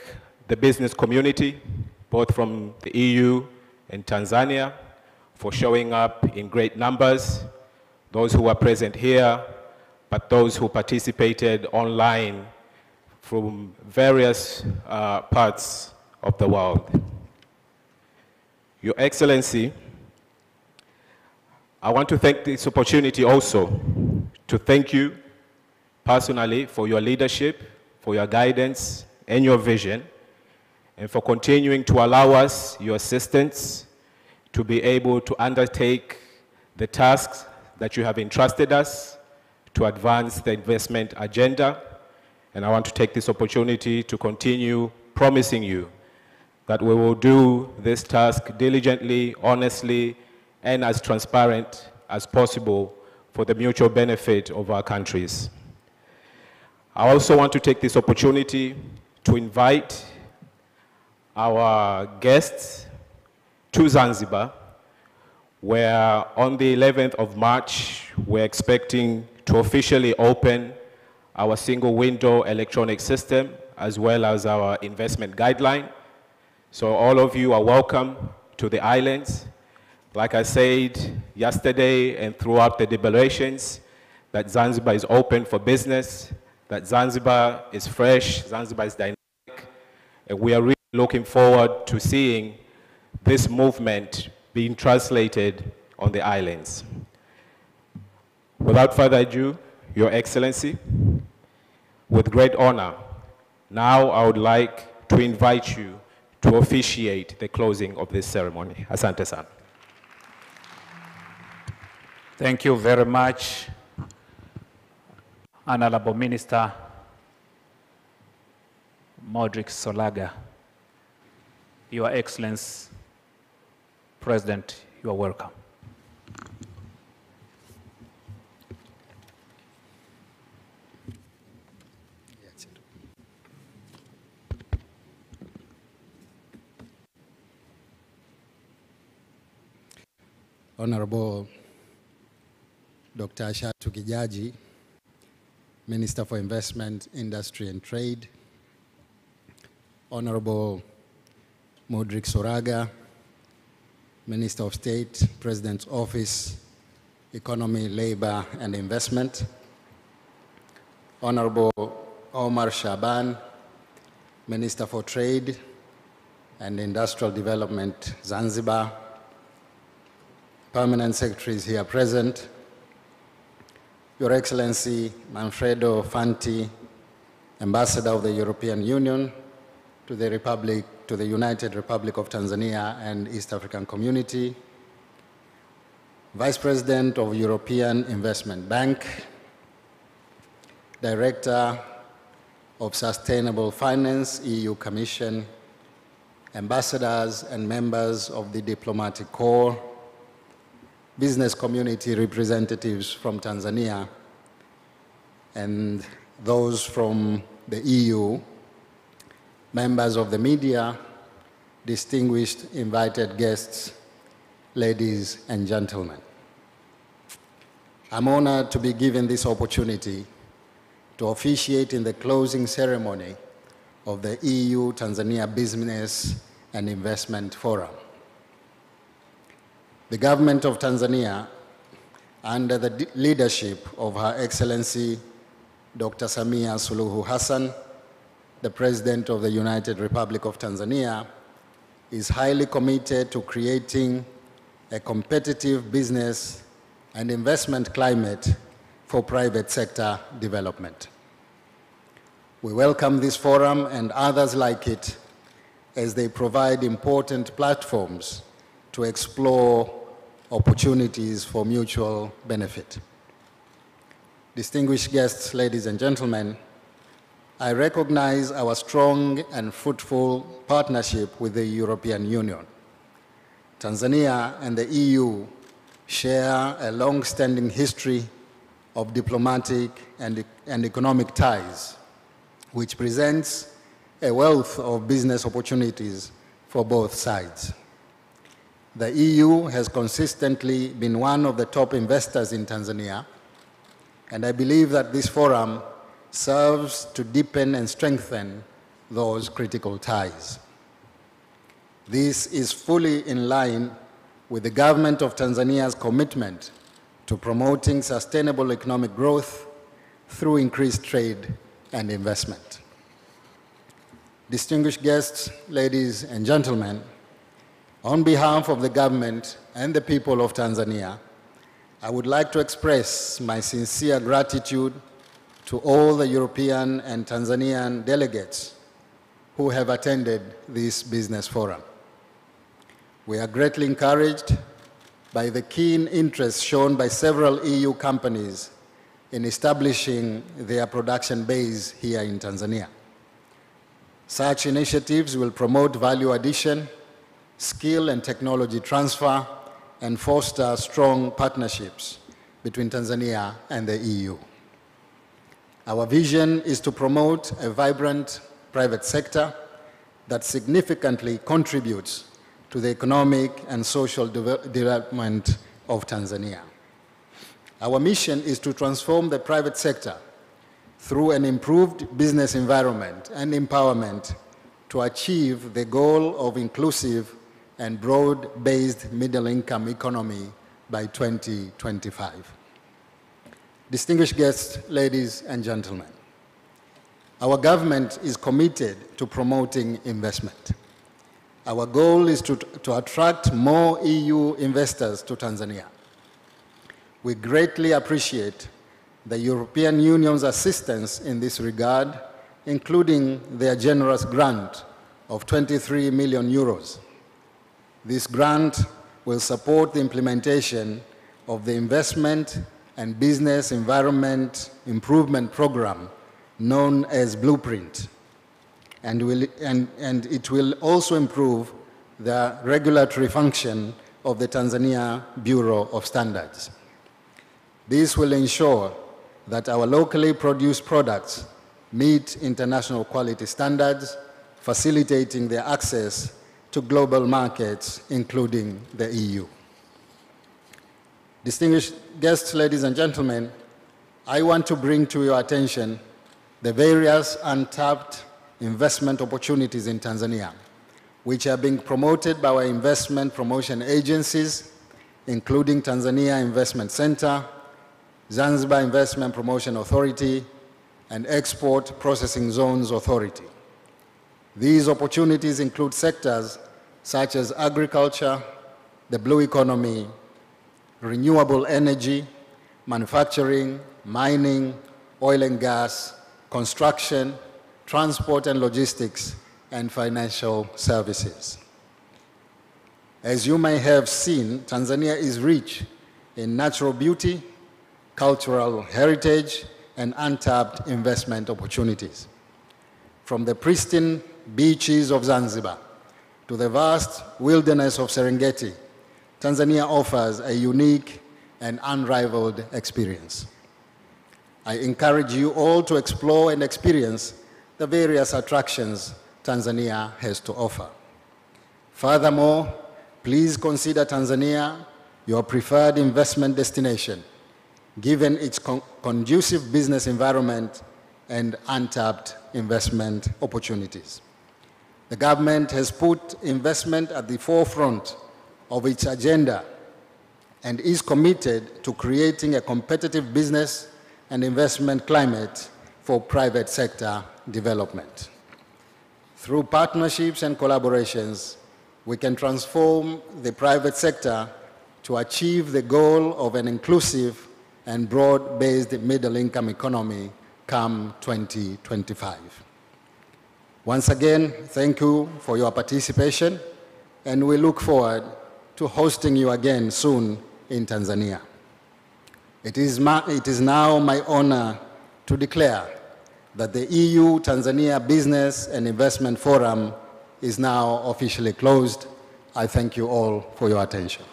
the business community, both from the EU and Tanzania, for showing up in great numbers, those who are present here, but those who participated online from various parts of the world. Your Excellency, I want to take this opportunity also to thank you personally for your leadership, for your guidance and your vision, and for continuing to allow us your assistance to be able to undertake the tasks that you have entrusted us to advance the investment agenda. And I want to take this opportunity to continue promising you that we will do this task diligently, honestly, and as transparent as possible for the mutual benefit of our countries. I also want to take this opportunity to invite our guests to Zanzibar, where on the 11th of March, we're expecting to officially open our single window electronic system, as well as our investment guideline. So all of you are welcome to the islands. Like I said yesterday and throughout the deliberations, that Zanzibar is open for business, that Zanzibar is fresh, Zanzibar is dynamic, and we are really looking forward to seeing this movement being translated on the islands. Without further ado, Your Excellency, with great honor, now I would like to invite you to officiate the closing of this ceremony. Asante sana. Thank you very much, Honorable Minister Modric Solaga. Your Excellency, President, you are welcome. Honorable Dr. Ashatu Kijaji, Minister for Investment, Industry and Trade, Honorable Modric Soraga, Minister of State, President's Office, Economy, Labor and Investment, Honorable Omar Shaban, Minister for Trade and Industrial Development, Zanzibar, Permanent Secretaries here present, Your Excellency Manfredo Fanti, Ambassador of the European Union to the United Republic of Tanzania and East African Community, Vice President of European Investment Bank, Director of Sustainable Finance, EU Commission, ambassadors and members of the diplomatic corps, business community representatives from Tanzania, and those from the EU, members of the media, distinguished invited guests, ladies and gentlemen. I'm honored to be given this opportunity to officiate in the closing ceremony of the EU-Tanzania Business and Investment Forum. The government of Tanzania, under the leadership of Her Excellency Dr. Samia Suluhu Hassan, the President of the United Republic of Tanzania, is highly committed to creating a competitive business and investment climate for private sector development. We welcome this forum and others like it as they provide important platforms to explore opportunities for mutual benefit. Distinguished guests, ladies and gentlemen, I recognize our strong and fruitful partnership with the European Union. Tanzania and the EU share a long-standing history of diplomatic and economic ties, which presents a wealth of business opportunities for both sides. The EU has consistently been one of the top investors in Tanzania, and I believe that this forum serves to deepen and strengthen those critical ties. This is fully in line with the government of Tanzania's commitment to promoting sustainable economic growth through increased trade and investment. distinguished guests, ladies and gentlemen, on behalf of the government and the people of Tanzania, I would like to express my sincere gratitude to all the European and Tanzanian delegates who have attended this business forum. We are greatly encouraged by the keen interest shown by several EU companies in establishing their production base here in Tanzania. Such initiatives will promote value addition, skill and technology transfer, and foster strong partnerships between Tanzania and the EU. Our vision is to promote a vibrant private sector that significantly contributes to the economic and social development of Tanzania. Our mission is to transform the private sector through an improved business environment and empowerment to achieve the goal of inclusive and broad-based middle-income economy by 2025. Distinguished guests, ladies and gentlemen, our government is committed to promoting investment. Our goal is to attract more EU investors to Tanzania. We greatly appreciate the European Union's assistance in this regard, including their generous grant of 23 million euros. This grant will support the implementation of the Investment and Business Environment Improvement Program known as Blueprint, and it will also improve the regulatory function of the Tanzania Bureau of Standards. This will ensure that our locally produced products meet international quality standards, facilitating their access to global markets, including the EU. Distinguished guests, ladies and gentlemen, I want to bring to your attention the various untapped investment opportunities in Tanzania, which are being promoted by our investment promotion agencies, including Tanzania Investment Center, Zanzibar Investment Promotion Authority, and Export Processing Zones Authority. These opportunities include sectors such as agriculture, the blue economy, renewable energy, manufacturing, mining, oil and gas, construction, transport and logistics, and financial services. As you may have seen, Tanzania is rich in natural beauty, cultural heritage, and untapped investment opportunities. From the pristine beaches of Zanzibar to the vast wilderness of Serengeti, Tanzania offers a unique and unrivaled experience. I encourage you all to explore and experience the various attractions Tanzania has to offer. Furthermore, please consider Tanzania your preferred investment destination, given its conducive business environment and untapped investment opportunities. The government has put investment at the forefront of its agenda and is committed to creating a competitive business and investment climate for private sector development. Through partnerships and collaborations, we can transform the private sector to achieve the goal of an inclusive and broad-based middle-income economy come 2025. Once again, thank you for your participation, and we look forward to hosting you again soon in Tanzania. It is now my honor to declare that the EU-Tanzania Business and Investment Forum is now officially closed. I thank you all for your attention.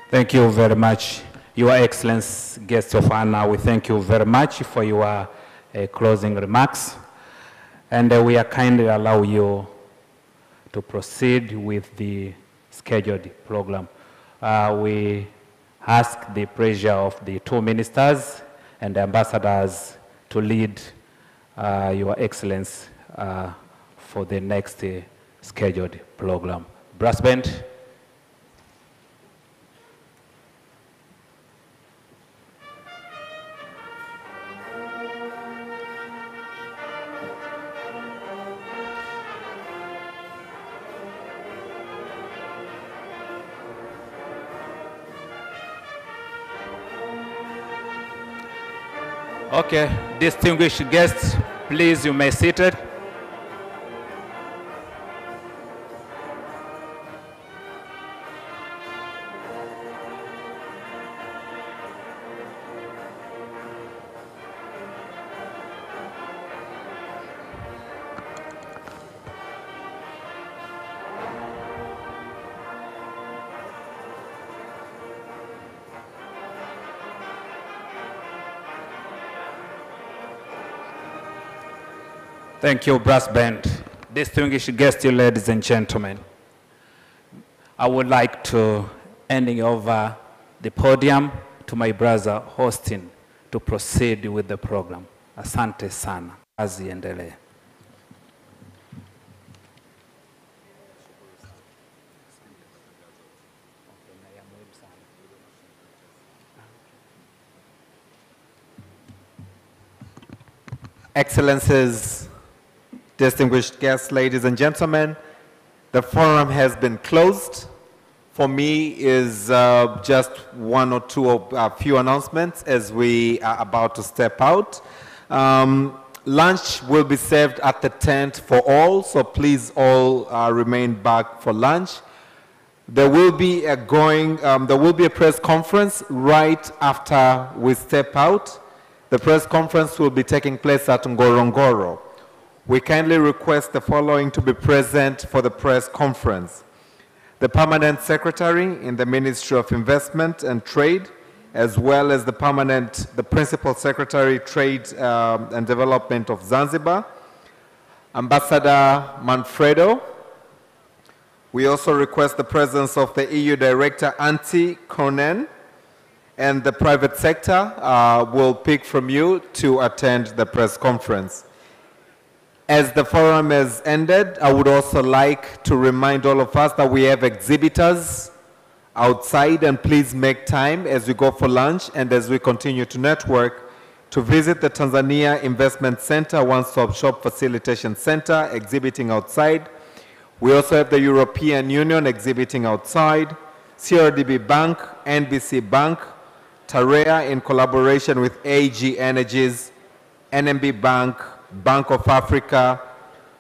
Thank you very much, Your Excellency, guests of honor. We thank you very much for your closing remarks. And we are kindly allow you to proceed with the scheduled program. We ask the pleasure of the two ministers and the ambassadors to lead Your Excellency for the next scheduled program. Brass band. Okay, distinguished guests, please, you may sit seated. Thank you, brass band. Distinguished guests, ladies and gentlemen. I would like to hand over the podium to my brother Austin to proceed with the program. Asante sana. Kazi iendelee. Excellencies, distinguished guests, ladies and gentlemen, the forum has been closed. For me is just one or two of few announcements as we are about to step out. Lunch will be served at the tent for all, so please all remain back for lunch. There will be a press conference right after we step out. The press conference will be taking place at Ngorongoro. We kindly request the following to be present for the press conference: the Permanent Secretary in the Ministry of Investment and Trade, as well as the Principal Secretary, Trade and Development of Zanzibar, Ambassador Manfredo. We also request the presence of the EU Director, Antti Konen, and the private sector will pick from you to attend the press conference. As the forum has ended, I would also like to remind all of us that we have exhibitors outside, and please make time as we go for lunch and as we continue to network to visit the Tanzania Investment Center, One-Stop Shop Facilitation Center, exhibiting outside. We also have the European Union exhibiting outside, CRDB Bank, NBC Bank, Tarea in collaboration with AG Energies, NMB Bank, Bank of Africa,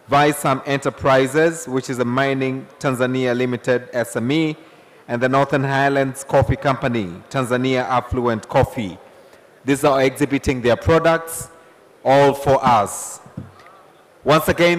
Visam Enterprises, which is a mining Tanzania Limited SME, and the Northern Highlands Coffee Company, Tanzania Affluent Coffee. These are exhibiting their products, all for us. Once again,